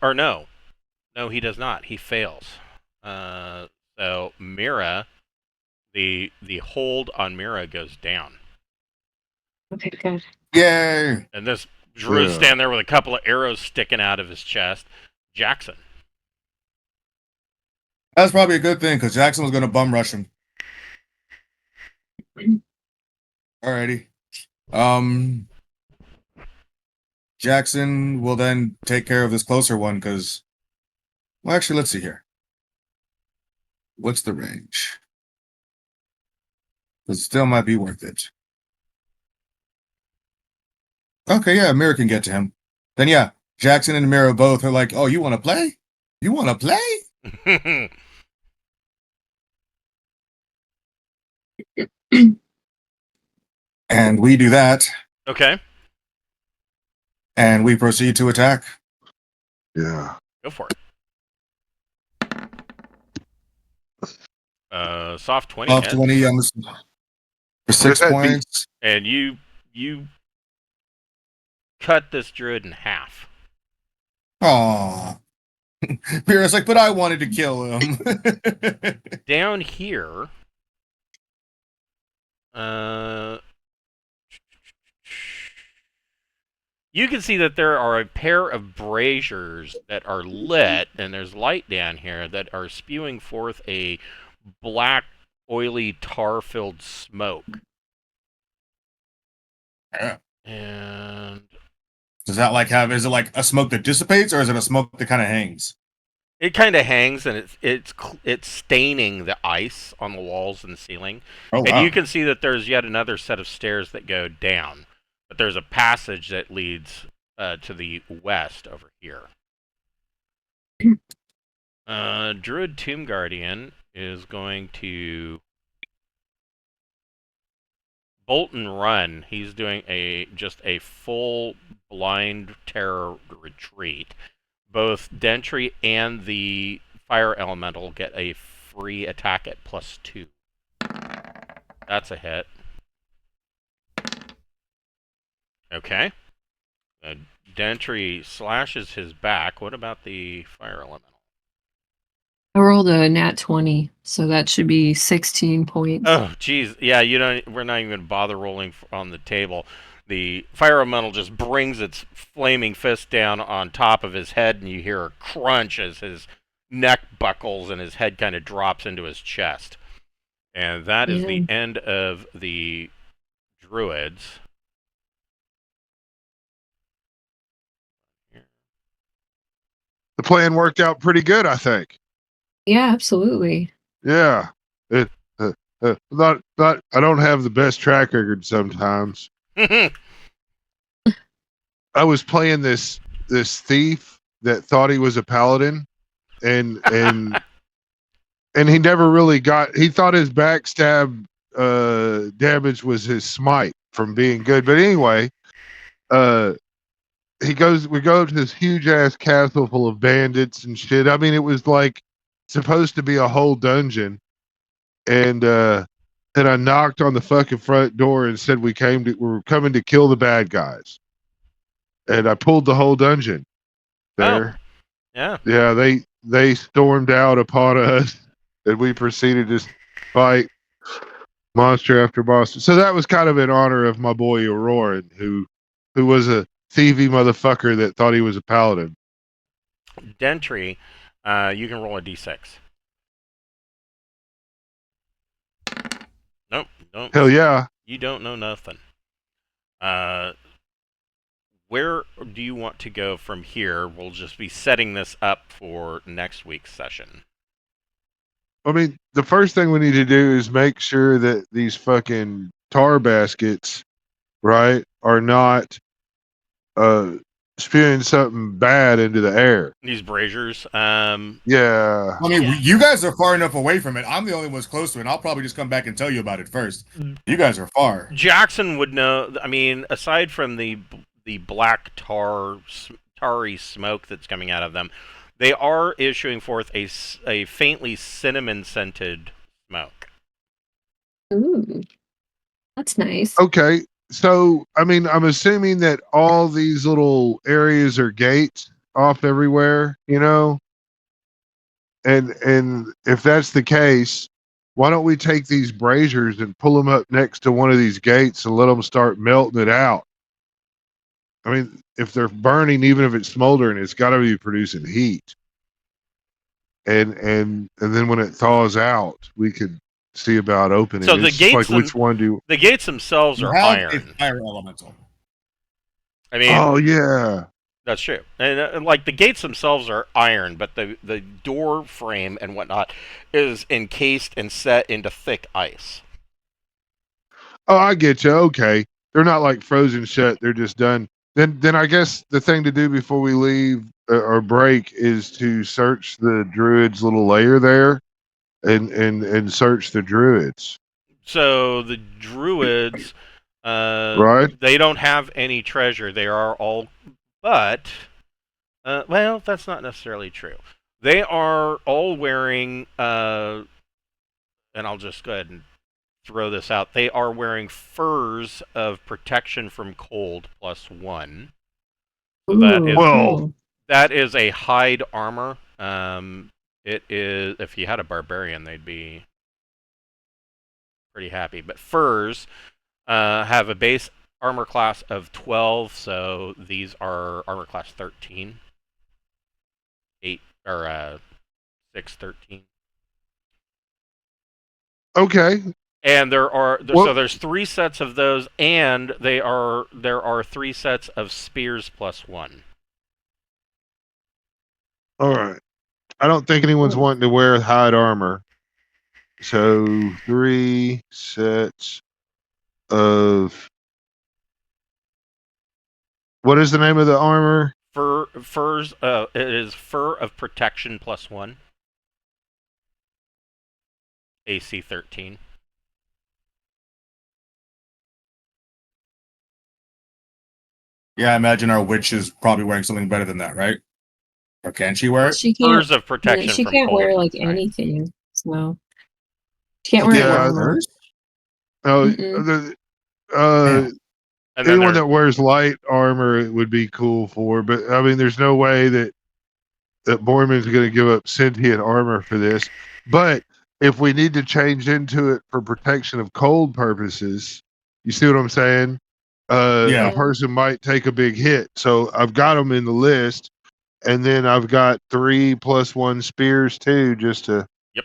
Or no. No, he does not. He fails. So Mira, the hold on Mira goes down. Okay, good. Yay! And this druid stand there with a couple of arrows sticking out of his chest. Jackson. That's probably a good thing because Jackson was going to bum rush him. Alrighty. Jackson will then take care of this closer one because, well, actually, let's see here. What's the range? It still might be worth it. Okay, yeah, Mira can get to him. Then, yeah, Jackson and Mira both are like, oh, you want to play? You want to play? And we do that. Okay. And we proceed to attack. Yeah. Go for it. Soft 20 Soft hits. 20 for 6 points. And you cut this druid in half. Aww. Mira's like, but I wanted to kill him. Down here, you can see that there are a pair of braziers that are lit, and there's light down here that are spewing forth a black, oily, tar-filled smoke. Yeah. And does that like have? Is it like a smoke that dissipates, or is it a smoke that kind of hangs? it kind of hangs, and it's staining the ice on the walls and the ceiling. Oh, wow. And you can see that there's yet another set of stairs that go down. But there's a passage that leads to the west over here. Druid Tomb Guardian is going to bolt and run. He's doing just a full blind terror retreat. Both Dentry and the Fire Elemental get a free attack at +2. That's a hit. Okay. Dentry slashes his back. What about the Fire Elemental? I rolled a nat 20, so that should be 16 points. Oh, geez. Yeah, we're not even going to bother rolling on the table. The Fire Elemental just brings its flaming fist down on top of his head, and you hear a crunch as his neck buckles and his head kind of drops into his chest. And that is the end of the druids. The plan worked out pretty good, I think. Yeah, absolutely. Yeah. Not I don't have the best track record sometimes. I was playing this thief that thought he was a paladin, and he never really he thought his backstab damage was his smite from being good. But anyway, we go to this huge ass castle full of bandits and shit. I mean, it was like supposed to be a whole dungeon. And then I knocked on the fucking front door and said we were coming to kill the bad guys. And I pulled the whole dungeon there. Oh, yeah. Yeah, they stormed out upon us, and we proceeded to fight monster after monster. So that was kind of in honor of my boy Auroran, who was a thievy motherfucker that thought he was a paladin. Dentry, you can roll a d6. Nope, don't. Hell yeah. You don't know nothing. Where do you want to go from here? We'll just be setting this up for next week's session. I mean, the first thing we need to do is make sure that these fucking tar baskets, right, are not spewing something bad into the air. These braziers. Yeah. I mean, you guys are far enough away from it. I'm the only one close to it. And I'll probably just come back and tell you about it first. You guys are far. Jackson would know. I mean, aside from the black tarry smoke that's coming out of them, they are issuing forth a faintly cinnamon scented smoke. Ooh, that's nice. Okay. So, I mean, I'm assuming that all these little areas are gates off everywhere, you know? And if that's the case, why don't we take these braziers and pull them up next to one of these gates and let them start melting it out? I mean, if they're burning, even if it's smoldering, it's got to be producing heat. And then when it thaws out, we could see about opening. So the gates, like which one do the gates themselves are iron? A fire elemental. I mean, oh yeah, that's true. And like the gates themselves are iron, but the door frame and whatnot is encased and set into thick ice. Oh, I get you. Okay, they're not like frozen shut; they're just done. Then I guess the thing to do before we leave or break is to search the druid's little lair there, and search the druids. So the druids, right? They don't have any treasure. They are all, but well, that's not necessarily true. They are all wearing, and I'll just go ahead and throw this out. They are wearing furs of protection from cold +1. So that is a hide armor. It is, if you had a barbarian, they'd be pretty happy. But furs have a base armor class of 12, so these are armor class 13. 8 or 6, 13. Okay. And there's 3 sets of those, and there are 3 sets of spears +1. All right. I don't think anyone's wanting to wear hide armor. So 3 sets of, what is the name of the armor? Furs. It is fur of protection +1. AC 13. Yeah, I imagine our witch is probably wearing something better than that, right? Or can she wear it? She Furs can't. of protection She from can't cold. wear like Right. anything. So she can't wear Yeah, armor. Oh, Mm-mm. And then anyone there, that wears light armor it would be cool for, but I mean, there's no way that Borman's going to give up sentient armor for this. But if we need to change into it for protection of cold purposes, you see what I'm saying? Yeah. A person might take a big hit. So I've got them in the list, and then I've got 3+1 spears too, just to. Yep.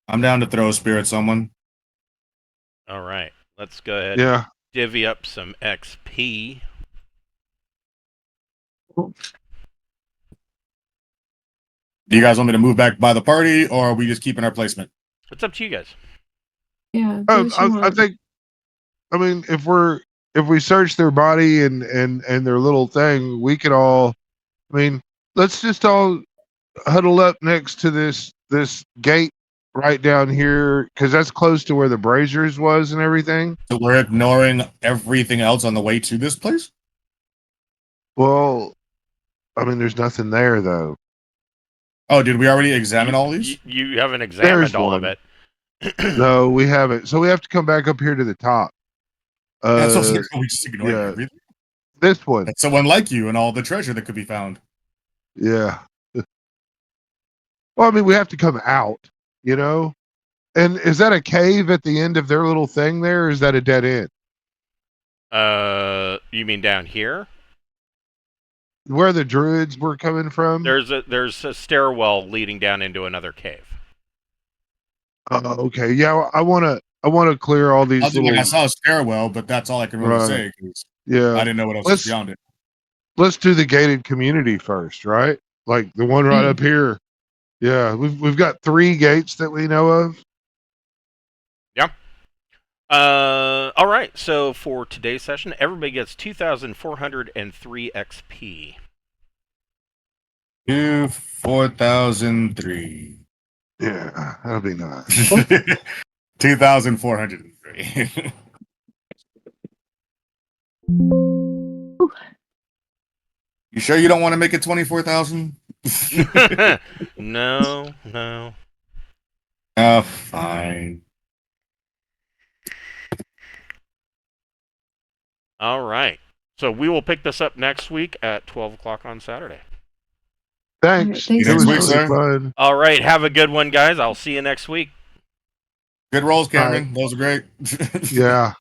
I'm down to throw a spear at someone. All right. Let's go ahead Yeah. and divvy up some XP. Do you guys want me to move back by the party, or are we just keeping our placement? It's up to you guys. Yeah. Do what you I want. think. I mean, if we search their body and their little thing, we could all. I mean, let's just all huddle up next to this gate right down here because that's close to where the braziers was and everything. So we're ignoring everything else on the way to this place? Well, I mean, there's nothing there though. Oh, did we already examine all these? You haven't examined There's all one. of it. No, we haven't. So we have to come back up here to the top. That's also we just ignoring yeah. everything. This one. That's someone like you and all the treasure that could be found. Yeah. Well, I mean, we have to come out, you know? And is that a cave at the end of their little thing there, or is that a dead end? You mean down here? Where the druids were coming from? There's a stairwell leading down into another cave. Okay. Yeah, I want to clear all these little. I saw a stairwell, but that's all I can really say. Yeah. I didn't know what else was beyond it. Let's do the gated community first, right? Like the one right up here. Yeah, we've got 3 gates that we know of. Yeah. All right. So for today's session, everybody gets 2,403 XP. 4,003. Yeah, that'll be nice. 2,403. You sure you don't want to make it 24,000? No. Oh, fine. All right. So we will pick this up next week at 12 o'clock on Saturday. Thanks. Right, thanks it was next week, really sir. fun. All right. Have a good one, guys. I'll see you next week. Good rolls, Cameron. Those are great. Yeah.